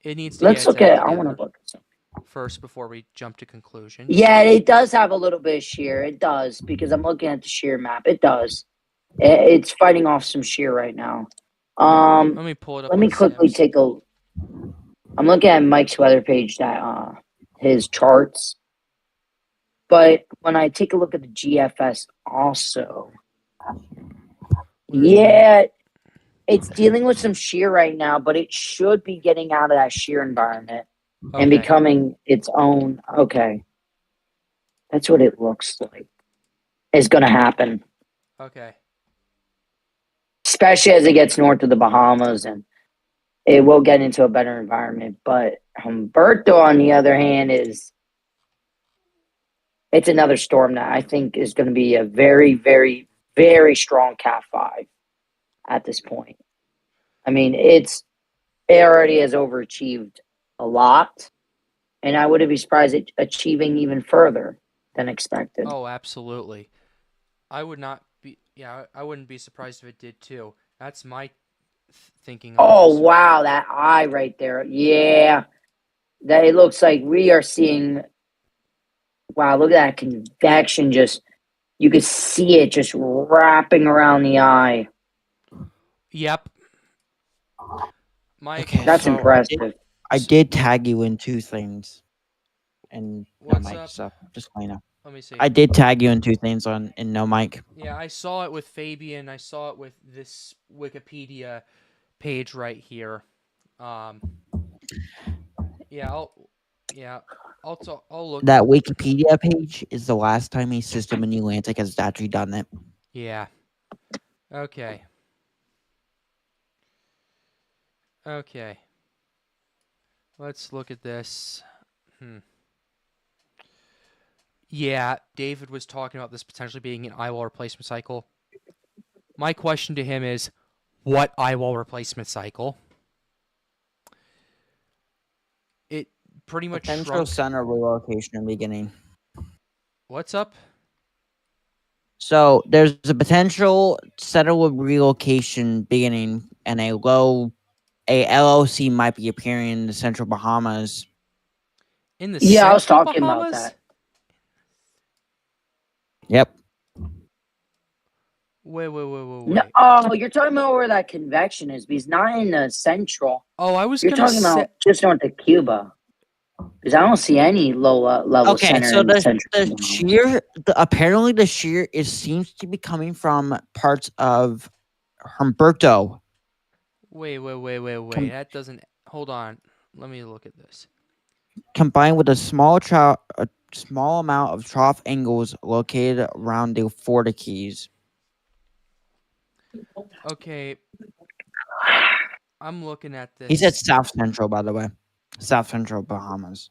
It needs to let's get its look act at. I together want to look at something. first before we jump to conclusions. Yeah, it does have a little bit of shear. It does, because I'm looking at the shear map. It does. It's fighting off some shear right now. Let me pull it up. Let me on quickly Sims. take a. I'm looking at Mike's weather page, that his charts. But when I take a look at the GFS, also, yeah, it's dealing with some shear right now, but it should be getting out of that shear environment and Okay. becoming its own. Okay, that's what it looks like is going to happen. Okay. Especially as it gets north of the Bahamas, and it will get into a better environment. But Humberto, on the other hand, it's another storm that I think is going to be a very, very, very strong Cat 5 at this point. I mean, it already has overachieved a lot, and I wouldn't be surprised at achieving even further than expected. Oh, absolutely. I would not be. Yeah, I wouldn't be surprised if it did too. That's my thinking. Oh, wow, that eye right there. Yeah, that it looks like we are seeing. Wow, look at that convection! You could see it just wrapping around the eye. Yep. Mike, Okay, That's so impressive. I did tag you in 2 things. And no What's mic up? stuff. Just so you know. let me see. I did tag you in 2 things in no mic. Yeah, I saw it with Fabian. I saw it with this Wikipedia page right here. Um, yeah, I'll look. That Wikipedia page is the last time a system in the Atlantic has actually done it. Yeah. Okay. Okay. Let's look at this. Yeah, David was talking about this potentially being an eyewall replacement cycle. My question to him is, what eyewall replacement cycle? It pretty much Potential shrunk. center relocation in the beginning. What's up? So there's a potential center relocation beginning, and a LLC might be appearing in the Central Bahamas. In the Yeah, I was Central talking about Bahamas? that. Yep. Wait. No, oh, you're talking about where that convection is, because not in the central. Oh, I was You're gonna talking say. about just north of Cuba. Because I don't see any low level Okay, center so in the central. shear, apparently the shear seems to be coming from parts of Humberto. Wait. That doesn't. Hold on. Let me look at this. Combined with a small amount of trough angles located around the vortices. Okay. I'm looking at this. He said South Central, by the way. South Central Bahamas.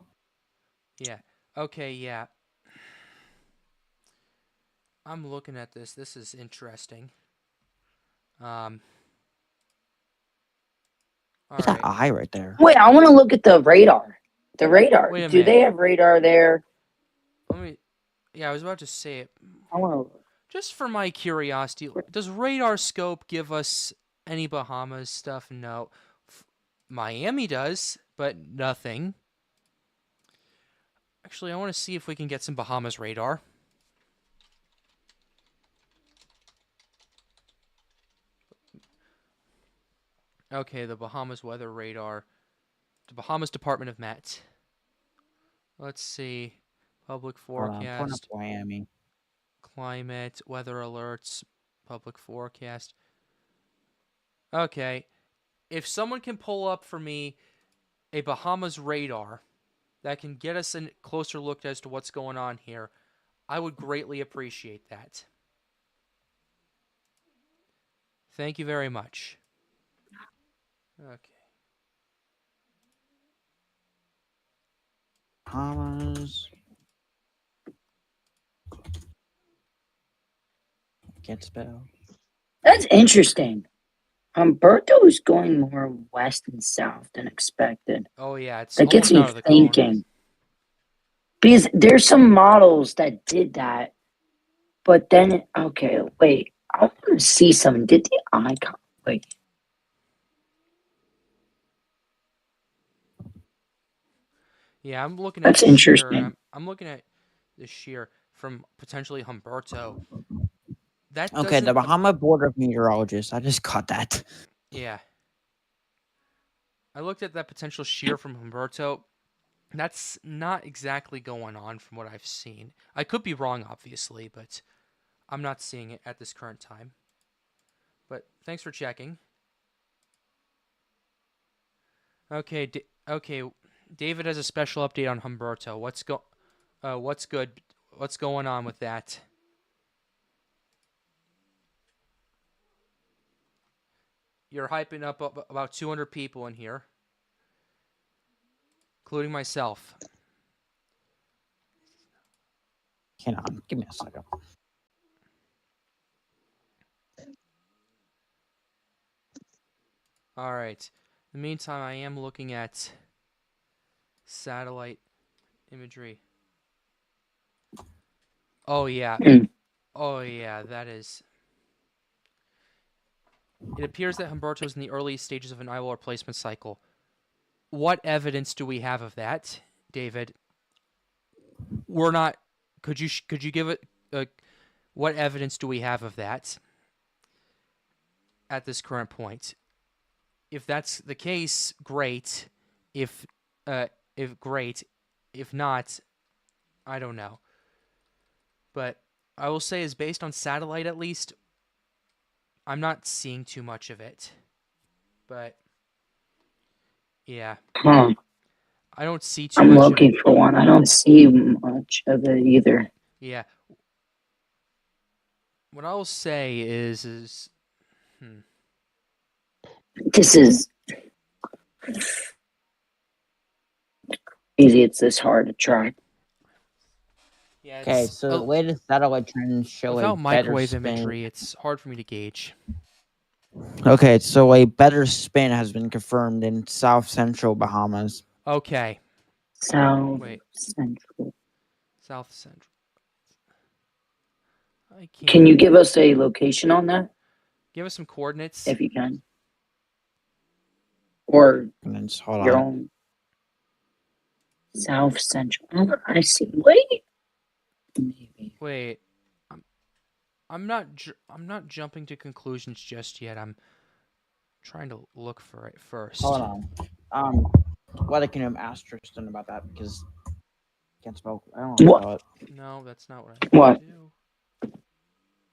Yeah. Okay, yeah. I'm looking at this. This is interesting. All There's right. that eye right there. Wait, I want to look at the radar. The radar. Wait a Do minute. they have radar there? Let me. Yeah, I was about to say it. I want to. Just for my curiosity, does radar scope give us any Bahamas stuff? No. Miami does, but nothing. Actually, I want to see if we can get some Bahamas radar. Okay, the Bahamas weather radar. The Bahamas Department of Met. Let's see. Public Hold on, I'm pulling up forecast. Miami. Climate, weather alerts, public forecast. Okay. If someone can pull up for me a Bahamas radar that can get us a closer look as to what's going on here, I would greatly appreciate that. Thank you very much. Okay. Bahamas. Can't spell. That's interesting. Humberto is going more west and south than expected. Oh yeah, it's That gets almost me out of the cone. thinking. Because there's some models that did that, but then okay, wait. I want to see some. Did the icon? Wait. Yeah, I'm looking That's at shear. interesting. I'm looking at the shear from potentially Humberto. That Okay, the doesn't. Bahama Board of Meteorologists. I just caught that. Yeah. I looked at that potential shear from Humberto. That's not exactly going on from what I've seen. I could be wrong, obviously, but I'm not seeing it at this current time. But thanks for checking. Okay, okay. David has a special update on Humberto. What's good? What's going on with that? You're hyping up about 200 people in here, including myself. Hang on, give me a second. All right. In the meantime, I am looking at satellite imagery. Oh yeah. Oh yeah, that is. It appears that Humberto is in the early stages of an eyewall replacement cycle. What evidence do we have of that, David? We're not. Could you give it? What evidence do we have of that at this current point? If that's the case, great. If great, if not, I don't know. But I will say, is based on satellite at least, I'm not seeing too much of it. But Yeah. Huh. I don't see too I'm much of looking for one. I don't see much of it either. Yeah. What I'll say is This is easy. It's this hard to try. yeah, Okay, it's so the latest satellite trends show a without better microwave spin. imagery, it's hard for me to gauge. Okay, so a better spin has been confirmed in South Central Bahamas. Okay. South Wait. Central. South Central. I can't. Can you give us a location on that, give us some coordinates? if you can? Or And then just hold your on. own South Central. Oh, I see. Wait. Maybe. Wait. I'm not jumping to conclusions just yet. I'm trying to look for it first. Hold on. What can you ask Tristan about that because can't spell. I don't know What? spell it No, that's not what I What? do.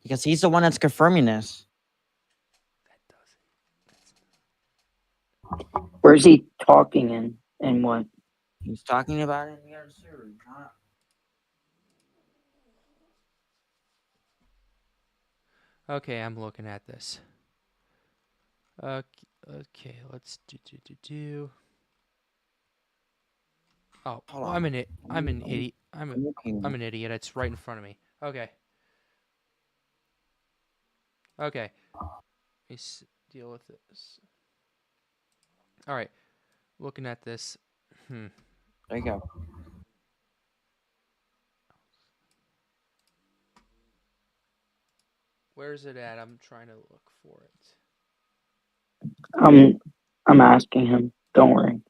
because he's the one that's confirming this. That doesn't. Where's he talking in? And what? He's talking about it in the other series. Not... Okay, I'm looking at this. Okay, let's do. Oh, Hold well, on. I'm an idiot. I'm looking. an idiot. It's right in front of me. Okay. Okay. Let's deal with this. All right. Looking at this. There you go. Where's it at? I'm trying to look for it. I'm asking him. Don't worry.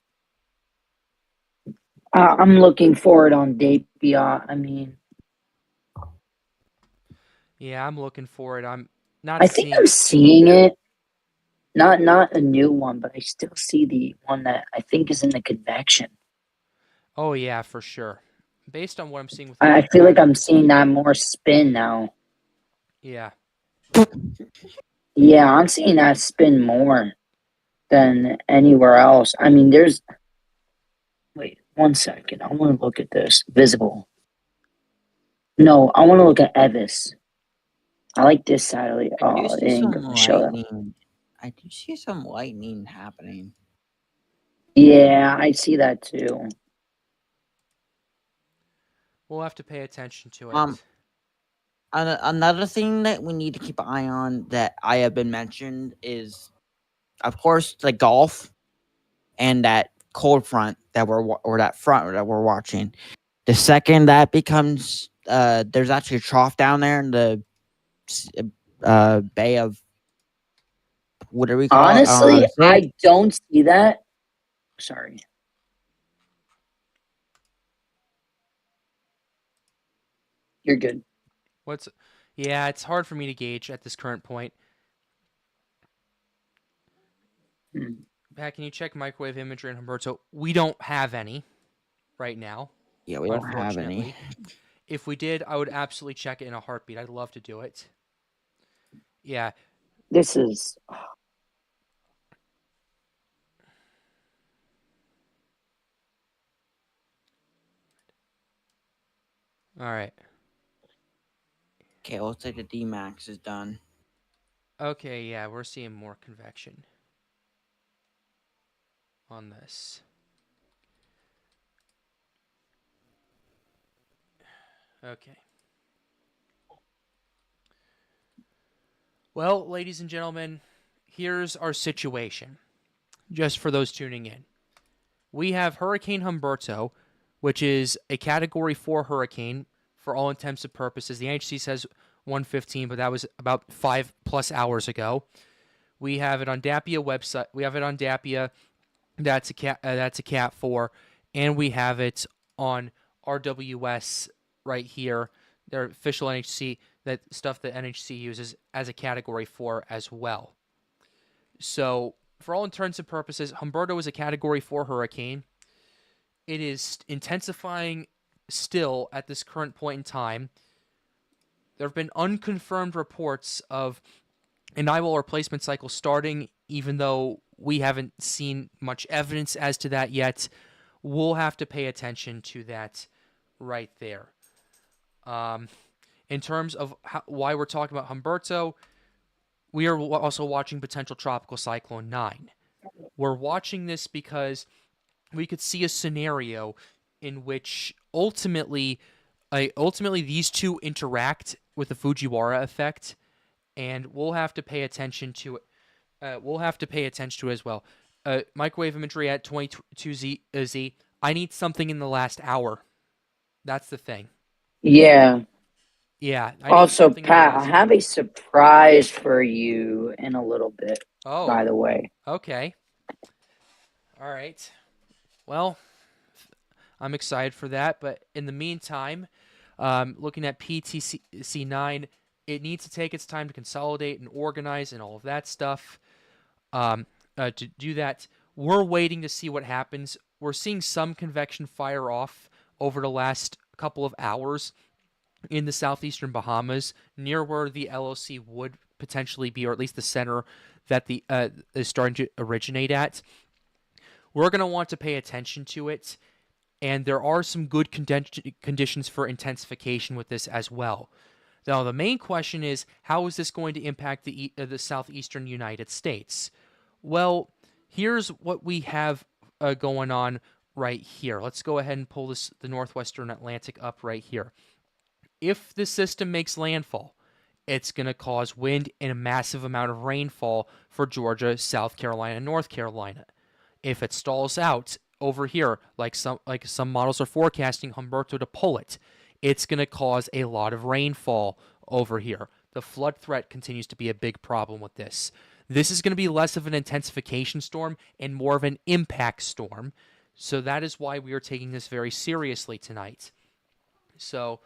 I'm looking for it on Dapia. I mean, Yeah, I'm looking for it. I'm not I think seeing. I'm seeing it. Not a new one, but I still see the one that I think is in the convection. Oh yeah, for sure. Based on what I'm seeing with I my feel like pattern- I'm seeing that more spin now. Yeah. Yeah, I'm seeing that spin more than anywhere else. I mean, there's. Wait, 1 second. I want to look at this. Visible. No, I want to look at Evis. I like this satellite. I do Oh, it see ain't some gonna show that. lightning. I do see some lightning happening. Yeah, I see that too. We'll have to pay attention to it. Another thing that we need to keep an eye on that I have been mentioned is, of course, the Gulf and that cold front that or that front that we're watching. The second that becomes, there's actually a trough down there in the Bay of, what do we call Honestly, it? I don't see that. Sorry. You're good. Yeah, it's hard for me to gauge at this current point. Pat, can you check microwave imagery in Humberto? We don't have any right now. Yeah, we don't have any. If we did, I would absolutely check it in a heartbeat. I'd love to do it. Yeah. This is. All right. Okay, let's say the D-Max is done. Okay, yeah, we're seeing more convection on this. Okay. Well, ladies and gentlemen, here's our situation. Just for those tuning in. We have Hurricane Humberto, which is a Category 4 hurricane for all intents and purposes. The NHC says 115, but that was about 5+ hours ago. We have it on DAPIA website. We have it on DAPIA. That's a Cat 4, and we have it on RWS right here. Their official NHC, that stuff that NHC uses as a Category 4 as well. So, for all intents and purposes, Humberto is a Category 4 hurricane. It is intensifying still at this current point in time. There have been unconfirmed reports of an eyewall replacement cycle starting, even though we haven't seen much evidence as to that yet. We'll have to pay attention to that right there. In terms of why we're talking about Humberto, we are also watching potential tropical cyclone 9. We're watching this because we could see a scenario in which ultimately these two interact with the Fujiwara effect, and we'll have to pay attention to it. We'll have to pay attention to it as well. Microwave imagery at 22Z. I need something in the last hour. That's the thing. Yeah. Yeah. I need Also, something in the Pat, I last have a surprise for you in a little bit, Oh, by the way. okay. All right. Well, I'm excited for that. But in the meantime, looking at PTC 9, it needs to take its time to consolidate and organize and all of that stuff. To do that, we're waiting to see what happens. We're seeing some convection fire off over the last couple of hours in the southeastern Bahamas, near where the LOC would potentially be, or at least the center that the is starting to originate at. We're going to want to pay attention to it, and there are some good conditions for intensification with this as well. Now, the main question is, how is this going to impact the southeastern United States? Well, here's what we have going on right here. Let's go ahead and pull the northwestern Atlantic up right here. If the system makes landfall, it's going to cause wind and a massive amount of rainfall for Georgia, South Carolina, and North Carolina. If it stalls out over here, like some models are forecasting Humberto to pull it, it's going to cause a lot of rainfall over here. The flood threat continues to be a big problem with this. This is going to be less of an intensification storm and more of an impact storm. So that is why we are taking this very seriously tonight. So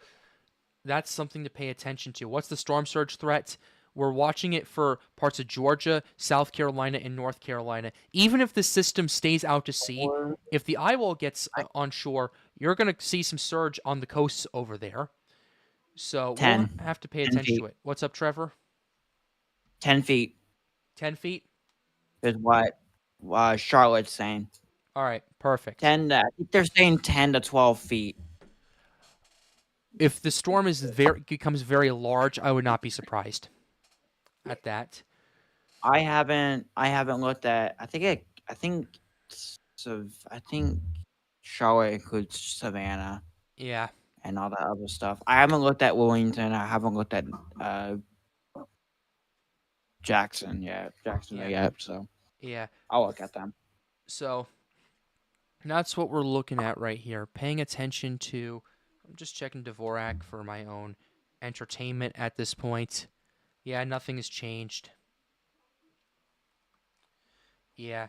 that's something to pay attention to. What's the storm surge threat? We're watching it for parts of Georgia, South Carolina, and North Carolina. Even if the system stays out to sea, if the eyewall gets on shore, you're going to see some surge on the coasts over there. So 10. we'll have to pay 10 attention feet. to it. What's up, Trevor? 10 feet 10 feet? is what Charlotte's saying. All right, perfect. 10. I think they're saying 10 to 12 feet. If the storm becomes very large, I would not be surprised at that. I haven't looked at. I think Charlotte includes Savannah Yeah. and all that other stuff. I haven't looked at Wilmington. I haven't looked at Jacksonville yet. So Yeah. I'll look at them. So that's what we're looking at right here. Paying attention to, I'm just checking Dvorak for my own entertainment at this point. Yeah, nothing has changed. Yeah.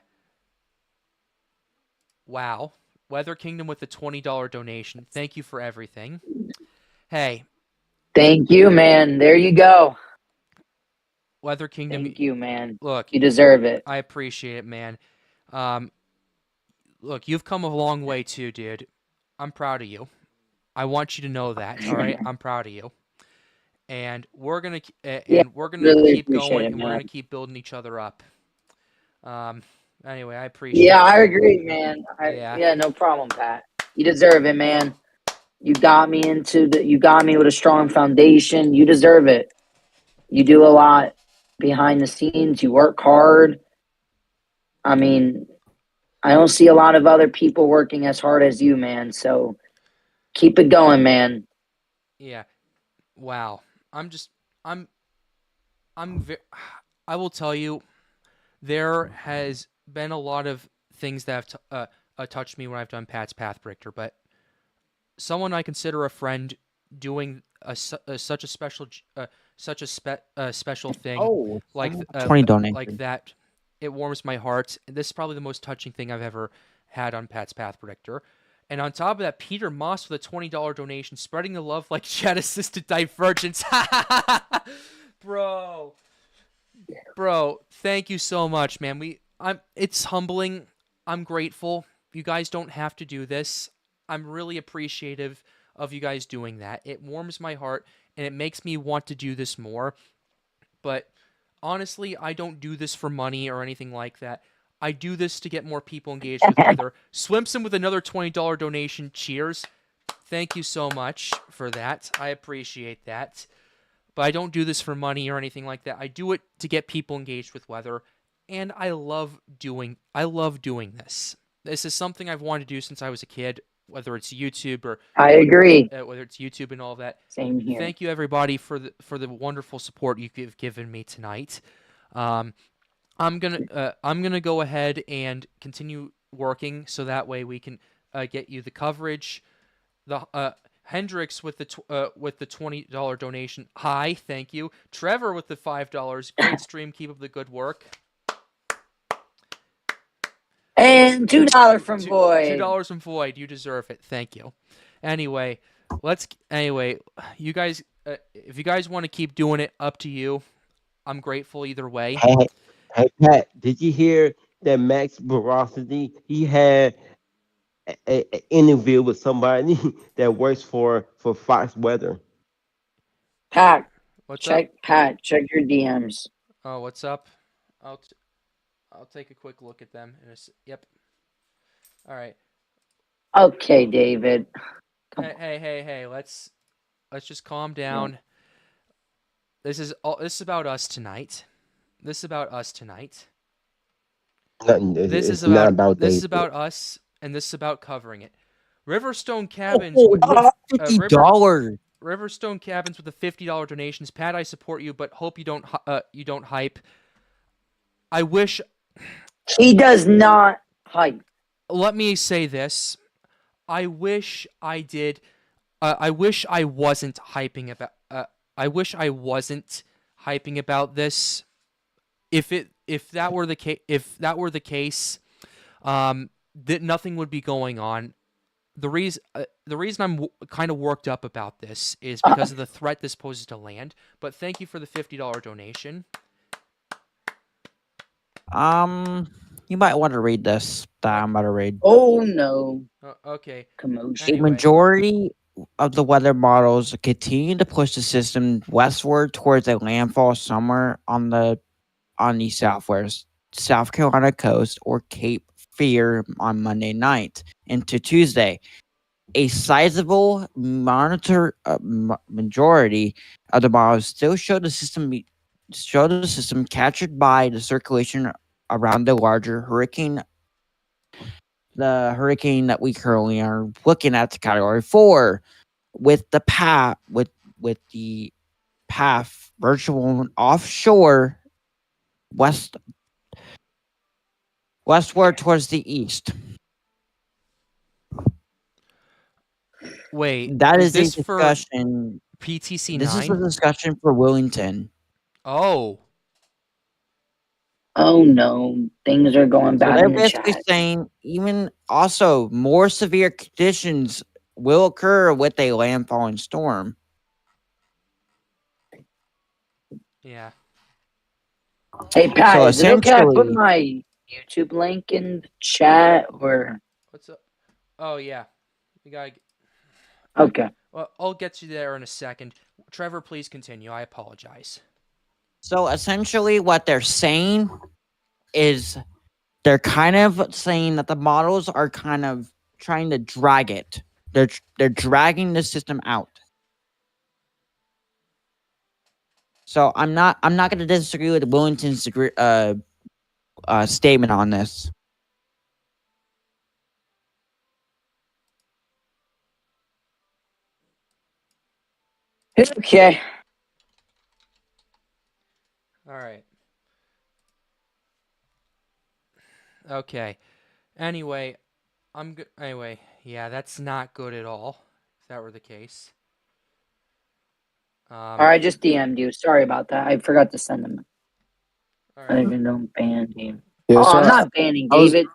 Wow. Weather Kingdom with the $20 donation. Thank you for everything. Hey. Thank you, man. There you go. Weather Kingdom. Thank you, man. Look, you deserve it. I appreciate it, man. Look, you've come a long way too, dude. I'm proud of you. I want you to know that. All right, I'm proud of you. And we're gonna really keep going, and man. we're gonna keep building each other up. Anyway, I appreciate. Yeah, it. I agree, man. Yeah, no problem, Pat. You deserve it, man. You got me with a strong foundation. You deserve it. You do a lot behind the scenes. You work hard. I mean, I don't see a lot of other people working as hard as you, man. So keep it going, man. Yeah. Wow. I will tell you, there has been a lot of things that have touched me when I've done Pat's Path Predictor, but someone I consider a friend doing such a special thing like 20 donations. like that, it warms my heart. This is probably the most touching thing I've ever had on Pat's Path Predictor. And on top of that, Peter Moss with a $20 donation, spreading the love like chat-assisted divergence. Bro, thank you so much, man. It's humbling. I'm grateful. You guys don't have to do this. I'm really appreciative of you guys doing that. It warms my heart, and it makes me want to do this more. But honestly, I don't do this for money or anything like that. I do this to get more people engaged with weather. Swimson with another $20 donation. Cheers. Thank you so much for that. I appreciate that. But I don't do this for money or anything like that. I do it to get people engaged with weather, and I love doing this. This is something I've wanted to do since I was a kid, whether it's YouTube or I agree. whether it's YouTube and all that. Same here. Thank you everybody for the wonderful support you've given me tonight. I'm gonna go ahead and continue working so that way we can get you the coverage. The Hendrix with the $20 donation. Hi, thank you. Trevor with the $5. Great stream. Keep up the good work. And $2 from Void. $2 from Void. You deserve it. Thank you. Anyway, you guys, if you guys want to keep doing it, up to you. I'm grateful either way. Hey Pat, did you hear that Max Verocity? He had an interview with somebody that works for Fox Weather. Pat, What's check your DMs. up? Oh, what's up? I'll take a quick look at them. Yep. All right. Okay, David. Hey. Let's just calm down. This is about us tonight. This is about us, and this is about covering it. Riverstone Cabins with $50. Riverstone Cabins with the $50 donations. Pat, I support you, but hope you don't hype. I wish He does not hype. let me say this. I wish I did. I wish I wasn't hyping about. I wish I wasn't hyping about this. If that were the case, that nothing would be going on. The reason I'm kind of worked up about this is because of the threat this poses to land. But thank you for the $50 donation. You might want to read this that I'm about to read. Oh no. Okay. Commotion. A Anyway. majority of the weather models continue to push the system westward towards a landfall somewhere on the southwest South Carolina coast or Cape Fear on Monday night into Tuesday. A sizable majority of the models still show the system captured by the circulation around the larger hurricane. The hurricane that we currently are looking at, Category 4, with the path virtual offshore westward towards the east. Wait, That is is this a for discussion. PTC 9? This is a discussion for Willington. Oh. Oh no. Things are going So bad they're in the basically chat. saying even also more severe conditions will occur with a landfalling storm. Yeah. Hey Pat, So is it okay I put essentially- my YouTube link in the chat or What's up? Oh yeah. We gotta. okay. Well, I'll get you there in a second. Trevor, please continue. I apologize. So essentially what they're saying is they're kind of saying that the models are kind of trying to drag it. They're dragging the system out. So I'm not going to disagree with Willington's statement on this. Okay. All right. Okay. Anyway, Anyway, yeah, that's not good at all. If that were the case. I just DM'd you. Sorry about that. I forgot to send them. All I right. didn't know ban you. Yeah, Oh, sorry, I'm not banning I was David.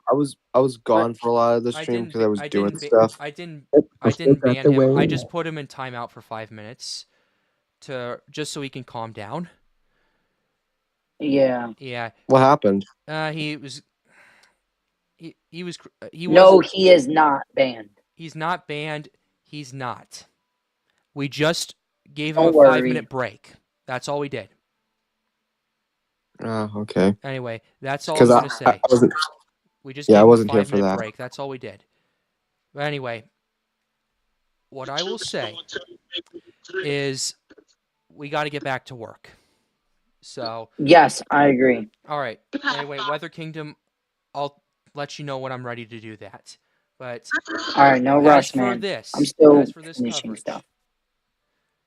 I was gone for a lot of the stream because I was doing stuff. I didn't That's ban the him. I way. just put him in timeout for 5 minutes, just so he can calm down. Yeah. Yeah. What happened? He was. No, he is not banned. He's not banned. He's not. We just gave him Don't a worry. 5-minute break. That's all we did. Okay. Anyway, that's all I'm Because going to say. I wasn't. We just Yeah, I gave him a wasn't here for 5-minute that. break. That's all we did. But anyway, what I will say is we got to get back to work. So, Yes, I agree. all right. Anyway, Weather Kingdom, I'll let you know when I'm ready to do that. But All right, no as rush, for man. this, I'm still as for this finishing coverage, stuff.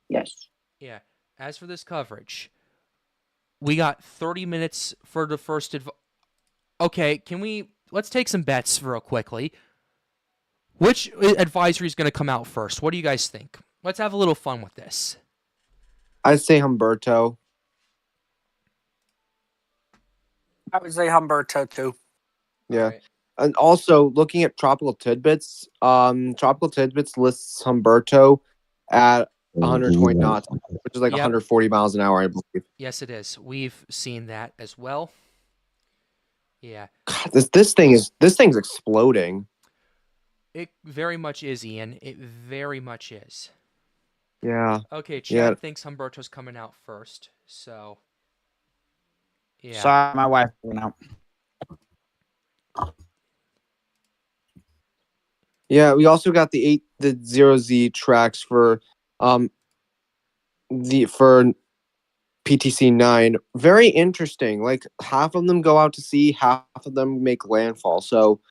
Yes. yeah, as for this coverage, we got 30 minutes for the first Okay, let's take some bets real quickly. Which advisory is going to come out first? What do you guys think? Let's have a little fun with this. I'd say Humberto. I would say Humberto too. Yeah. Right. And also looking at Tropical Tidbits, Tropical Tidbits lists Humberto at 120 knots, which is like 140 miles an hour, I believe. Yes, it is. We've seen that as well. Yeah. God, this thing's exploding. It very much is, Ian. It very much is. Yeah. Okay, Chad thinks Humberto's coming out first, so yeah. Sorry, my wife went out. Yeah, we also got the 0Z tracks for PTC 9. Very interesting. Like half of them go out to sea, half of them make landfall. So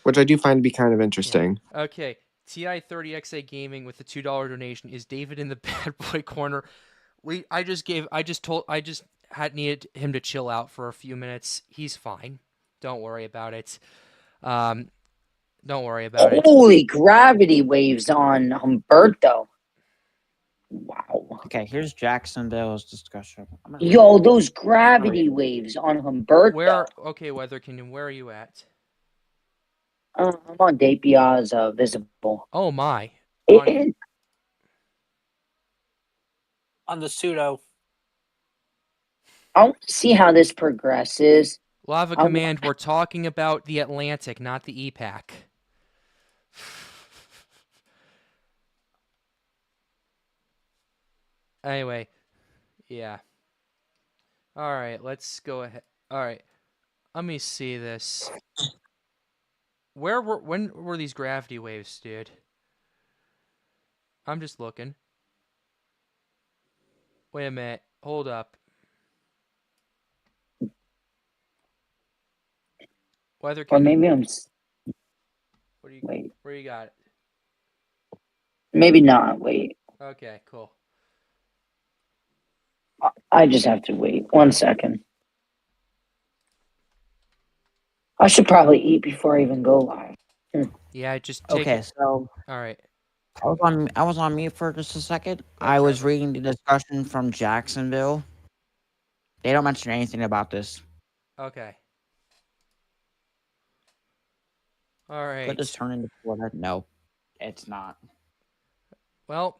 which I do find to be kind of interesting. Yeah. Okay, TI30XA Gaming with the $2 donation. Is David in the bad boy corner? I just needed him to chill out for a few minutes. He's fine. Don't worry about it. Don't worry about it. Holy gravity waves on Humberto. Wow. Okay, here's Jacksonville's discussion. Yo, those gravity waves on Humberto. Okay, Weather Kingdom, where are you at? I'm on Dapia's visible. Oh my. On the pseudo. I'll see how this progresses. Lava Command, we're talking about the Atlantic, not the EPAC. Anyway, yeah. All right, let's go ahead. All right, let me see this. When were these gravity waves, dude? I'm just looking. Wait a minute. Hold up. Weather Kingdom. Or maybe I'm. Wait. Where you got it? Maybe not. Wait. Okay, cool. I just have to wait 1 second. I should probably eat before I even go live. Yeah, just take Okay, so all right. I was on mute for just a second. I was reading the discussion from Jacksonville. They don't mention anything about this. Okay. All right. Could this turn into Florida? No, it's not. Well,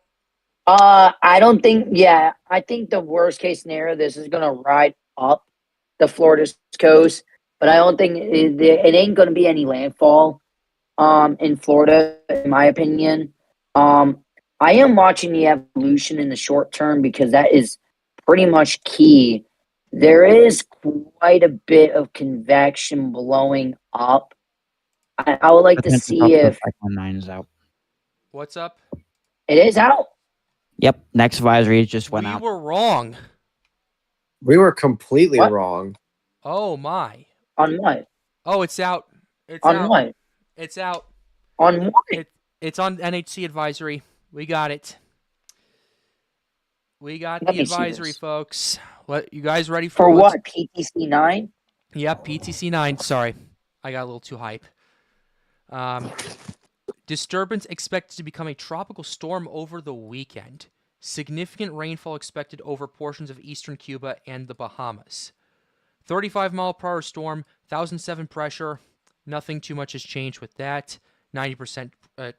I don't think. Yeah, I think the worst case scenario, this is gonna ride up the Florida coast, but I don't think it ain't gonna be any landfall. In Florida, in my opinion. I am watching the evolution in the short term because that is pretty much key. There is quite a bit of convection blowing up. I would like to see if Cyclone 9 is out. What's up? It is out. Yep, next advisory just went out. We were wrong. We were completely wrong. Oh my. On what? Oh, it's out. It's on out. What? It's out. On what? It's on NHC advisory. We got it. We got the advisory, folks. What you guys ready for? For what? PTC 9? Yep, PTC 9. Sorry, I got a little too hype. Disturbance expected to become a tropical storm over the weekend. Significant rainfall expected over portions of eastern Cuba and the Bahamas. 35-mile-per-hour storm, 1,007 pressure. Nothing too much has changed with that. 90%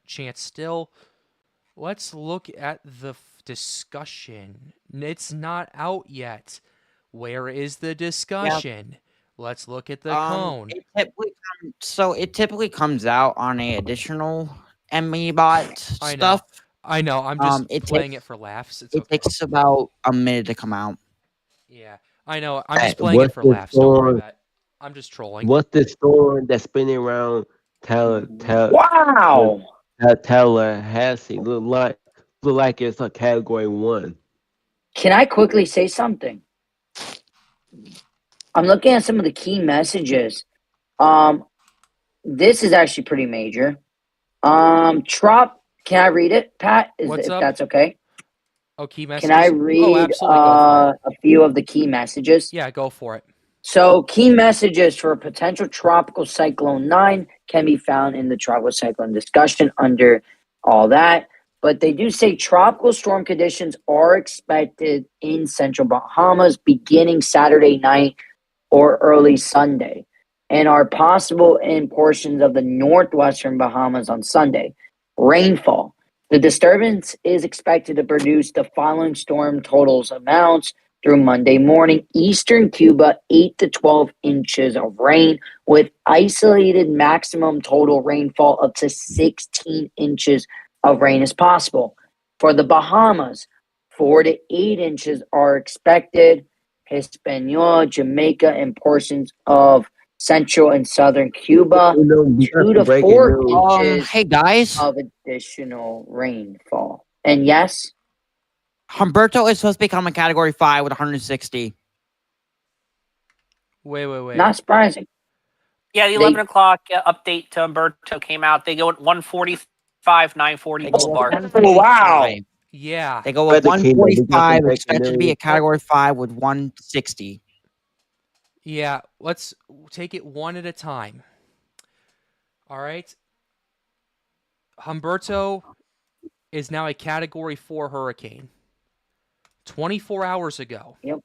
chance still. Let's look at the discussion. It's not out yet. Where is the discussion? Yep. Let's look at the cone. It typically comes out on a additional ME bot stuff. I know. I'm just It playing takes it for laughs. It's it okay. takes about a minute to come out. Yeah, I know. I'm just playing it What's for the laughs. Don't worry storm? about it. I'm just trolling. What's the storm that's spinning around Wow. Tallahassee? Look like it's a category 1. Can I quickly say something? I'm looking at some of the key messages. This is actually pretty major. Trop, can I read it, Pat? What's If up? that's okay. Oh, key Can messages. I read Oh, absolutely. Go for it. a few of the key messages? Yeah, go for it. So, key messages for a potential tropical cyclone 9 can be found in the tropical cyclone discussion under all that. But they do say tropical storm conditions are expected in central Bahamas beginning Saturday night or early Sunday, and are possible in portions of the northwestern Bahamas on Sunday. Rainfall. The disturbance is expected to produce the following storm totals amounts through Monday morning. Eastern Cuba, 8 to 12 inches of rain, with isolated maximum total rainfall up to 16 inches of rain is possible. For the Bahamas, 4 to 8 inches are expected. Hispaniola, Jamaica, and portions of central and southern Cuba, You know, we got 2 some to breaking 4 news. inches Hey guys, of additional rainfall. And yes, Humberto is supposed to become a Category 5 with 160. Wait. not surprising. Yeah, the They- 11 o'clock update to Humberto came out. They go at 145, 940 They go with bar. 145. Yeah. They go with Weather Kingdom, we got some 145, breaking expected to be a news. Category 5 with 160. Yeah. Let's take it one at a time. All right. Humberto is now a Category 4 hurricane. 24 hours ago, Yep.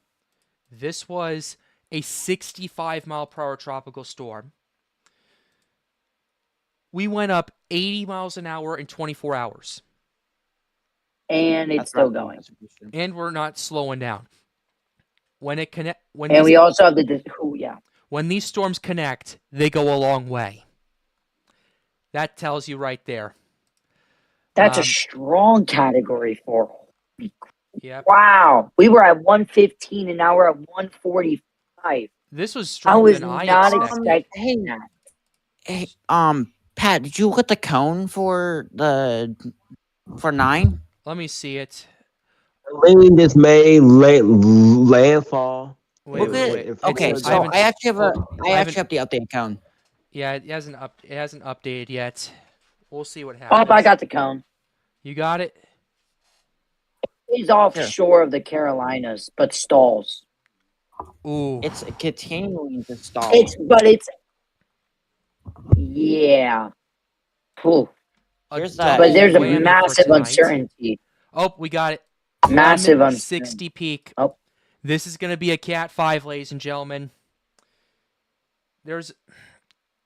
this was a 65-mile-per-hour tropical storm. We went up 80 miles an hour in 24 hours, And it's That's still not going. execution. and we're not slowing down. When And we also have when these storms connect, they go a long way. That tells you right there. That's a Um, strong category 4. Yep. Wow. We were at 115 and now we're at 145. This was I stronger was than I not expected. expecting that. Hey, Pat, did you look at the cone for 9? Let me see it. Rain just made landfall. Wait. Okay, It's- so I actually have I haven't- the updated cone. Yeah, it hasn't updated yet. We'll see what Oh, happens. I got the cone. You got it? He's offshore of the Carolinas, but stalls. Ooh. It's continuing to stall. Yeah. Pooh. Here's double that. But there's a whammy for massive tonight. uncertainty. Oh, we got it. Massive 160 peak. Oh. This is going to be a Cat 5, ladies and gentlemen.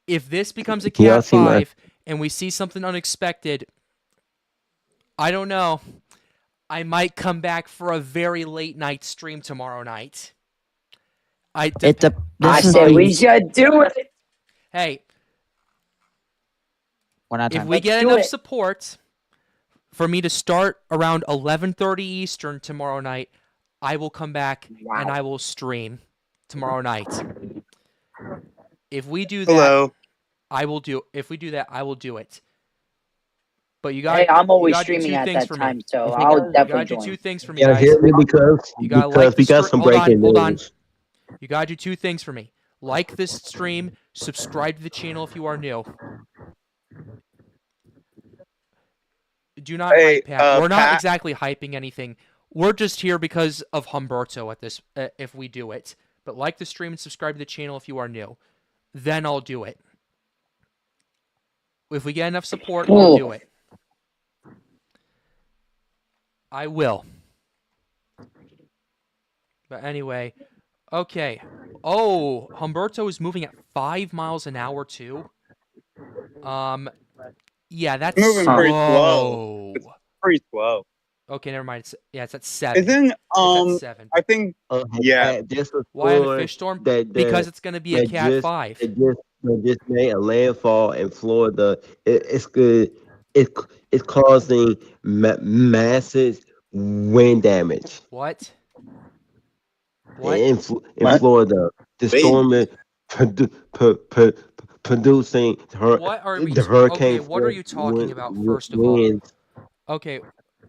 If this becomes a Can y'all Cat see my- 5 and we see something unexpected, I don't know. I might come back for a very late night stream tomorrow night. I say we should do it. Hey, One at a if time. we get do enough it. support for me to start around 11:30 Eastern tomorrow night, I will come back and I will stream tomorrow night. If we do that, Hello. I will do. If we do that, I will do it. But you got. Hey, I'm always you gotta do streaming two at things that for time, me. so If you I'll guys- You definitely gotta do join. two things for me, Yeah, guys. hear me because You gotta like we the got stream. some Hold on, breaking hold on. news. You gotta do two things for me. Like this stream, subscribe to the channel if you are new. Do not Hey, hype Pat. We're not Pat? exactly hyping anything. We're just here because of Humberto at this. If we do it, but like the stream and subscribe to the channel if you are new. Then I'll do it. If we get enough support, I'll do it. I will. But anyway, okay. Oh, Humberto is moving at 5 miles an hour too. Yeah, that's Moving pretty slow. It's pretty slow. Okay, never mind. It's at 7. Isn't It's at 7. I think yeah. This was Why on a fish storm? Because it's going to be a Cat 5. It just made a landfall in Florida. It's good. it's causing massive wind damage What? What? in Florida. The storm is producing What are we? the Okay, hurricane what are you talking about? First of all, winds. okay.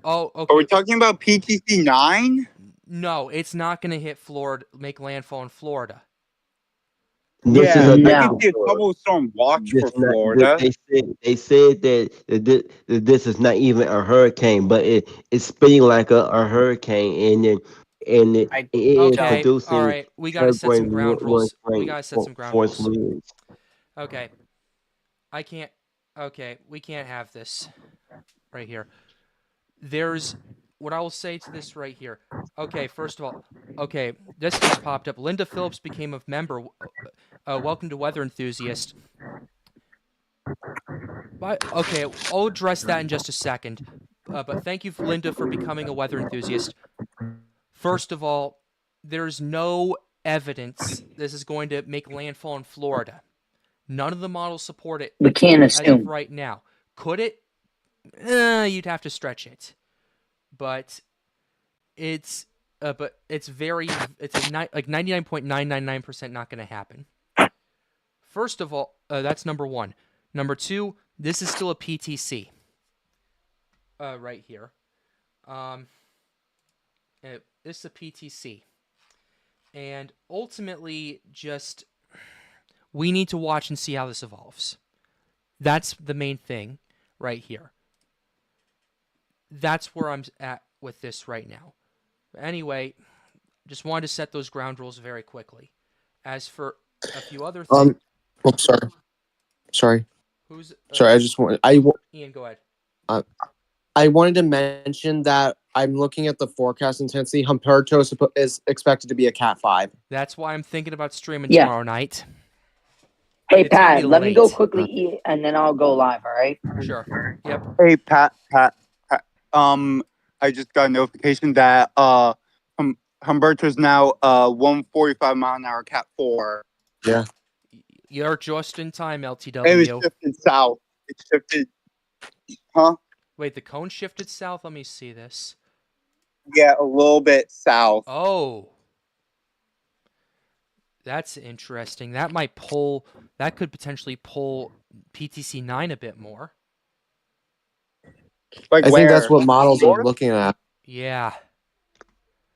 Oh, Are okay. we talking about PTC 9? No, it's not going to hit Florida, make landfall in Florida. This Yeah, is a I No. can see a double storm watch This for not, Florida. they said that this is not even a hurricane, but it's spinning like a hurricane, and I it is Okay, all producing right. We got to set some ground rules. We point got to set some ground force rules. winds. Okay. I can't. Okay, we can't have this right here. There's what I will say to this right here. Okay, first of all, okay, this just popped up. Linda Phillips became a member. Welcome to Weather Enthusiast. But okay, I'll address that in just a second. But thank you, Linda, for becoming a weather enthusiast. First of all, there's no evidence this is going to make landfall in Florida. None of the models support it We can't as of assume. right now. Could it? You'd have to stretch it. But it's very it's like 99.999% not going to happen. First of all, that's number one. Number two, this is still a PTC. Right here. This is a PTC. And ultimately, just we need to watch and see how this evolves. That's the main thing right here. That's where I'm at with this right now. Anyway, just wanted to set those ground rules very quickly. As for a few other things, Oops, sorry. who's Sorry, I just want Ian, go ahead. I wanted to mention that I'm looking at the forecast intensity. Humberto is expected to be a Cat 5. That's why I'm thinking about streaming Yeah. tomorrow night. Hey, It's gonna Pat, be let me go late. quickly eat, and then I'll go live, all right? Sure. Yep. Hey, Pat. I just got a notification that Humberto's now 145 mile an hour Cat 4. Yeah. You're just in time, It was LTW. shifted south. It shifted. Huh? Wait, the cone shifted south? Let me see this. Yeah, a little bit south. Oh. That's interesting. That could potentially pull PTC 9 a bit more. Like I think that's where? what models are North? looking at. Yeah.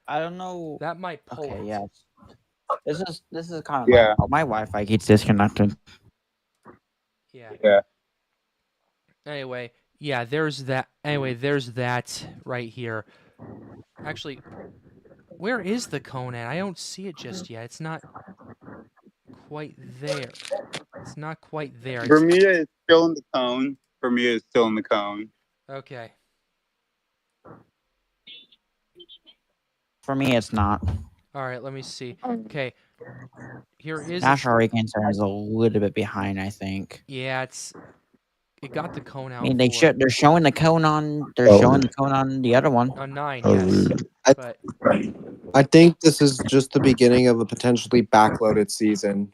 I don't know. That might pull Okay, it. yeah. This is kind of Yeah. my Wi-Fi keeps disconnected. Yeah. Yeah. Anyway, yeah, there's that. Anyway, there's that right here. Actually, where is the cone at? I don't see it just yet. It's not quite there. It's not quite there. It's, Bermuda is still in the cone. Bermuda is still in the cone. okay. For me, it's not. All right, let me see. Okay. Here is National Hurricane Center is a little bit behind, I think. yeah, it got the cone out. I mean, they're showing the cone on. They're Oh. showing the cone on the other one. on 9, Oh, yes. I- But I think this is just the beginning of a potentially backloaded season.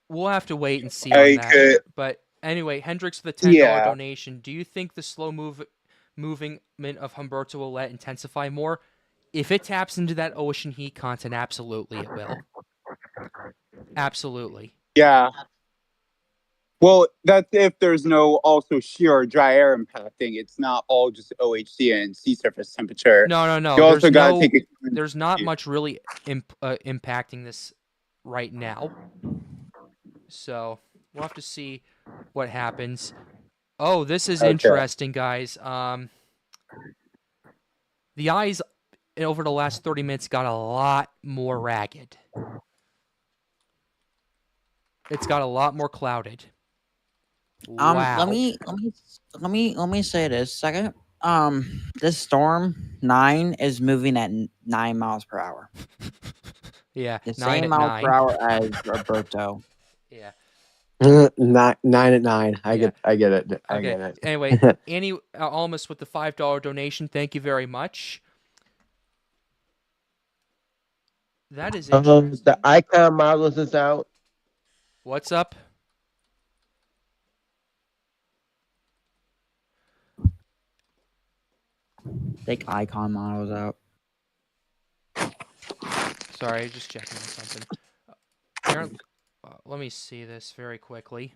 we'll have to wait and see I on that. could- But anyway, Hendrix for the $10 Yeah. donation. Do you think the slow movement of Humberto will let intensify more? If it taps into that ocean heat content, absolutely it will. Absolutely. Yeah. Well, that's if there's no also shear or dry air impacting. It's not all just OHC and sea surface temperature. No. You also got to take it. There's not much really impacting this right now. So we'll have to see what happens. Oh, this is Okay. interesting, guys. The eyes over the last 30 minutes got a lot more ragged. It's got a lot more clouded. Wow. Let me say this second. This storm 9 is moving at 9 miles per hour. Yeah, The 9 same at miles 9. per hour as Roberto. Yeah. 9 at 9. I Yeah. get it. I Okay. get it. Anyway, Annie Almas with the $5 donation. Thank you very much. That is interesting. the icon models is out. What's up? Take icon models out. Sorry, just checking on something. Apparently, let me see this very quickly.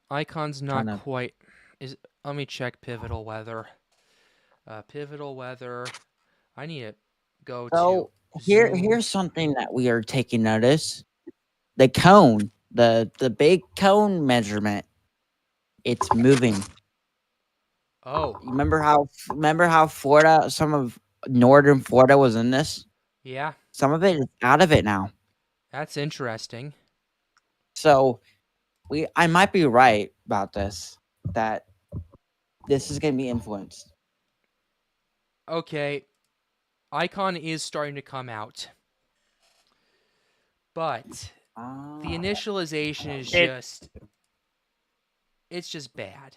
Icon's not Trying to- quite. Let me check pivotal weather. Pivotal weather. I need to go So to Zoom. here's something that we are taking notice. The cone, the big cone measurement, it's moving. Oh, Remember how Florida, some of northern Florida was in this? yeah, Some of it is out of it now. that's interesting. So I might be right about this, that this is gonna be influenced. Okay, Icon is starting to come out, but the initialization is it's just bad.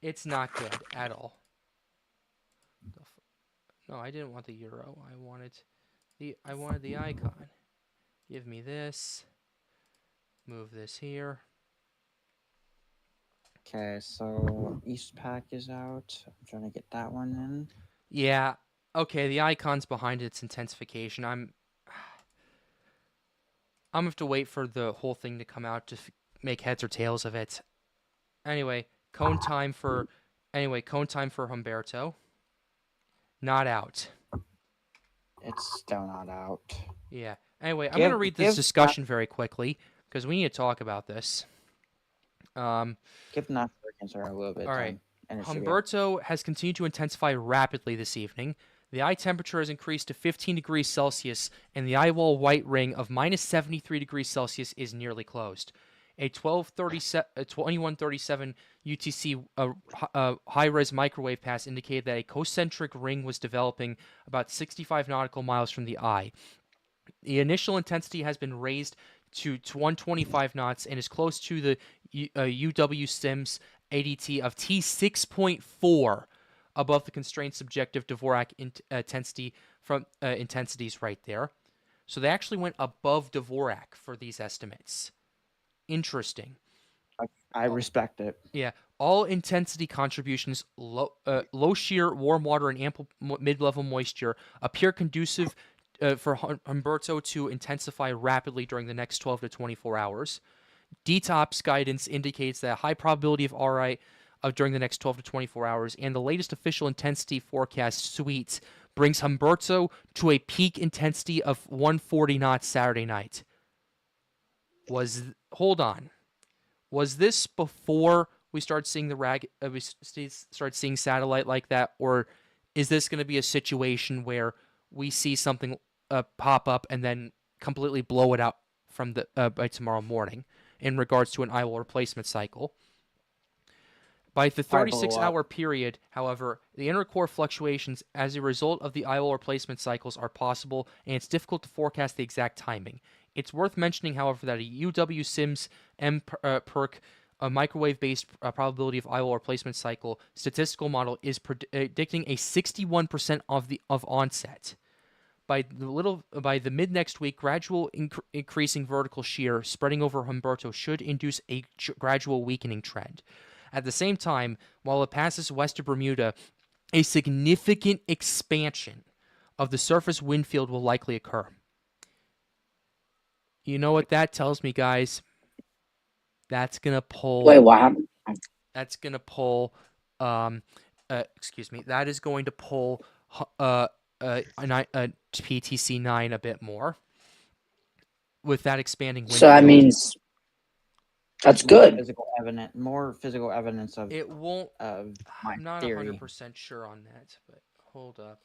It's not good at all. No, I didn't want the euro. I wanted the icon. Give me this. Move this here. Okay, so East Pack is out. I'm trying to get that one in. Yeah. Okay, the icon's behind its intensification. I'm gonna have to wait for the whole thing to come out to make heads or tails of it. Anyway, cone time for Humberto. Not out. It's still not out. Yeah. Anyway, I'm gonna read this discussion very quickly because we need to talk about this. Give not freaking a little bit. All right. And it should be Humberto has continued to intensify rapidly this evening. The eye temperature has increased to 15 degrees Celsius, and the eye wall white ring of minus 73 degrees Celsius is nearly closed. A 2137 UTC high-res microwave pass indicated that a concentric ring was developing about 65 nautical miles from the eye. The initial intensity has been raised to 125 knots and is close to the UW Sims ADT of T6.4 above the constrained subjective Dvorak intensity from intensities right there. So they actually went above Dvorak for these estimates. Interesting. I respect it. Yeah, all intensity contributions, low shear, warm water, and ample mid-level moisture appear conducive for Humberto to intensify rapidly during the next 12 to 24 hours. DTOPS guidance indicates that a high probability of RI during the next 12 to 24 hours, and the latest official intensity forecast suite brings Humberto to a peak intensity of 140 knots Saturday night. Hold on. Was this before we started seeing we started seeing satellite like that, or is this going to be a situation where we see something pop up and then completely blow it out from by tomorrow morning in regards to an eye wall replacement cycle? By the 36-hour period, however, the inner core fluctuations as a result of the eye wall replacement cycles are possible, and it's difficult to forecast the exact timing. It's worth mentioning, however, that a UW Sims MPERC, a microwave-based probability of eye wall replacement cycle statistical model, is predicting a 61% of onset. By the mid next week, gradual increasing vertical shear spreading over Humberto should induce a gradual weakening trend. At the same time, while it passes west of Bermuda, a significant expansion of the surface wind field will likely occur. You know what that tells me, guys? That's gonna pull. Wait, what happened? That's gonna pull. Excuse me. That is going to pull PTC 9 a bit more with that expanding wind So that field. means that's good. More physical evidence of it won't. Of my I'm not theory. 100% sure on that, but hold up.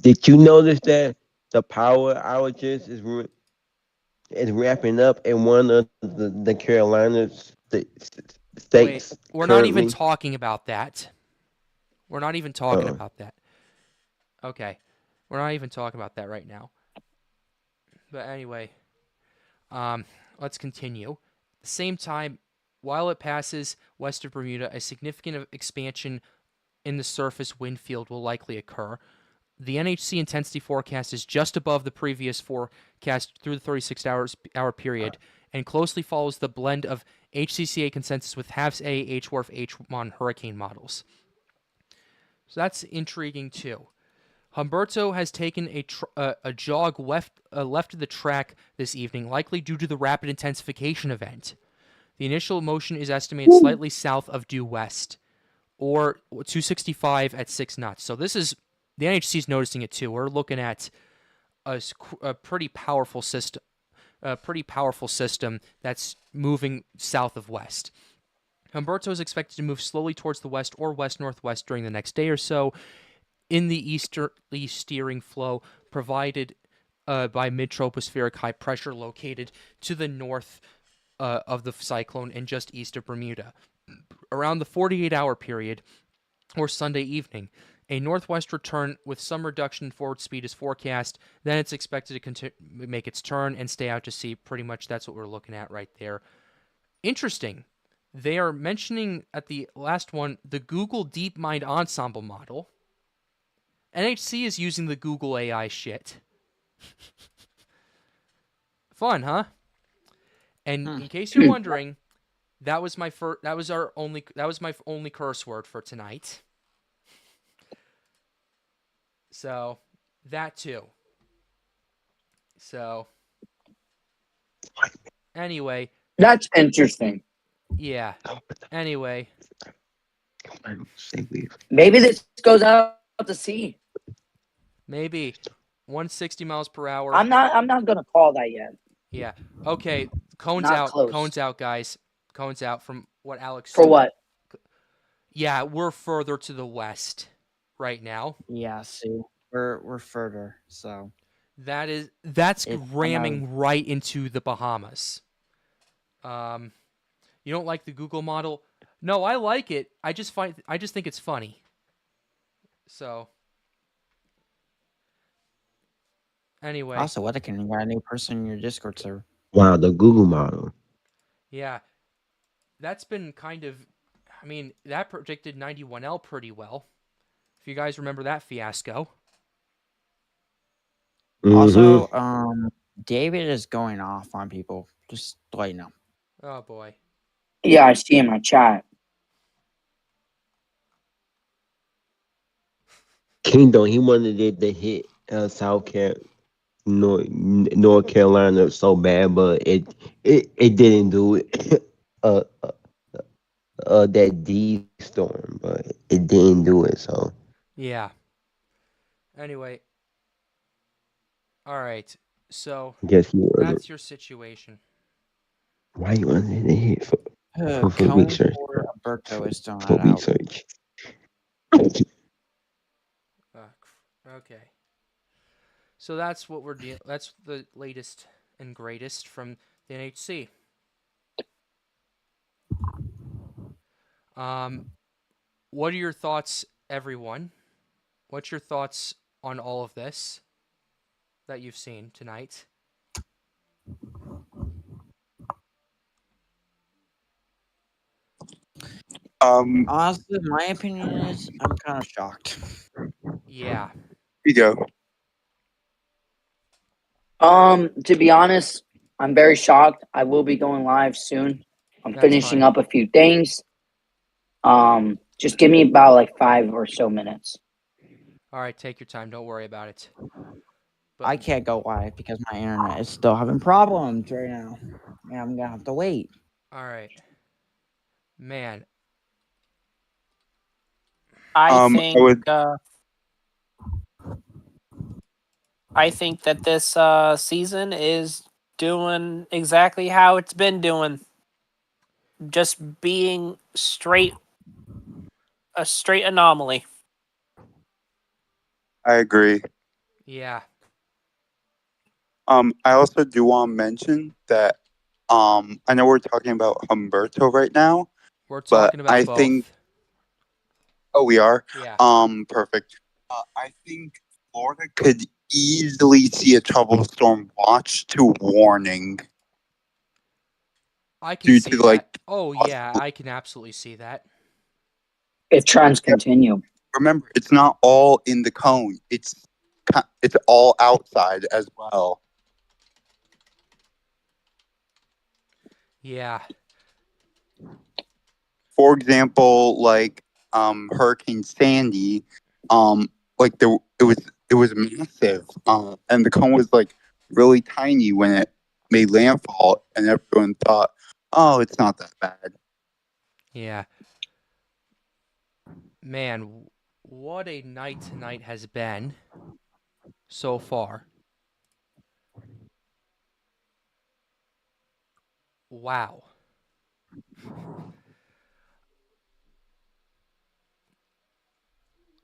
Did you notice that the power outages is ramping up in one of the Carolinas states? Wait, we're not even talking about that. We're not even talking about that. Okay, we're not even talking about that right now. But anyway, let's continue. At the same time, while it passes west of Bermuda, a significant expansion in the surface wind field will likely occur. The NHC intensity forecast is just above the previous forecast through the 36-hour period, and closely follows the blend of HCCA consensus with HAFS-A, HWRF, H1 hurricane models. So that's intriguing too. Humberto has taken a jog left of the track this evening, likely due to the rapid intensification event. The initial motion is estimated slightly south of due west, or 265 at 6 knots. So this is, the NHC is noticing it too. We're looking at a pretty powerful system, that's moving south of west. Humberto is expected to move slowly towards the west or west-northwest during the next day or so, in the easterly steering flow provided by mid-tropospheric high pressure located to the north of the cyclone and just east of Bermuda. Around the 48-hour period, or Sunday evening, a northwest return with some reduction in forward speed is forecast. Then it's expected to make its turn and stay out to sea. Pretty much that's what we're looking at right there. Interesting. They are mentioning at the last one the Google DeepMind Ensemble model. NHC is using the Google AI shit. Fun, huh? And in case you're wondering, that was my only curse word for tonight. So, that too. So, anyway. That's interesting. Yeah. Anyway. Maybe this goes out to sea. Maybe 160 miles per hour. I'm not gonna call that yet. Yeah. Okay. Cones Not out. close. Cones out, guys. Cones out from what Alex For said. what? Yeah, we're further to the west right now. Yeah, see, we're further, so that's ramming right into the Bahamas. You don't like the Google model? No, I like it. I just think it's funny. So anyway. Also, what can you got a new person in your Discord server? Wow, the Google model. Yeah. That's been kind of, I mean, that predicted 91L pretty well. If you guys remember that fiasco. Also, David is going off on people. Just to let you know. Oh boy. Yeah, I see in my chat. Kingdom, he wanted it to hit North Carolina so bad, but it didn't do it. That D storm, but it didn't do it. So yeah. Anyway. All right. So guess that's your situation. Why you wanted to hit for research? Humberto is still For not out. research. Okay. So that's what we're dealing. That's the latest and greatest from the NHC. What are your thoughts, everyone? What's your thoughts on all of this that you've seen tonight? Honestly, my opinion is I'm kind of shocked. Yeah. You go. To be honest, I'm very shocked. I will be going live soon. I'm That's finishing fine. up a few things. Just give me about like 5 or so minutes. All right, take your time. Don't worry about it. But I can't go live because my internet is still having problems right now. Yeah, I'm gonna have to wait. all right. Man. I think that this season is doing exactly how it's been doing. Just being a straight anomaly. I agree. Yeah. I also do want to mention that I know we're talking about Humberto right now. We're talking about I both. think we are. Yeah. Perfect. I think Florida could easily see a trouble storm watch to warning. I can due see to, that. like, Oh yeah, I can absolutely see that. If trends continue. Remember, it's not all in the cone. It's all outside as well. Yeah. For example, like Hurricane Sandy, like it was massive, and the cone was like really tiny when it made landfall, and everyone thought, oh, it's not that bad. Yeah. Man, what a night tonight has been so far. Wow.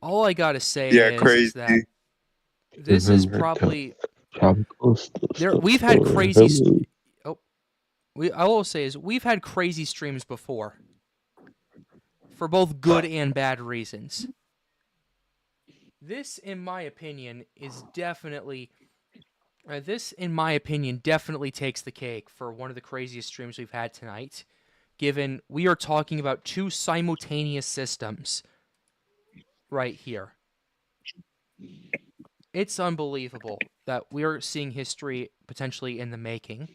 All I gotta say Yeah, is crazy. that this is probably Tropical there. We've had storm. crazy. Oh, I will say is we've had crazy streams before, for both good and bad reasons. This, in my opinion, is definitely. This, in my opinion, definitely takes the cake for one of the craziest streams we've had tonight, given we are talking about two simultaneous systems right here. It's unbelievable that we are seeing history potentially in the making.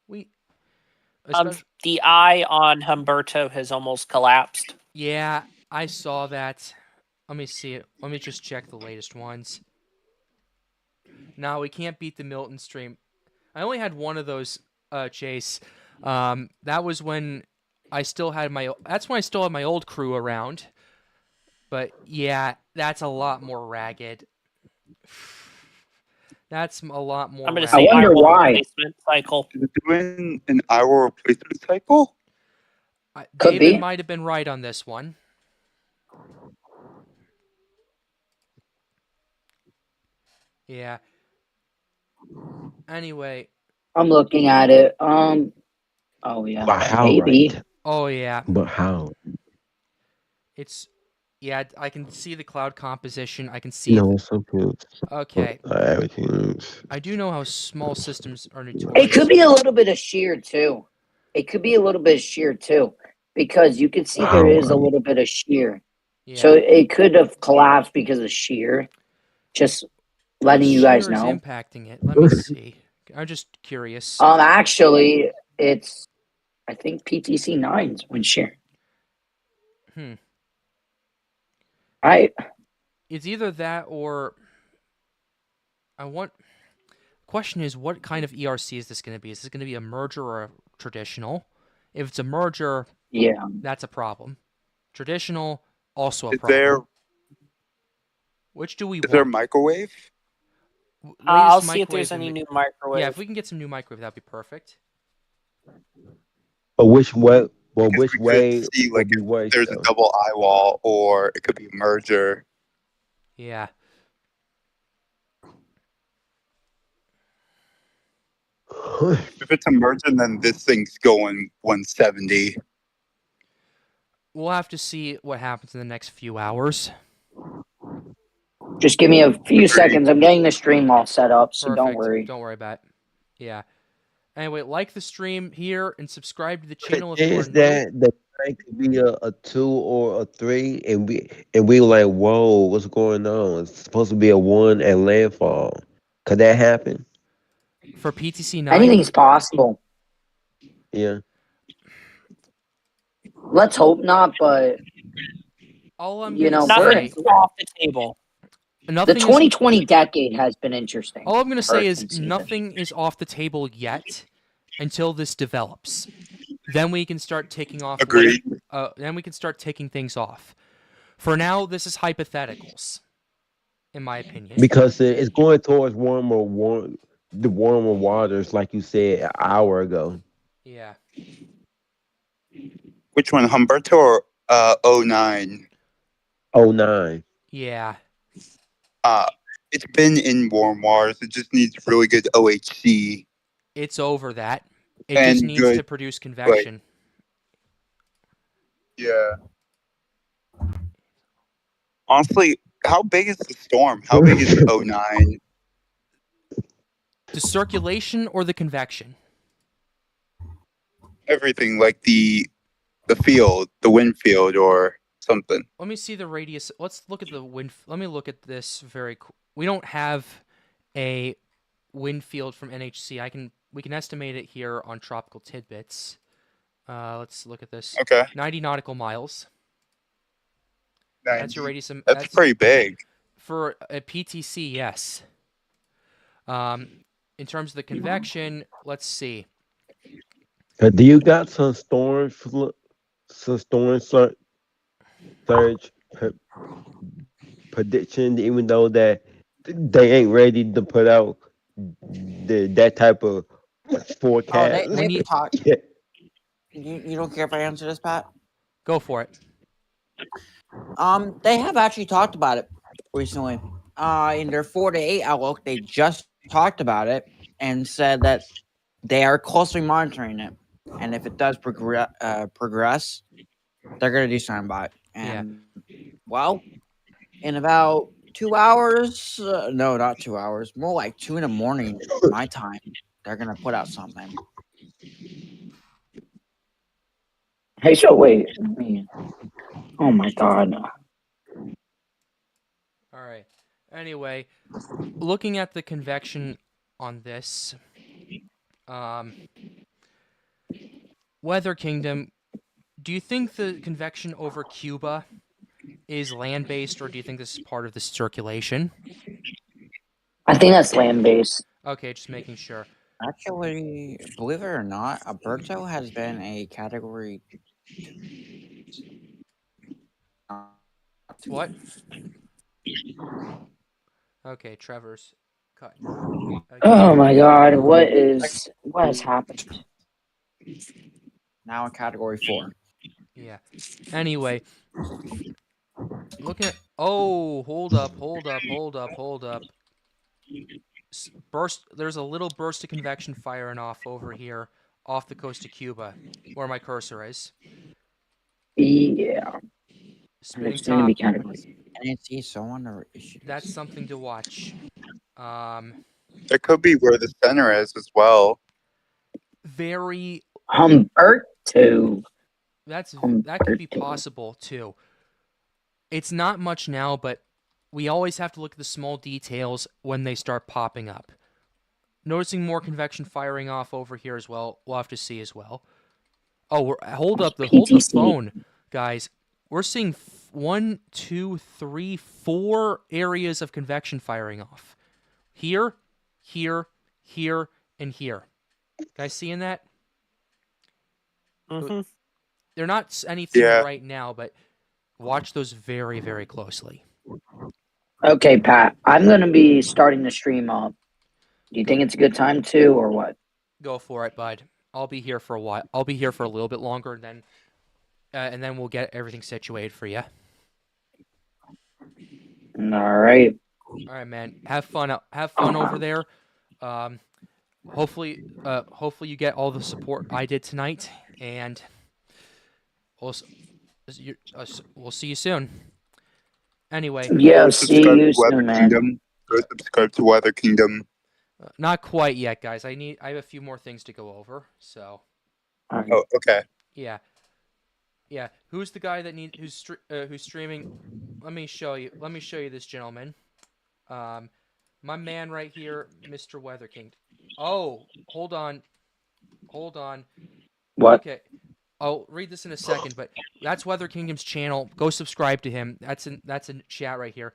The eye on Humberto has almost collapsed. Yeah, I saw that. Let me see it. Let me just check the latest ones. No, we can't beat the Milton stream. I only had one of those, Chase. That was when I still had my. That's when I still had my old crew around. But yeah, that's a lot more ragged. That's a lot more. I'm going to ragged. say I wonder eye roll why. replacement cycle. Is it doing an eye roll replacement cycle? Could David be. might have been right on this one. Yeah. Anyway. I'm looking at it. Oh yeah. But how Maybe. right? Oh yeah. But how? It's. Yeah, I can see the cloud composition. I can see. No, something. Okay. Everything. I do know how small systems are It notorious. could be a little bit of shear too. It could be a little bit of shear too, because you can see there is a little bit of shear. Yeah. So it could have collapsed because of shear. Just letting you guys shear is know. impacting it? Let me see. I'm just curious. Actually, it's I think PTC 9's when shear. Right. It's either that or question is, what kind of ERC is this going to be? Is this going to be a merger or a traditional? If it's a merger, yeah, that's a problem. Traditional, also a Is problem. Which do we want? Is there a microwave? I'll see if there's any new microwave. Yeah, if we can get some new microwave, that'd be perfect. But which way? Well, Because which we could way see, would like, be if worse? there's a double eye wall, or it could be a merger. Yeah. If it's a merger, then this thing's going 170. We'll have to see what happens in the next few hours. just give me a few seconds. I'm getting the stream all set up, so Perfect. don't worry. Don't worry about it. Yeah. Anyway, like the stream here and subscribe to the channel if you are Is new. that the rank could be a 2 or a 3, and we were like, whoa, what's going on? It's supposed to be a 1 at landfall. Could that happen? For PTC 9? Anything's possible. Yeah. Let's hope not, but all I'm you gonna know, nothing's off the table. The 2020 decade has been interesting. All I'm going to say is nothing is off the table yet until this develops. Then we can start taking off. Agreed. Then we can start taking things off. For now, this is hypotheticals, in my opinion. Because it's going towards the warmer waters, like you said an hour ago. Yeah. Which one, Humberto or 09? 09. Yeah. It's been in warm waters. It just needs really good OHC. It's over that. It And just needs good, to produce convection. Yeah. Honestly, how big is the storm? How big is 09? The circulation or the convection? Everything, like the field, the wind field or something. Let me see the radius. Let's look at the wind. Let me look at this very. We don't have a wind field from NHC. I can we can estimate it here on tropical tidbits. Let's look at this. Okay. 90 nautical miles. That's your 90. radius. That's pretty big. For a PTC, yes. In terms of the convection, let's see. Do you got some surge prediction, even though that they ain't ready to put out that type of Oh, forecast? they talked. Yeah. You don't care if I answer this, Pat? Go for it. They have actually talked about it recently. In their 4 to 8 outlook, they just talked about it and said that they are closely monitoring it, and if it does progress, they're gonna do something about it. And well, in about 2 hours, no, not 2 hours, more like 2 in the morning, my time, they're gonna put out something. Hey, so wait. Oh my god. All right. Anyway, looking at the convection on this, Weather Kingdom, do you think the convection over Cuba is land-based, or do you think this is part of the circulation? I think that's land based. Okay, just making sure. Actually, believe it or not, Alberto has been a category. What? Okay, Trevor's cut. Oh my god, what has happened? Now a category 4. Yeah. Anyway, looking at. Oh, hold up. There's a little burst of convection firing off over here, off the coast of Cuba, where my cursor is. Yeah. Spinning It's going to top. be category. And it's so under issues. That's something to watch. That could be where the center is as well. Very. Humberto. That could be possible too. It's not much now, but we always have to look at the small details when they start popping up. Noticing more convection firing off over here as well. We'll have to see as well. Oh, hold the phone, guys. We're seeing 1, 2, 3, 4 areas of convection firing off. Here, here, here, and here. Guys, seeing that? Mm-hmm. They're not anything right now, but watch those very, very closely. Okay, Pat. I'm going to be starting the stream up. Do you think it's a good time to, or what? Go for it, bud. I'll be here for a while. I'll be here for a little bit longer, and then we'll get everything situated for you. All right. All right, man. Have fun. Have fun over there. Hopefully you get all the support I did tonight, and we'll see you soon. Anyway. Yeah, see you soon, man. Go subscribe to Weather Kingdom. Not quite yet, guys. I have a few more things to go over. So. Right. Oh, okay. Yeah. Who's the guy that who's streaming? Let me show you this gentleman. My man right here, Mr. Weather King. Oh, hold on. What? Okay. I'll read this in a second, but that's Weather Kingdom's channel. Go subscribe to him. That's in chat right here.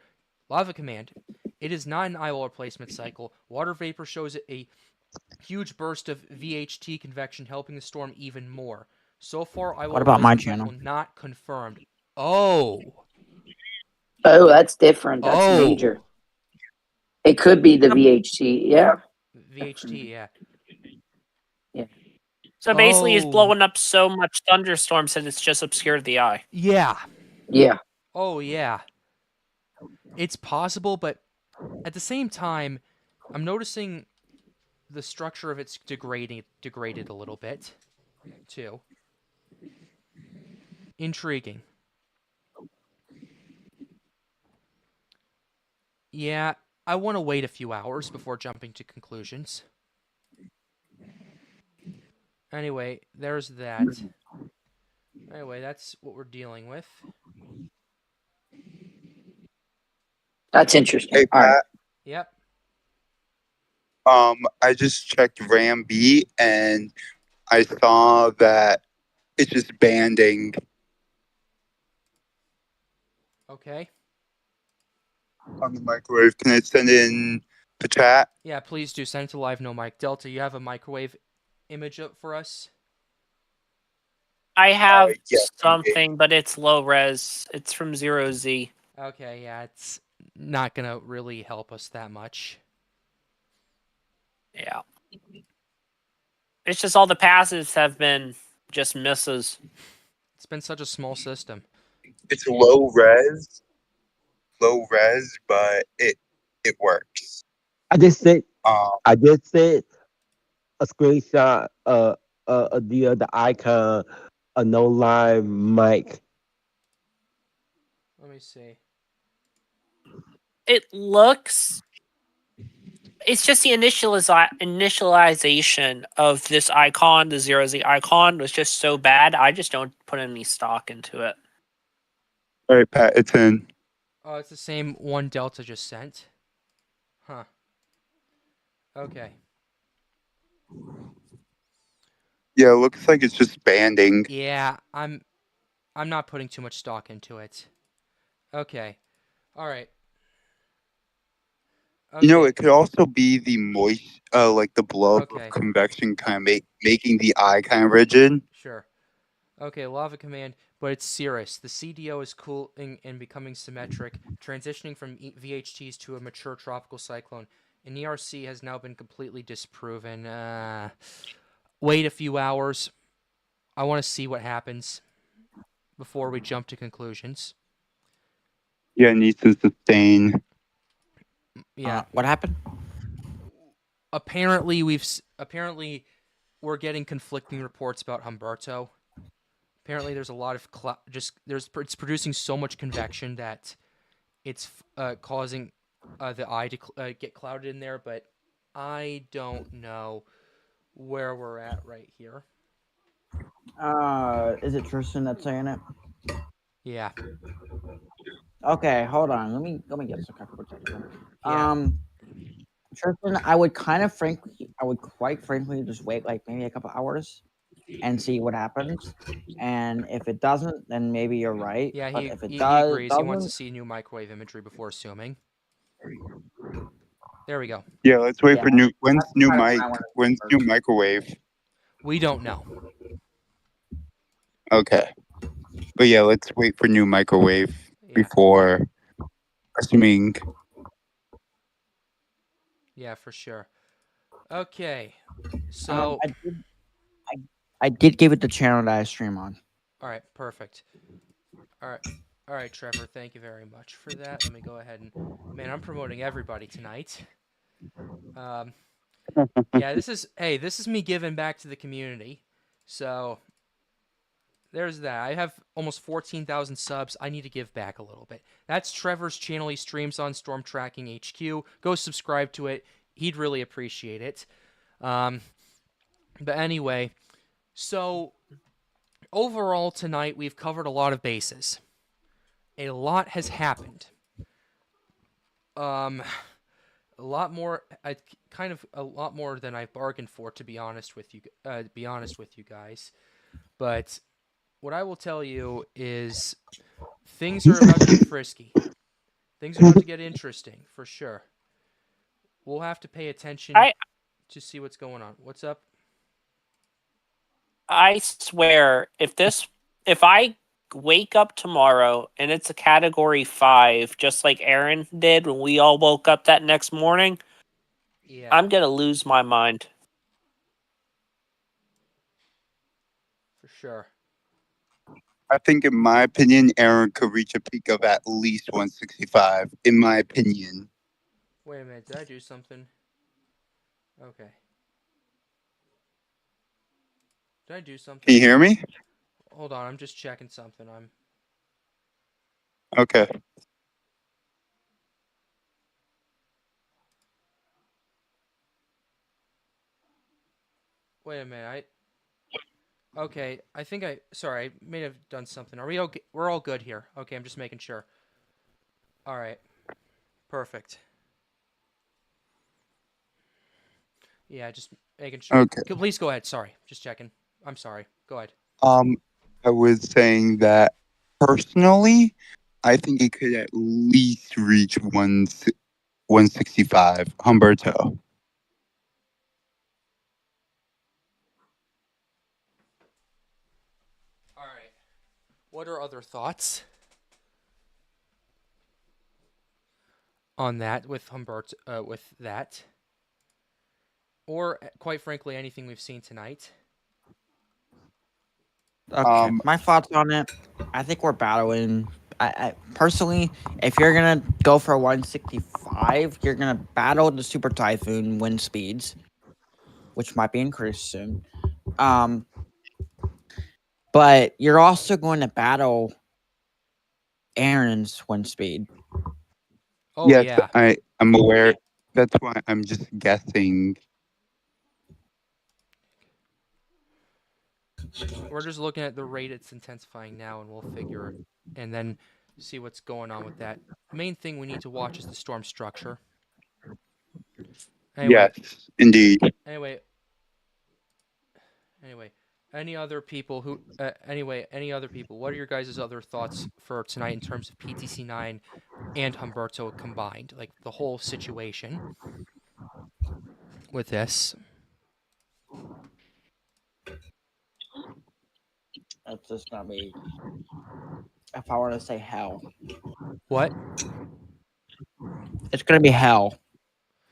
Lava Command. It is not an eyewall replacement cycle. Water vapor shows a huge burst of VHT convection, helping the storm even more. So far, eyewall What about my replacement cycle channel? not confirmed. Oh, that's different. That's major. It could be the VHT. Yeah. VHT, yeah. Yeah. So basically, he's blowing up so much thunderstorms that it's just obscured the eye. Yeah. Yeah. Oh, yeah. It's possible, but at the same time, I'm noticing the structure of it's degraded a little bit, too. Intriguing. Yeah, I want to wait a few hours before jumping to conclusions. Anyway, there's that. Anyway, that's what we're dealing with. That's interesting. Hey, All right. Pat, Yep. I just checked RAM B and I saw that it's just banding. Okay. On the microwave. Can I send in the chat? Yeah, please do send it to live no mic. Delta, you have a microwave image up for us? I have Yes, something, but it's low res. It's from 0Z. Okay, yeah, it's not gonna really help us that much. Yeah. It's just all the passives have been just misses. It's been such a small system. It's low res, but it works. I just sent Um, I just sent a screenshot the icon a no line mic. Let me see. It looks. It's just the initialization of this icon, the 0Z icon, was just so bad. I just don't put any stock into it. all right, Pat, it's in. Oh, it's the same one Delta just sent. Huh. Okay. Yeah, it looks like it's just banding. Yeah, I'm not putting too much stock into it. Okay. All right. Okay. You know, it could also be the moist, like the blow of Okay. convection kind of making the eye kind of rigid. Sure. Okay, lava command, but it's Cirrus. The CDO is cooling and becoming symmetric, transitioning from VHTs to a mature tropical cyclone. An ERC has now been completely disproven. Wait a few hours. I want to see what happens before we jump to conclusions. Yeah, it needs to sustain. Yeah. What happened? Apparently we're getting conflicting reports about Humberto. Apparently there's a lot of it's producing so much convection that it's causing the eye to get clouded in there, but I don't know where we're at right here. Is it Tristan that's saying it? Yeah. Okay, hold on. Let me get some kind of protection. Yeah. Tristan, I would quite frankly just wait like maybe a couple hours and see what happens. And if it doesn't, then maybe you're right. Yeah, But if it he does, agrees. He wants to see new microwave imagery before assuming. There we go. Yeah, let's wait Yeah, for when's that's new kind of mic? what I wanted to When's first. new microwave? We don't know. Okay. But yeah, let's wait for new microwave before assuming. Yeah, for sure. Okay. So I did give it the channel that I stream on. all right, perfect. All right, Trevor, thank you very much for that. Let me go ahead and man, I'm promoting everybody tonight. Yeah, this is me giving back to the community. So there's that. I have almost 14,000 subs. I need to give back a little bit. That's Trevor's channel. He streams on Storm Tracking HQ. Go subscribe to it. He'd really appreciate it. But anyway, so overall tonight we've covered a lot of bases. A lot has happened. A lot more. A lot more than I bargained for, to be honest with you. Guys. But what I will tell you is, things are about to get frisky. Things are about to get interesting for sure. We'll have to pay attention to see what's going on. What's up? I swear, if I wake up tomorrow and it's a category 5, just like Aaron did when we all woke up that next morning, I'm gonna lose my mind. For sure. I think, in my opinion, Aaron could reach a peak of at least 165. In my opinion. Wait a minute. Did I do something? Okay. Did I do something? Can you hear me? Hold on. I'm just checking something. Okay. Wait a minute. Okay, I think sorry, I may have done something. Are we okay? We're all good here. Okay, I'm just making sure. All right. Perfect. Yeah, just making sure. Okay. Please go ahead. Sorry, just checking. I'm sorry. Go ahead. I was saying that personally, I think it could at least reach 165. Humberto. All right. What are other thoughts on that with Humberto? With that, or quite frankly, anything we've seen tonight? Okay, my thoughts on it. I think we're battling. I personally, if you're gonna go for 165, you're gonna battle the Super Typhoon wind speeds, which might be increased soon. But you're also going to battle Aaron's wind speed. Oh Yes, yeah. I'm aware. That's why I'm just guessing. We're just looking at the rate it's intensifying now, and we'll figure, and then see what's going on with that. Main thing we need to watch is the storm structure. Anyway. Yes, indeed. Anyway. Any other people who? Any other people? What are your guys' other thoughts for tonight in terms of PTC 9 and Humberto combined, like the whole situation with this? That's just gonna be, if I want to say hell, What? it's gonna be hell.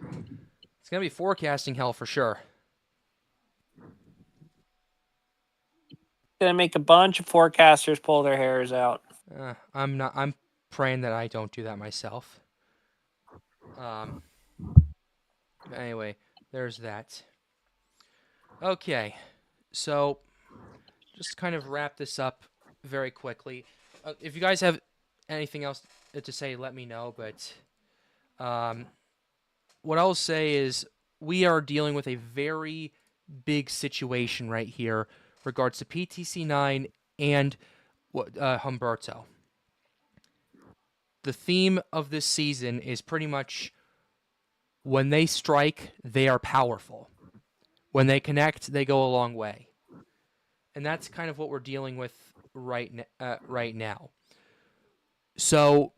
It's gonna be forecasting hell for sure. Gonna make a bunch of forecasters pull their hairs out. I'm not. I'm praying that I don't do that myself. Anyway, there's that. Okay, so just kind of wrap this up very quickly. If you guys have anything else to say, let me know. But what I'll say is we are dealing with a very big situation right here regards to PTC 9 and Humberto. The theme of this season is pretty much when they strike, they are powerful. When they connect, they go a long way. And that's kind of what we're dealing with right now. So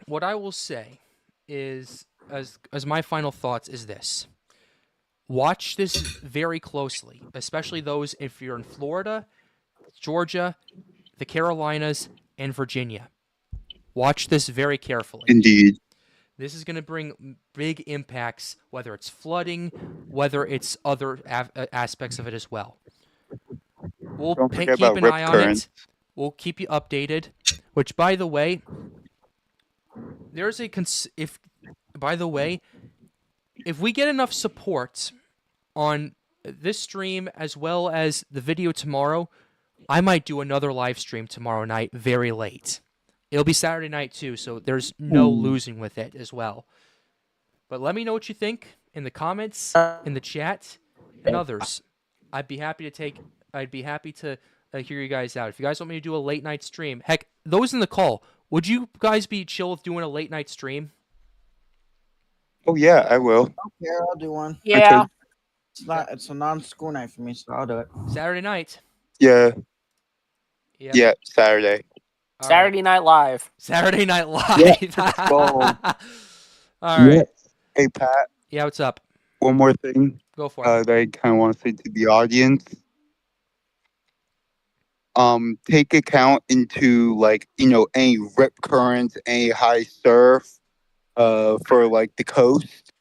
what I will say is, as my final thoughts, is this. Watch this very closely, especially those if you're in Florida, Georgia, the Carolinas, and Virginia. Watch this very carefully. Indeed. This is going to bring big impacts, whether it's flooding, whether it's other aspects of it as well. We'll keep an eye on it. We'll keep you updated. Which, by the way, there's a if we get enough support on this stream as well as the video tomorrow, I might do another live stream tomorrow night very late. It'll be Saturday night too, so there's no losing with it as well. But let me know what you think in the comments, in the chat, and others. I'd be happy to hear you guys out. If you guys want me to do a late night stream, heck, those in the call, would you guys be chill with doing a late night stream? Oh yeah, I will. Yeah, I'll do one. Yeah. It's a non-school night for me, so I'll do it. Saturday night. Yeah. Yep. Yeah, Saturday. Saturday Night Live. Saturday Night Live. Yeah. All right. Hey Pat. Yeah, what's up? One more thing. Go for it. That I kind of want to say to the audience. Take account into any rip currents, any high surf, for the coast.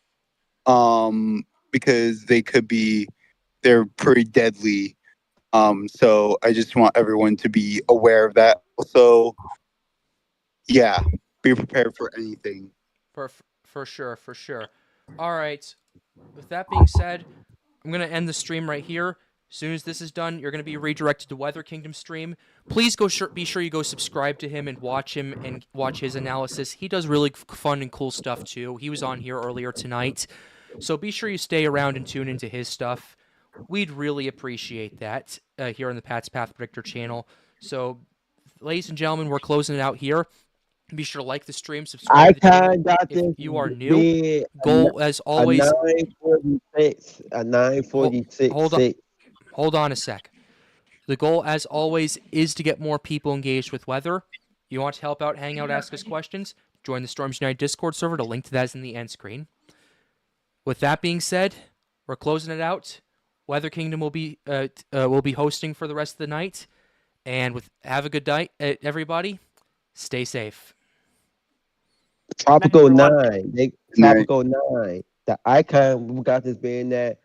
Because they're pretty deadly. So I just want everyone to be aware of that. Also, yeah, be prepared for anything. For sure. All right. With that being said, I'm going to end the stream right here. As soon as this is done, you're going to be redirected to Weather Kingdom stream. Please be sure you go subscribe to him and watch him and watch his analysis. He does really fun and cool stuff too. He was on here earlier tonight. So be sure you stay around and tune into his stuff. We'd really appreciate that here on the Pat's Path Predictor channel. So, ladies and gentlemen, we're closing it out here. Be sure to like the stream, subscribe to the channel Icon got if this you are new. bid Goal, as a always, 946, a 946. hold on a sec. The goal, as always, is to get more people engaged with weather. You want to help out, hang out, ask us questions? Join the Storms United Discord server. The link to that is in the end screen. With that being said, we're closing it out. Weather Kingdom will be hosting for the rest of the night. And have a good night, everybody. Stay safe. Tropical everyone. 9. Tropical 9. The icon we got this being that